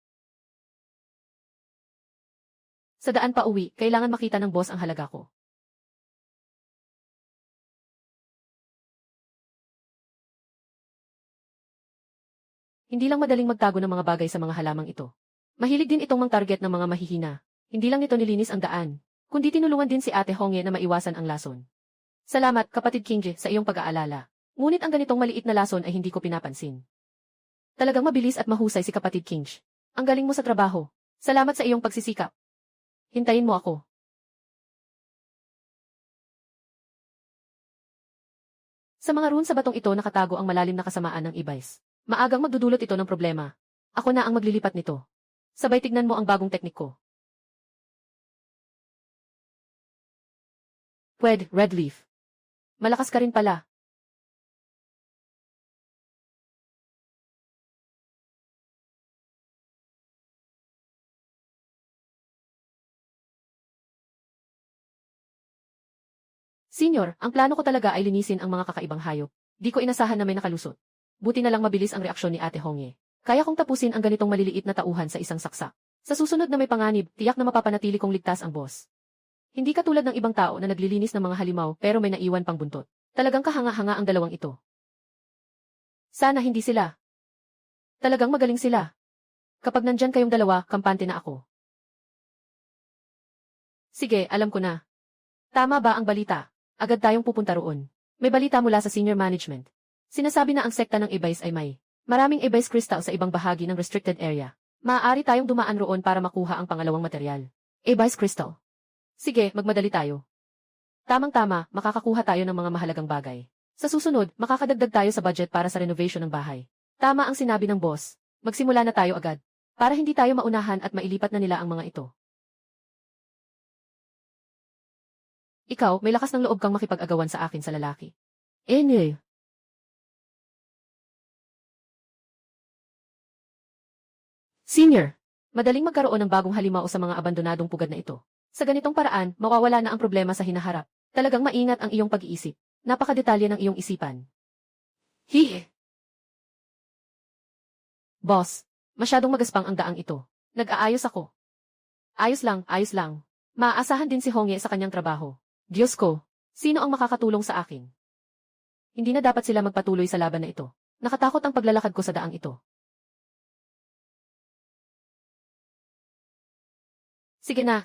Sa daan pa uwi, kailangan makita ng boss ang halaga ko. Hindi lang madaling magtago ng mga bagay sa mga halamang ito. Mahilig din itong mang-target ng mga mahihina. Hindi lang nito nilinis ang daan, kundi tinulungan din si Ate Hongye na maiwasan ang lason. Salamat, kapatid Kinge, sa iyong pag-aalala. Ngunit ang ganitong maliit na lason ay hindi ko pinapansin. Talagang mabilis at mahusay si kapatid Kinge. Ang galing mo sa trabaho. Salamat sa iyong pagsisikap. Hintayin mo ako. Sa mga rune sa batong ito nakatago ang malalim na kasamaan ng Ibais. Maagang magdudulot ito ng problema. Ako na ang maglilipat nito. Sabay tignan mo ang bagong teknik ko. Pwede, red leaf. Malakas ka rin pala. Senior, ang plano ko talaga ay linisin ang mga kakaibang hayop. Di ko inasahan na may nakalusot. Buti na lang mabilis ang reaksyon ni Ate Hongye. Kaya kong tapusin ang ganitong maliliit na tauhan sa isang saksak. Sa susunod na may panganib, tiyak na mapapanatili kong ligtas ang boss. Hindi katulad ng ibang tao na naglilinis ng mga halimaw pero may naiwan pang buntot. Talagang kahanga-hanga ang dalawang ito. Sana hindi sila. Talagang magaling sila. Kapag nandyan kayong dalawa, kampante na ako. Sige, alam ko na. Tama ba ang balita? Agad tayong pupunta roon. May balita mula sa senior management. Sinasabi na ang sekta ng Ibais ay may maraming Ibais crystal sa ibang bahagi ng restricted area. Maaari tayong dumaan roon para makuha ang pangalawang material. Ibais crystal. Sige, magmadali tayo. Tamang-tama, makakakuha tayo ng mga mahalagang bagay. Sa susunod, makakadagdag tayo sa budget para sa renovation ng bahay. Tama ang sinabi ng boss. Magsimula na tayo agad. Para hindi tayo maunahan at mailipat na nila ang mga ito. Ikaw, may lakas ng loob kang makipag-agawan sa akin sa lalaki. Enye. Senior, madaling magkaroon ng bagong halimaw sa mga abandonadong pugad na ito. Sa ganitong paraan, mawawala na ang problema sa hinaharap. Talagang maingat ang iyong pag-iisip. Napakadetalye ng iyong isipan. Hihe. Boss, masyadong magaspang ang daang ito. Nag-aayos ako. Ayos lang, ayos lang. Maaasahan din si Hongye sa kanyang trabaho. Diyos ko, sino ang makakatulong sa akin? Hindi na dapat sila magpatuloy sa laban na ito. Nakatakot ang paglalakad ko sa daang ito. Sige na.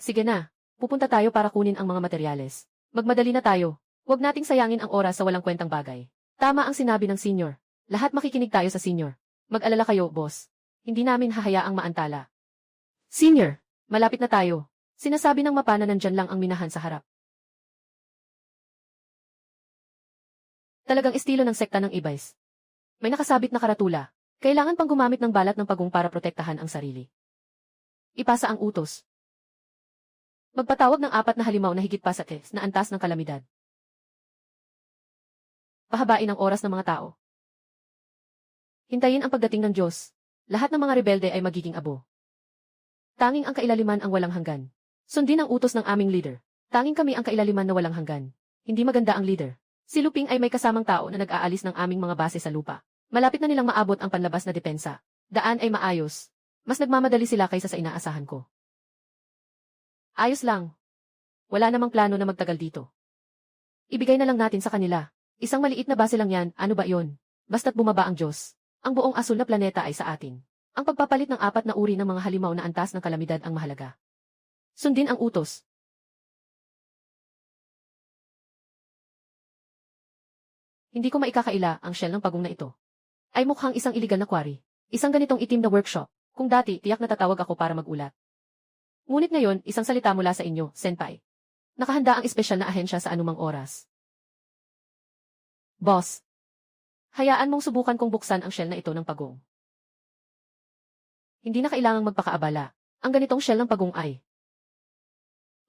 Pupunta tayo para kunin ang mga materyales. Magmadali na tayo. Huwag nating sayangin ang oras sa walang kwentang bagay. Tama ang sinabi ng senior. Lahat makikinig tayo sa senior. Mag-alala kayo, boss. Hindi namin hahayaang maantala. Senior, malapit na tayo. Sinasabi ng mapa na nandyan lang ang minahan sa harap. Talagang estilo ng sekta ng Ibais. May nakasabit na karatula. Kailangan pang gumamit ng balat ng pagong para protektahan ang sarili. Ipasa ang utos. Magpatawag ng 4 na halimaw na higit pa sa test na antas ng kalamidad. Pahabain ang oras ng mga tao. Hintayin ang pagdating ng Diyos. Lahat ng mga rebelde ay magiging abo. Tanging ang kailaliman ang walang hanggan. Sundin ang utos ng aming leader. Tanging kami ang kailaliman na walang hanggan. Hindi maganda ang leader. Si Luping ay may kasamang tao na nag-aalis ng aming mga base sa lupa. Malapit na nilang maabot ang panlabas na depensa. Daan ay maayos. Mas nagmamadali sila kaysa sa inaasahan ko. Ayos lang. Wala namang plano na magtagal dito. Ibigay na lang natin sa kanila. Isang maliit na base lang yan, ano ba yon? Basta't bumaba ang Diyos. Ang buong asul na planeta ay sa atin. Ang pagpapalit ng 4 na uri ng mga halimaw na antas ng kalamidad ang mahalaga. Sundin ang utos. Hindi ko maikakaila ang shell ng pagong na ito. Ay mukhang isang iligal na quarry. Isang ganitong itim na workshop. Kung dati, tiyak na tatawag ako para mag-ulat. Ngunit ngayon, isang salita mula sa inyo, senpai. Nakahanda ang espesyal na ahensya sa anumang oras. Boss. Hayaan mong subukan kong buksan ang shell na ito ng pagong. Hindi na kailangang magpakaabala. Ang ganitong shell ng pagong ay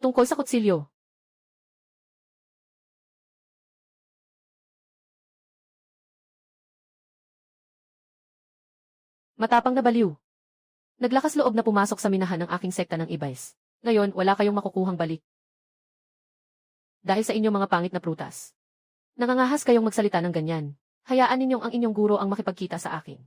tungkol sa kutsilyo. Matapang na baliw. Naglakas loob na pumasok sa minahan ng aking sekta ng Ibais. Ngayon, wala kayong makukuhang balik. Dahil sa inyong mga pangit na prutas. Nangangahas kayong magsalita ng ganyan. Hayaan ninyong ang inyong guro ang makipagkita sa akin.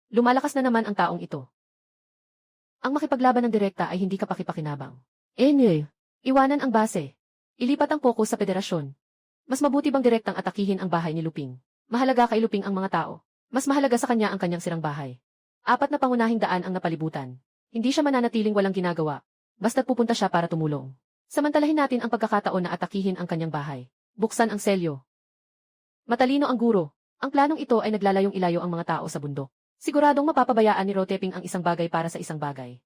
Lumalakas na naman ang taong ito. Ang makipaglaban ng direkta ay hindi kapakipakinabang. Iwanan ang base. Ilipat ang pokus sa federasyon. Mas mabuti bang direktang atakihin ang bahay ni Luping? Mahalaga kay Luping ang mga tao. Mas mahalaga sa kanya ang kanyang sirang bahay. 4 na pangunahing daan ang napalibutan. Hindi siya mananatiling walang ginagawa. Basta't pupunta siya para tumulong. Samantalahin natin ang pagkakataon na atakihin ang kanyang bahay. Buksan ang selyo. Matalino ang guro. Ang planong ito ay naglalayong ilayo ang mga tao sa bundok. Siguradong mapapabayaan ni Roteping ang isang bagay para sa isang bagay.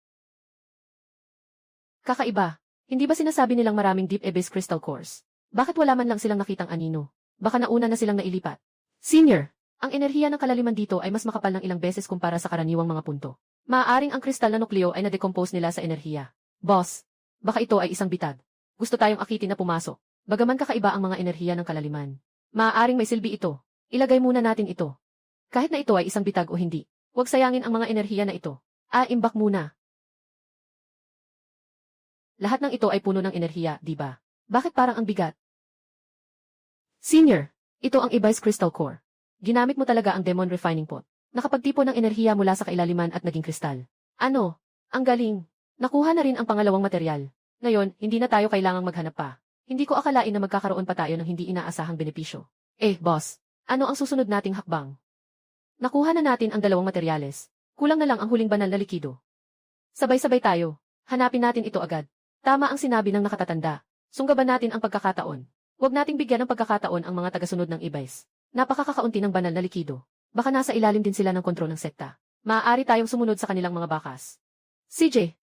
Kakaiba. Hindi ba sinasabi nilang maraming deep abyss crystal cores? Bakit wala man lang silang nakitang anino? Baka nauna na silang nailipat. Senior, ang enerhiya ng kalaliman dito ay mas makapal ng ilang beses kumpara sa karaniwang mga punto. Maaaring ang kristal na nukleo ay na-decompose nila sa enerhiya. Boss, baka ito ay isang bitag. Gusto tayong akitin na pumasok. Bagaman kakaiba ang mga enerhiya ng kalaliman. Maaaring may silbi ito. Ilagay muna natin ito. Kahit na ito ay isang bitag o hindi, huwag sayangin ang mga enerhiya na ito. Imbak muna. Lahat ng ito ay puno ng enerhiya, di ba? Bakit parang ang bigat? Senior, ito ang Abyss Crystal Core. Ginamit mo talaga ang Demon Refining Pot. Nakapagtipon ng enerhiya mula sa kailaliman at naging kristal. Ano? Ang galing. Nakuha na rin ang pangalawang material. Ngayon, hindi na tayo kailangang maghanap pa. Hindi ko akalain na magkakaroon pa tayo ng hindi inaasahang benepisyo. Boss, ano ang susunod nating hakbang? Nakuha na natin ang dalawang materyales. Kulang na lang ang huling banal na likido. Sabay-sabay tayo. Hanapin natin ito agad. Tama ang sinabi ng nakatatanda. Sunggaban natin ang pagkakataon. Huwag nating bigyan ng pagkakataon ang mga tagasunod ng Abyss. Napakakakaunti ng banal na likido. Baka nasa ilalim din sila ng kontrol ng sekta. Maaari tayong sumunod sa kanilang mga bakas. CJ.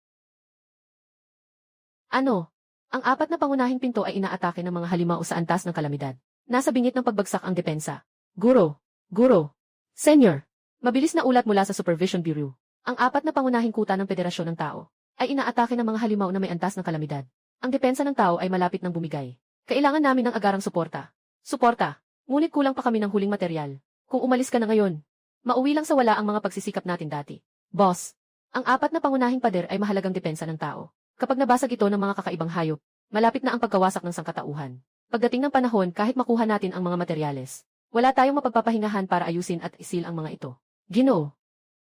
Ano? Ang apat na pangunahing pinto ay inaatake ng mga halimaw sa antas ng kalamidad. Nasa bingit ng pagbagsak ang depensa. Guro. Senior. Mabilis na ulat mula sa Supervision Bureau. Ang apat na pangunahing kuta ng Federasyon ng Tao ay inaatake ng mga halimaw na may antas ng kalamidad. Ang depensa ng tao ay malapit ng bumigay. Kailangan namin ng agarang suporta. Ngunit kulang pa kami ng huling materyal. Kung umalis ka na ngayon, mauwi lang sa wala ang mga pagsisikap natin dati. Boss, ang apat na pangunahing pader ay mahalagang depensa ng tao. Kapag nabasag ito ng mga kakaibang hayop, malapit na ang pagkawasak ng sangkatauhan. Pagdating ng panahon kahit makuha natin ang mga materyales, wala tayong mapagpapahingahan para ayusin at isil ang mga ito. Ginoo,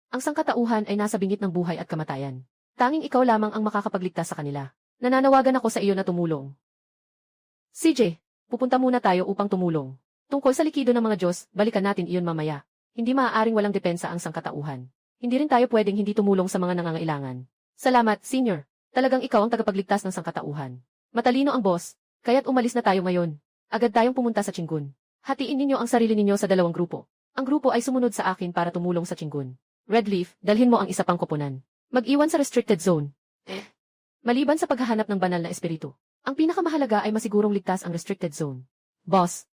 ang sangkatauhan ay nasa bingit ng buhay at kamatayan. Tanging ikaw lamang ang makakapagligtas sa kanila. Nananawagan ako sa iyo na tumulong. CJ, pupunta muna tayo upang tumulong. Tungkol sa likido ng mga Diyos, balikan natin iyon mamaya. Hindi maaaring walang depensa ang sangkatauhan. Hindi rin tayo pwedeng hindi tumulong sa mga nangangailangan. Salamat, Senior. Talagang ikaw ang tagapagligtas ng sangkatauhan. Matalino ang boss, kaya't umalis na tayo ngayon. Agad tayong pumunta sa Chingun. Hatiin ninyo ang sarili ninyo sa dalawang grupo. Ang grupo ay sumunod sa akin para tumulong sa Chingun. Redleaf, dalhin mo ang isa pang koponan. Mag-iwan sa restricted zone. Maliban sa paghahanap ng banal na espiritu, ang pinakamahalaga ay masigurong ligtas ang restricted zone. Boss.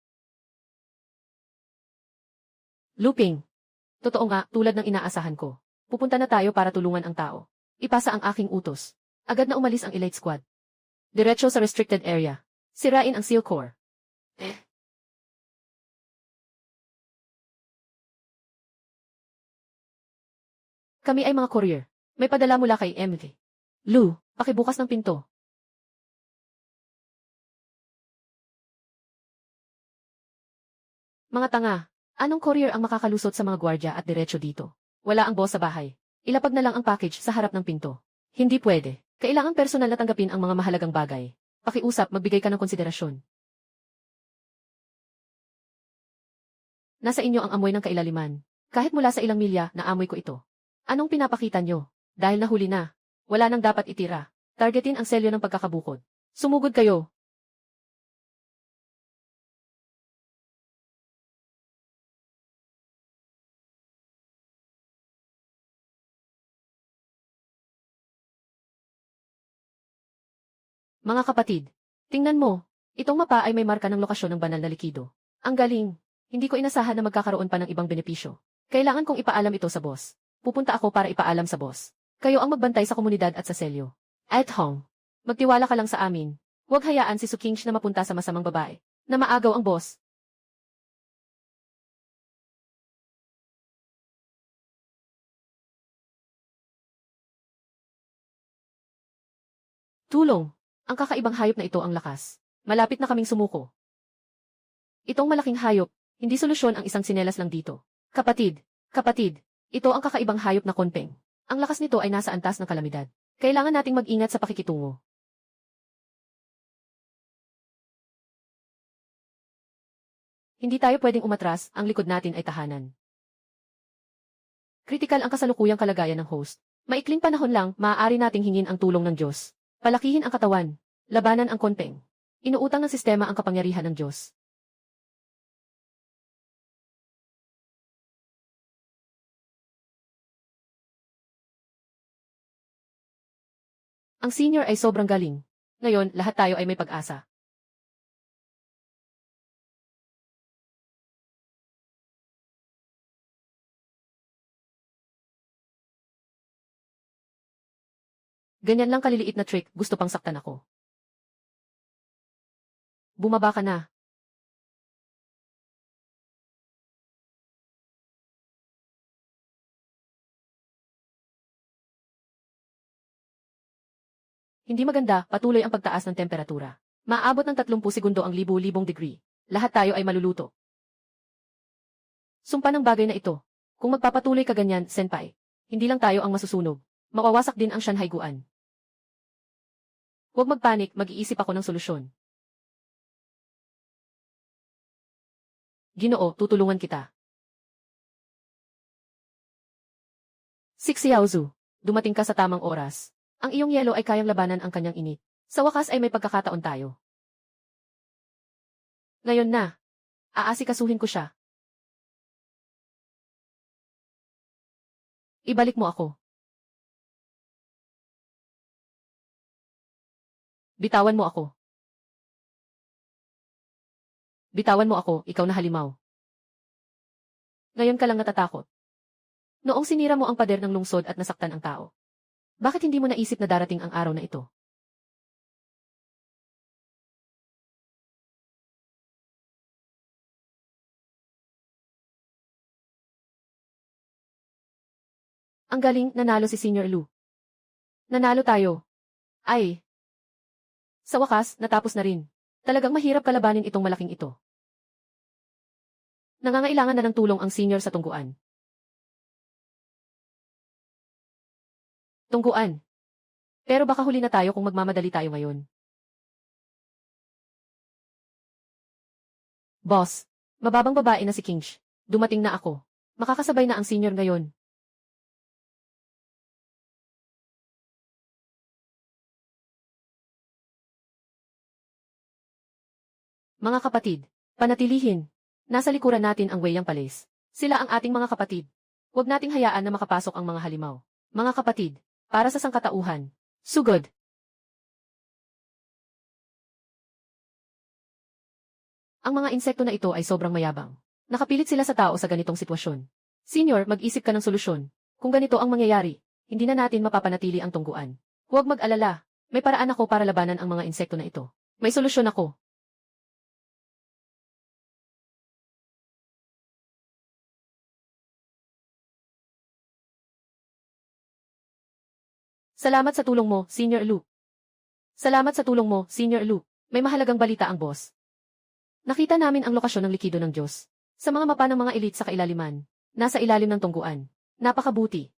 Looping. Totoo nga, tulad ng inaasahan ko. Pupunta na tayo para tulungan ang tao. Ipasa ang aking utos. Agad na umalis ang Elite Squad. Diretso sa restricted area. Sirain ang Seal Core. Kami ay mga courier. May padala mula kay MV. Lou, pakibukas ng pinto. Mga tanga, anong courier ang makakalusot sa mga gwardya at diretso dito? Wala ang boss sa bahay. Ilapag na lang ang package sa harap ng pinto. Hindi pwede. Kailangang personal na tanggapin ang mga mahalagang bagay. Pakiusap, magbigay ka ng konsiderasyon. Nasa inyo ang amoy ng kailaliman. Kahit mula sa ilang milya, naamoy ko ito. Anong pinapakita nyo? Dahil nahuli na. Wala nang dapat itira. Targetin ang selyo ng pagkakabukod. Sumugod kayo. Mga kapatid, tingnan mo. Itong mapa ay may marka ng lokasyon ng banal na likido. Ang galing. Hindi ko inasahan na magkakaroon pa ng ibang benepisyo. Kailangan kong ipaalam ito sa boss. Pupunta ako para ipaalam sa boss. Kayo ang magbantay sa komunidad at sa selyo. At Hong, magtiwala ka lang sa amin. Huwag hayaan si Su Qingsh na mapunta sa masamang babae. Na maagaw ang boss. Tulong. Ang kakaibang hayop na ito ang lakas. Malapit na kaming sumuko. Itong malaking hayop, hindi solusyon ang isang sinelas lang dito. Kapatid, ito ang kakaibang hayop na konpeng. Ang lakas nito ay nasa antas ng kalamidad. Kailangan nating mag-ingat sa pakikitungo. Hindi tayo pwedeng umatras, ang likod natin ay tahanan. Kritikal ang kasalukuyang kalagayan ng host. Maikling panahon lang, maaari nating hingin ang tulong ng Diyos. Palakihin ang katawan. Labanan ang konpeng. Inuutang ng sistema ang kapangyarihan ng Diyos. Ang senior ay sobrang galing. Ngayon, lahat tayo ay may pag-asa. Ganyan lang kaliliit na trick, gusto pang saktan ako. Bumaba ka na. Hindi maganda, patuloy ang pagtaas ng temperatura. Maabot ng 30 segundo ang libu-libong degree. Lahat tayo ay maluluto. Sumpa ng bagay na ito. Kung magpapatuloy ka ganyan, senpai, hindi lang tayo ang masusunog. Mawawasak din ang Shanhaiguan. Huwag magpanik, mag-iisip ako ng solusyon. Ginoo, tutulungan kita. Xiaozu, dumating ka sa tamang oras. Ang iyong yelo ay kayang labanan ang kanyang init. Sa wakas ay may pagkakataon tayo. Ngayon na. Aasikasuhin ko siya. Ibalik mo ako. Bitawan mo ako. Bitawan mo ako, ikaw na halimaw. Ngayon ka lang natatakot. Noong sinira mo ang pader ng lungsod at nasaktan ang tao. Bakit hindi mo naisip na darating ang araw na ito? Ang galing, nanalo si Senior Lu. Nanalo tayo. Ay. Sa wakas, natapos na rin. Talagang mahirap kalabanin itong malaking ito. Nangangailangan na ng tulong ang senior sa tungguan. Tungguan. Pero baka huli na tayo kung magmamadali tayo ngayon. Boss, mababang babae na si Kingsh. Dumating na ako. Makakasabay na ang senior ngayon. Mga kapatid, panatilihin. Nasa likuran natin ang Weiyang Palace. Sila ang ating mga kapatid. Huwag nating hayaan na makapasok ang mga halimaw. Mga kapatid, para sa sangkatauhan. Sugod. Ang mga insekto na ito ay sobrang mayabang. Nakapilit sila sa tao sa ganitong sitwasyon. Senior, mag-isip ka ng solusyon. Kung ganito ang mangyayari, hindi na natin mapapanatili ang tungguan. Huwag mag-alala. May paraan ako para labanan ang mga insekto na ito. May solusyon ako. Salamat sa tulong mo, Senior Lu. Salamat sa tulong mo, Senior Lu. May mahalagang balita ang boss. Nakita namin ang lokasyon ng likido ng Diyos. Sa mga mapa ng mga elite sa kailaliman. Nasa ilalim ng tungguan. Napakabuti.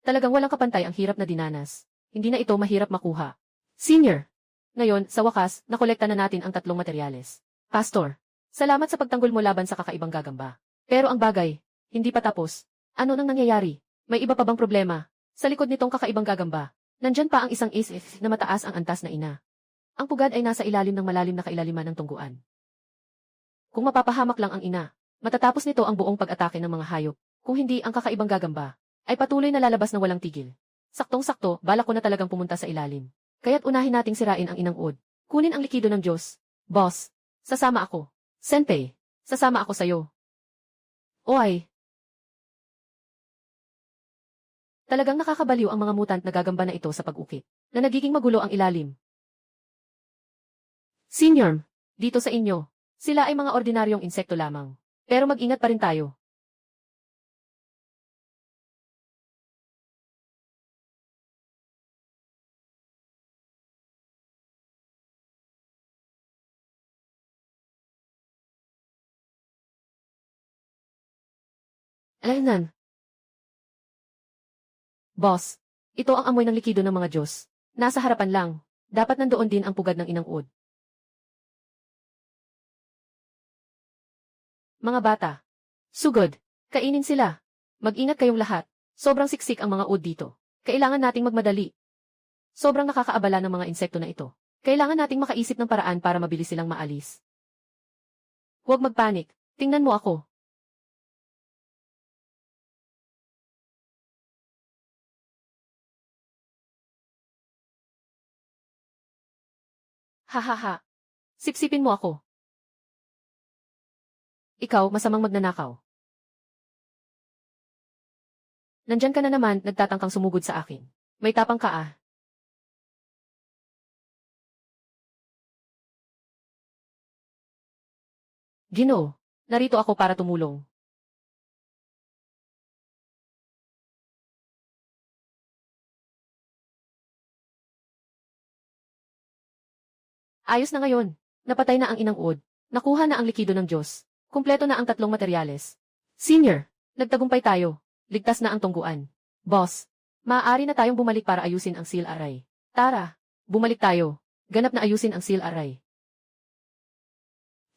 Talagang walang kapantay ang hirap na dinanas. Hindi na ito mahirap makuha. Senior. Ngayon, sa wakas, nakolekta na natin ang 3 materyales. Pastor, salamat sa pagtanggol mo laban sa kakaibang gagamba. Pero ang bagay, hindi pa tapos. Ano nang nangyayari? May iba pa bang problema? Sa likod nitong kakaibang gagamba, nandyan pa ang isang isif na mataas ang antas na ina. Ang pugad ay nasa ilalim ng malalim na kailaliman ng tungguan. Kung mapapahamak lang ang ina, matatapos nito ang buong pag-atake ng mga hayop. Kung hindi, ang kakaibang gagamba ay patuloy na lalabas na walang tigil. Saktong-sakto, balak ko na talagang pumunta sa ilalim. Kaya't unahin nating sirain ang inang Ud. Kunin ang likido ng Diyos. Boss, sasama ako. Senpei, sasama ako sayo. Oy. Talagang nakakabaliw ang mga mutant na gagamba na ito sa pag-ukit, na nagiging magulo ang ilalim. Senior, dito sa inyo, sila ay mga ordinaryong insekto lamang. Pero mag-ingat pa rin tayo. Alaynan. Boss, ito ang amoy ng likido ng mga Diyos. Nasa harapan lang. Dapat nandoon din ang pugad ng inang Ud. Mga bata. Sugod. Kainin sila. Mag-ingat kayong lahat. Sobrang siksik ang mga Ud dito. Kailangan nating magmadali. Sobrang nakakaabala ng mga insekto na ito. Kailangan nating makaisip ng paraan para mabilis silang maalis. Huwag magpanik. Tingnan mo ako. Hahaha. Sipsipin mo ako. Ikaw, masamang magnanakaw. Nandyan ka na naman, nagtatangkang sumugod sa akin. May tapang ka ah. Ginoo, narito ako para tumulong. Ayos na ngayon. Napatay na ang inang uod. Nakuha na ang likido ng Diyos. Kumpleto na ang tatlong materyales. Senior, nagtagumpay tayo. Ligtas na ang tungguan. Boss, maaari na tayong bumalik para ayusin ang seal array. Tara, bumalik tayo. Ganap na ayusin ang seal array.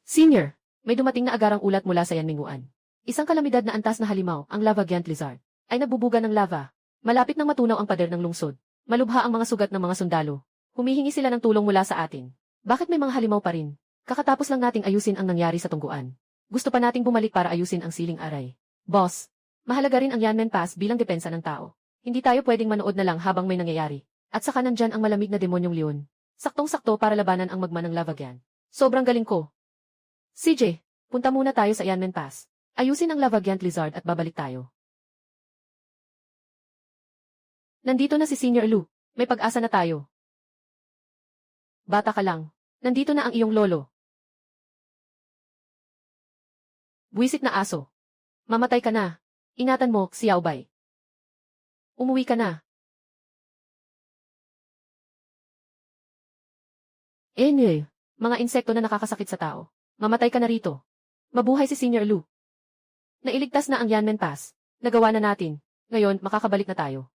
Senior, may dumating na agarang ulat mula sa Yanminguan. Isang kalamidad na antas na halimaw, ang lava giant lizard, ay nagbubuga ng lava. Malapit nang matunaw ang pader ng lungsod. Malubha ang mga sugat ng mga sundalo. Humihingi sila ng tulong mula sa atin. Bakit may mga halimaw pa rin? Kakatapos lang nating ayusin ang nangyari sa tungguan. Gusto pa nating bumalik para ayusin ang ceiling array. Boss, mahalaga rin ang Yanmen Pass bilang depensa ng tao. Hindi tayo pwedeng manood na lang habang may nangyayari. At saka nandyan ang malamig na demonyong leon. Saktong-sakto para labanan ang magma ng lava giant. Sobrang galing ko. CJ, punta muna tayo sa Yanmen Pass. Ayusin ang lava giant lizard at babalik tayo. Nandito na si Senior Lu. May pag-asa na tayo. Bata ka lang. Nandito na ang iyong lolo. Buwisit na aso. Mamatay ka na. Ingatan mo, Xiao Bai. Umuwi ka na. Mga insekto na nakakasakit sa tao. Mamatay ka na rito. Mabuhay si Senior Lu. Nailigtas na ang Yanmen Pass. Nagawa na natin. Ngayon, makakabalik na tayo.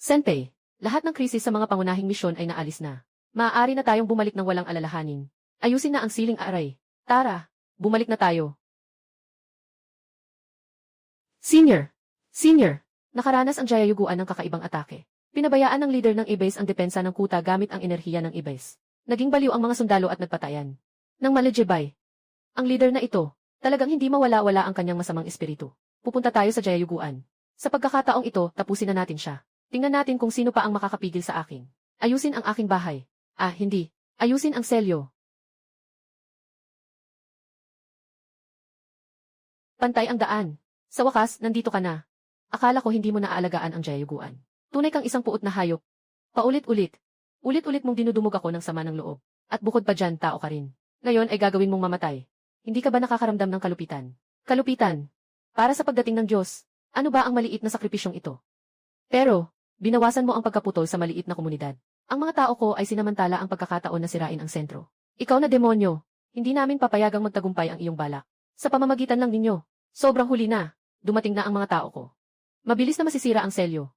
Senpei, lahat ng krisis sa mga pangunahing misyon ay naalis na. Maaari na tayong bumalik ng walang alalahanin. Ayusin na ang ceiling array. Tara, bumalik na tayo. Senior, nakaranas ang Jayayuguan ng kakaibang atake. Pinabayaan ng leader ng E-base ang depensa ng kuta gamit ang enerhiya ng E-base. Naging baliw ang mga sundalo at nagpatayan. Nang Malejebay, ang leader na ito, talagang hindi mawala-wala ang kanyang masamang espiritu. Pupunta tayo sa Jayayuguan. Sa pagkakataong ito, tapusin na natin siya. Tingnan natin kung sino pa ang makakapigil sa akin. Ayusin ang aking bahay. Hindi. Ayusin ang selyo. Pantay ang daan. Sa wakas, nandito ka na. Akala ko hindi mo naaalagaan ang Jayayuguan. Tunay kang isang puot na hayop. Paulit-ulit. Ulit-ulit mong dinudumog ako ng sama ng loob. At bukod pa dyan, tao ka rin. Ngayon ay gagawin mong mamatay. Hindi ka ba nakakaramdam ng kalupitan? Kalupitan. Para sa pagdating ng Diyos, ano ba ang maliit na sakripisyong ito? Pero, binawasan mo ang pagkaputol sa maliit na komunidad. Ang mga tao ko ay sinamantala ang pagkakataon na sirain ang sentro. Ikaw na demonyo, hindi namin papayagang magtagumpay ang iyong balak. Sa pamamagitan lang ninyo, sobrang huli na, dumating na ang mga tao ko. Mabilis na masisira ang selyo.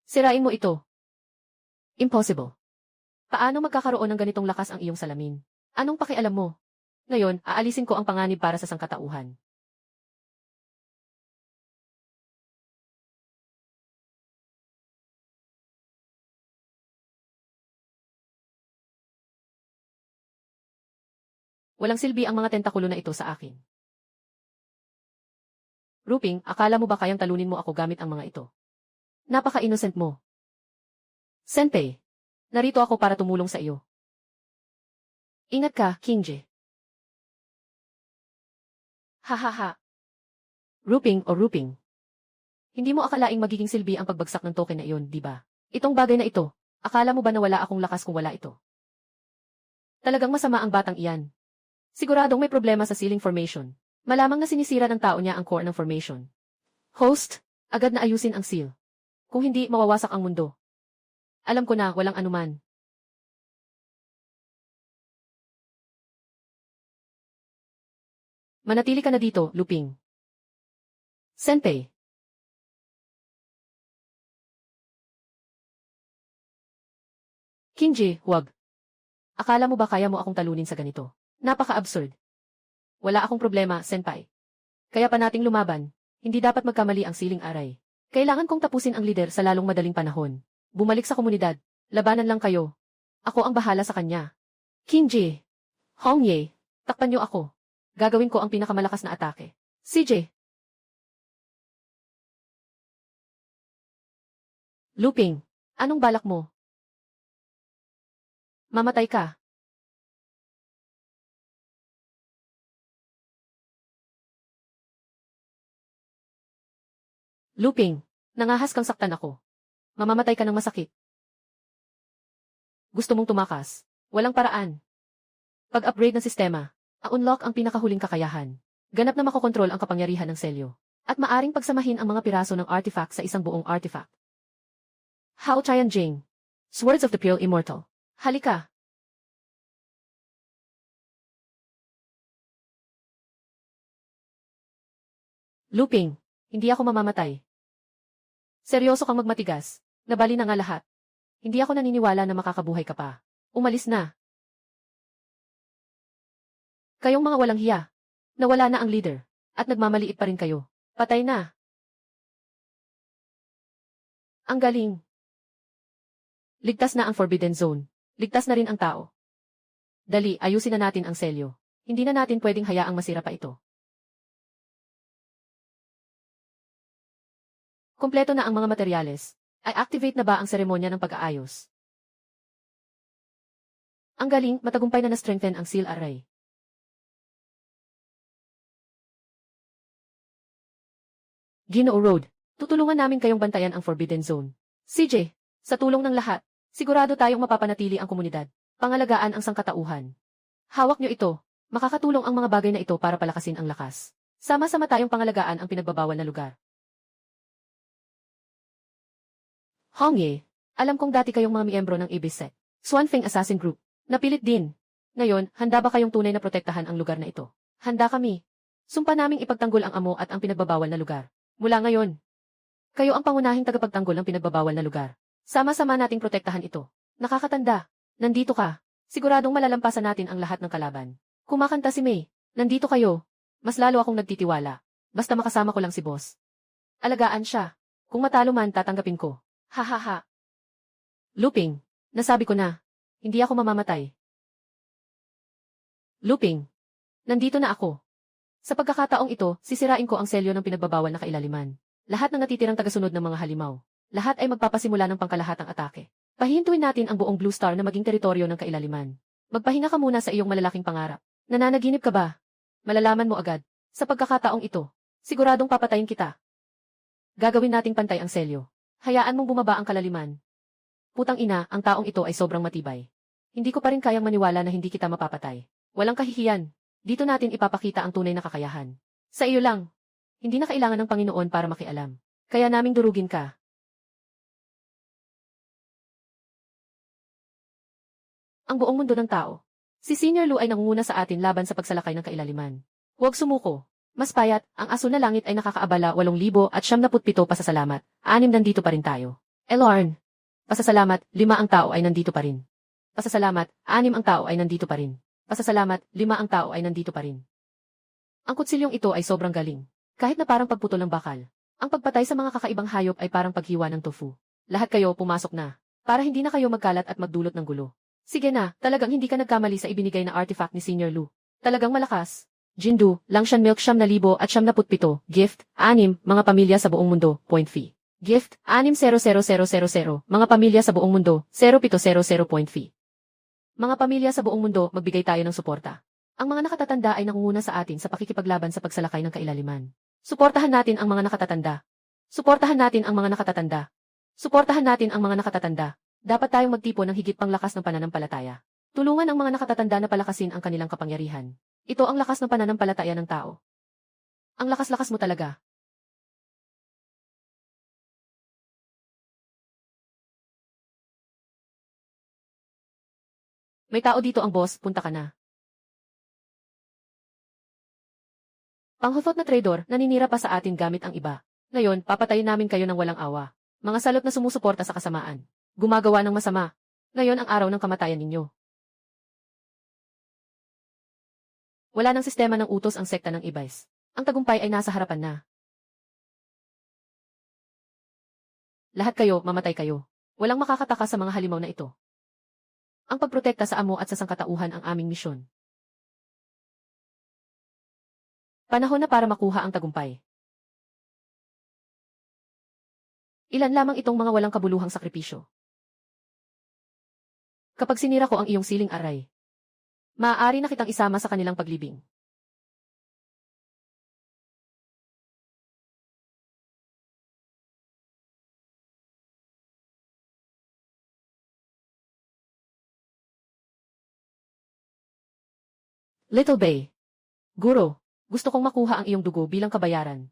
Sirain mo ito. Impossible. Paano magkakaroon ng ganitong lakas ang iyong salamin? Anong pakialam mo? Ngayon, aalisin ko ang panganib para sa sangkatauhan. Walang silbi ang mga tentakulo na ito sa akin. Ruping, akala mo ba kayang talunin mo ako gamit ang mga ito? Napaka-innocent mo. Senpei, narito ako para tumulong sa iyo. Ingat ka, Kingje. Hahaha. Ruping o Ruping. Hindi mo akalaing magiging silbi ang pagbagsak ng token na iyon, di ba? Itong bagay na ito, akala mo ba na wala akong lakas kung wala ito? Talagang masama ang batang iyan. Siguradong may problema sa ceiling formation. Malamang na sinisira ng tao niya ang core ng formation. Host, agad na ayusin ang seal. Kung hindi, mawawasak ang mundo. Alam ko na, walang anuman. Manatili ka na dito, Luping. Senpei. Kingji, huwag. Akala mo ba kaya mo akong talunin sa ganito? Napaka-absurd. Wala akong problema, Senpai. Kaya pa nating lumaban. Hindi dapat magkamali ang ceiling array. Kailangan kong tapusin ang leader sa lalong madaling panahon. Bumalik sa komunidad. Labanan lang kayo. Ako ang bahala sa kanya. King Ji. Hong Ye. Takpan niyo ako. Gagawin ko ang pinakamalakas na atake. CJ. Luping. Anong balak mo? Mamatay ka. Luping. Nangahas kang saktan ako. Mamamatay ka ng masakit. Gusto mong tumakas. Walang paraan. Pag-upgrade ng sistema, unlock ang pinakahuling kakayahan. Ganap na makokontrol ang kapangyarihan ng selyo. At maaring pagsamahin ang mga piraso ng artifact sa isang buong artifact. Hao Chayan Jing. Swords of the Pure Immortal. Halika. Luping. Hindi ako mamamatay. Seryoso kang magmatigas. Nabali na nga lahat. Hindi ako naniniwala na makakabuhay ka pa. Umalis na. Kayong mga walang hiya. Nawala na ang leader. At nagmamaliit pa rin kayo. Patay na. Ang galing. Ligtas na ang Forbidden Zone. Ligtas na rin ang tao. Dali, ayusin na natin ang selyo. Hindi na natin pwedeng hayaang masira pa ito. Kompleto na ang mga materyales. Ay activate na ba ang seremonya ng pag-aayos? Ang galing, matagumpay na na-strengthen ang seal array. Ginoo Road, tutulungan namin kayong bantayan ang Forbidden Zone. CJ, sa tulong ng lahat, sigurado tayong mapapanatili ang komunidad. Pangalagaan ang sangkatauhan. Hawak nyo ito. Makakatulong ang mga bagay na ito para palakasin ang lakas. Sama-sama tayong pangalagaan ang pinagbabawal na lugar. Hong Ye, alam kong dati kayong mga miyembro ng Ibis Swanfeng Assassin Group. Napilit din. Ngayon, handa ba kayong tunay na protektahan ang lugar na ito? Handa kami. Sumpa naming ipagtanggol ang amo at ang pinagbabawal na lugar. Mula ngayon, kayo ang pangunahing tagapagtanggol ng pinagbabawal na lugar. Sama-sama nating protektahan ito. Nakakatanda. Nandito ka. Siguradong malalampasan natin ang lahat ng kalaban. Kumakanta si May. Nandito kayo. Mas lalo akong nagtitiwala. Basta makasama ko lang si boss. Alagaan siya. Kung matalo man, tatanggapin ko. Hahaha. Luping, nasabi ko na. Hindi ako mamamatay. Luping, nandito na ako. Sa pagkakataong ito, sisirain ko ang selyo ng pinagbabawal na kailaliman. Lahat ng natitirang tagasunod ng mga halimaw. Lahat ay magpapasimula ng pangkalahatang atake. Pahihintuin natin ang buong Blue Star na maging teritoryo ng kailaliman. Magpahinga ka muna sa iyong malalaking pangarap. Nananaginip ka ba? Malalaman mo agad. Sa pagkakataong ito, siguradong papatayin kita. Gagawin nating pantay ang selyo. Hayaan mong bumaba ang kalaliman. Putang ina, ang taong ito ay sobrang matibay. Hindi ko pa rin kayang maniwala na hindi kita mapapatay. Walang kahihiyan. Dito natin ipapakita ang tunay na kakayahan. Sa iyo lang. Hindi na kailangan ng Panginoon para makialam. Kaya naming durugin ka. Ang buong mundo ng tao. Si Senior Lu ay nangunguna sa atin laban sa pagsalakay ng kailaliman. Huwag sumuko. Mas payat, ang asul na langit ay nakakaabala 8,077 pasasalamat. 6 nandito pa rin tayo. Elorn. Pasasalamat, 5 ang tao ay nandito pa rin. Pasasalamat, 6 ang tao ay nandito pa rin. Pasasalamat, 5 ang tao ay nandito pa rin. Ang kutsilyong ito ay sobrang galing. Kahit na parang pagputol ng bakal. Ang pagpatay sa mga kakaibang hayop ay parang paghiwa ng tofu. Lahat kayo pumasok na. Para hindi na kayo magkalat at magdulot ng gulo. Sige na, talagang hindi ka nagkamali sa ibinigay na artifact ni Senior Lu. Talagang malakas. Jindu, Langshan Milk 9,000 at 77, gift, 6, mga pamilya sa buong mundo, point fee. Gift, 6,000,000, mga pamilya sa buong mundo, 0700 point fee. Mga pamilya sa buong mundo, magbigay tayo ng suporta. Ang mga nakatatanda ay nangunguna sa atin sa pakikipaglaban sa pagsalakay ng kailaliman. Suportahan natin ang mga nakatatanda. Suportahan natin ang mga nakatatanda. Suportahan natin ang mga nakatatanda. Dapat tayong magtipon ng higit pang lakas ng pananampalataya. Tulungan ang mga nakatatanda na palakasin ang kanilang kapangyarihan. Ito ang lakas ng pananampalataya ng tao. Ang lakas-lakas mo talaga. May tao dito ang boss, punta ka na. Panghufot na traidor, naninira pa sa atin gamit ang iba. Ngayon, papatayin namin kayo ng walang awa. Mga salot na sumusuporta sa kasamaan. Gumagawa ng masama. Ngayon ang araw ng kamatayan ninyo. Wala ng sistema ng utos ang sekta ng Ibis. Ang tagumpay ay nasa harapan na. Lahat kayo, mamatay kayo. Walang makakataka sa mga halimaw na ito. Ang pagprotekta sa amo at sa sangkatauhan ang aming misyon. Panahon na para makuha ang tagumpay. Ilan lamang itong mga walang kabuluhang sakripisyo. Kapag sinira ko ang iyong siling aray, maaari na kitang isama sa kanilang paglibing. Little Bay. Guro, gusto kong makuha ang iyong dugo bilang kabayaran.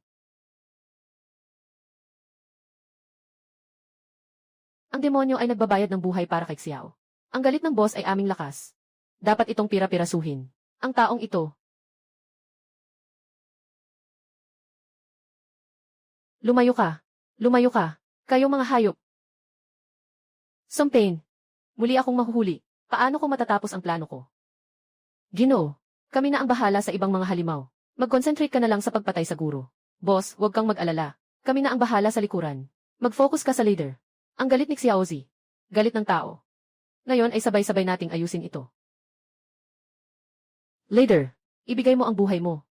Ang demonyo ay nagbabayad ng buhay para kay Xiao. Ang galit ng boss ay aming lakas. Dapat itong pira-pirasuhin. Ang taong ito. Lumayo ka. Lumayo ka. Kayong mga hayop. Sumpain. Muli akong mahuhuli. Paano ko matatapos ang plano ko? Ginoo. Kami na ang bahala sa ibang mga halimaw. Mag-concentrate ka na lang sa pagpatay sa guro. Boss, huwag kang mag-alala. Kami na ang bahala sa likuran. Mag-focus ka sa leader. Ang galit ni Xiaozi. Galit ng tao. Ngayon ay sabay-sabay nating ayusin ito. Leader, ibigay mo ang buhay mo.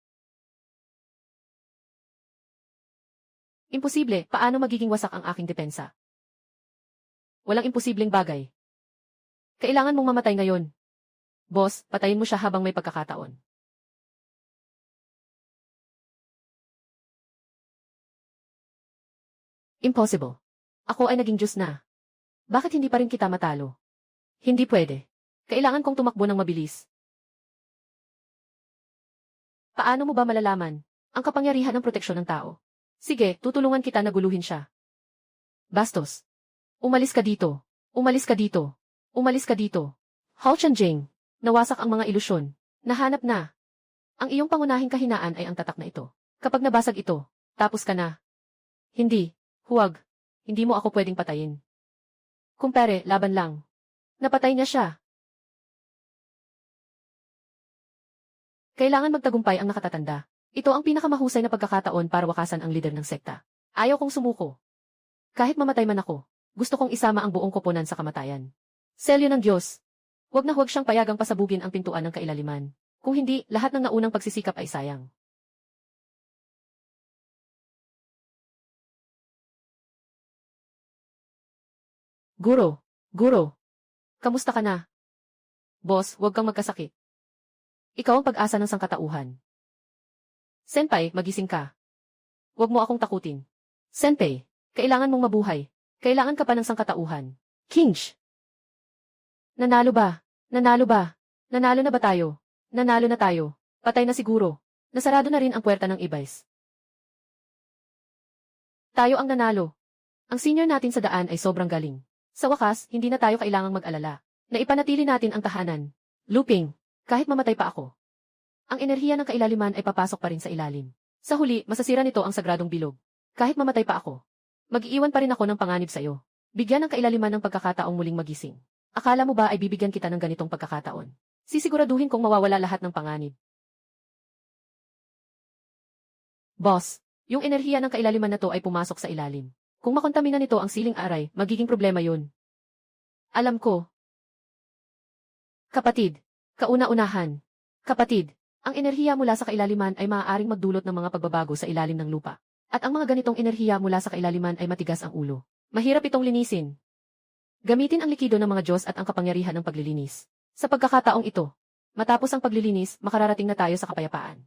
Imposible, paano magiging wasak ang aking depensa? Walang imposibleng bagay. Kailangan mong mamatay ngayon. Boss, patayin mo siya habang may pagkakataon. Impossible. Ako ay naging Diyos na. Bakit hindi pa rin kita matalo? Hindi pwede. Kailangan kong tumakbo ng mabilis. Paano mo ba malalaman ang kapangyarihan ng proteksyon ng tao? Sige, tutulungan kita na guluhin siya. Bastos. Umalis ka dito. Umalis ka dito. Umalis ka dito. Hao Chanjing. Nawasak ang mga ilusyon. Nahanap na. Ang iyong pangunahing kahinaan ay ang tatak na ito. Kapag nabasag ito, tapos ka na. Hindi. Huwag. Hindi mo ako pwedeng patayin. Kumpare, laban lang. Napatay niya siya. Kailangan magtagumpay ang nakatatanda. Ito ang pinakamahusay na pagkakataon para wakasan ang lider ng sekta. Ayaw kong sumuko. Kahit mamatay man ako, gusto kong isama ang buong koponan sa kamatayan. Selyo ng Diyos. Huwag na huwag siyang payagang pasabugin ang pintuan ng kailaliman. Kung hindi, lahat ng naunang pagsisikap ay sayang. Guro. Guro. Kamusta ka na? Boss, huwag kang magkasakit. Ikaw ang pag-asa ng sangkatauhan. Senpai, magising ka. Huwag mo akong takutin. Senpai, kailangan mong mabuhay. Kailangan ka pa ng sangkatauhan. Kinch! Nanalo ba? Nanalo ba? Nanalo na ba tayo? Nanalo na tayo. Patay na siguro. Nasarado na rin ang puwerta ng Ibais. Tayo ang nanalo. Ang senior natin sa daan ay sobrang galing. Sa wakas, hindi na tayo kailangang mag-alala. Naipanatili natin ang tahanan. Looping, kahit mamatay pa ako. Ang enerhiya ng kailaliman ay papasok pa rin sa ilalim. Sa huli, masasira nito ang sagradong bilog. Kahit mamatay pa ako. Mag-iiwan pa rin ako ng panganib sa iyo. Bigyan ng kailaliman ng pagkakataong muling magising. Akala mo ba ay bibigyan kita ng ganitong pagkakataon? Sisiguraduhin kong mawawala lahat ng panganib. Boss, yung enerhiya ng kailaliman na to ay pumasok sa ilalim. Kung makontamina nito ang siling aray, magiging problema yun. Alam ko. Kapatid, kauna-unahan. Kapatid, ang enerhiya mula sa kailaliman ay maaaring magdulot ng mga pagbabago sa ilalim ng lupa. At ang mga ganitong enerhiya mula sa kailaliman ay matigas ang ulo. Mahirap itong linisin. Gamitin ang likido ng mga Diyos at ang kapangyarihan ng paglilinis. Sa pagkakataong ito, matapos ang paglilinis, makararating na tayo sa kapayapaan.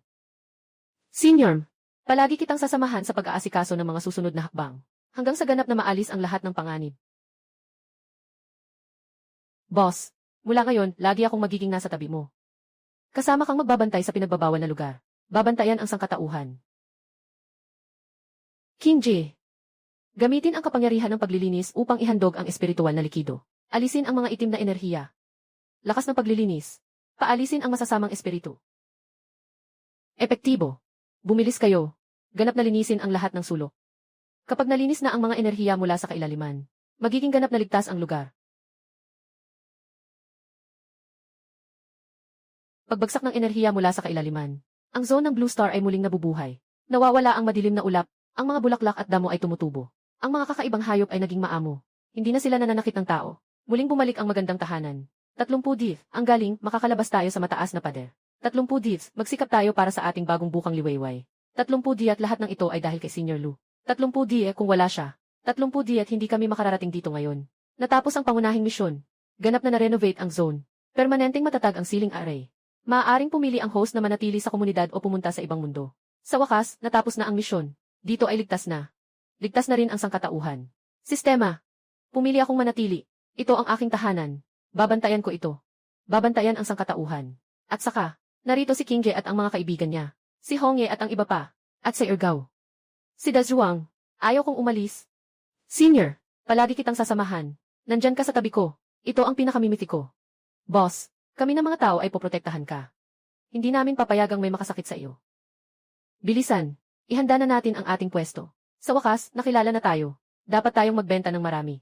Senior, palagi kitang sasamahan sa pag-aasikaso ng mga susunod na hakbang, hanggang sa ganap na maalis ang lahat ng panganib. Boss, mula ngayon, lagi akong magiging nasa tabi mo. Kasama kang magbabantay sa pinagbabawal na lugar. Babantayan ang sangkatauhan. King J. Gamitin ang kapangyarihan ng paglilinis upang ihandog ang espiritual na likido. Alisin ang mga itim na enerhiya. Lakas ng paglilinis. Paalisin ang masasamang espiritu. Epektibo. Bumilis kayo. Ganap na linisin ang lahat ng sulok. Kapag nalinis na ang mga enerhiya mula sa kailaliman, magiging ganap na ligtas ang lugar. Pagbagsak ng enerhiya mula sa kailaliman, ang zone ng Blue Star ay muling nabubuhay. Nawawala ang madilim na ulap, ang mga bulaklak at damo ay tumutubo. Ang mga kakaibang hayop ay naging maamo. Hindi na sila nananakit ng tao. Muling bumalik ang magandang tahanan. 30 div, ang galing, makakalabas tayo sa mataas na pader. 30 divs, magsikap tayo para sa ating bagong bukang liwayway. 30 di at lahat ng ito ay dahil kay Senior Lu. 30 di kung wala siya. 30 di at hindi kami makararating dito ngayon. Natapos ang pangunahing misyon. Ganap na na-renovate ang zone. Permanenteng matatag ang ceiling array. Maaaring pumili ang host na manatili sa komunidad o pumunta sa ibang mundo. Sa wakas, natapos na ang misyon. Dito ay ligtas na. Ligtas na rin ang sangkatauhan. Sistema. Pumili akong manatili. Ito ang aking tahanan. Babantayan ko ito. Babantayan ang sangkatauhan. At saka, narito si King Jae at ang mga kaibigan niya. Si Hong Ye at ang iba pa. At si Ergao. Si Dazuang. Ayaw kong umalis. Senior, palagi kitang sasamahan. Nandyan ka sa tabi ko. Ito ang pinakamimiti ko. Boss, kami ng mga tao ay poprotektahan ka. Hindi namin papayagang may makasakit sa iyo. Bilisan, ihanda na natin ang ating pwesto. Sa wakas, nakilala na tayo. Dapat tayong magbenta ng marami.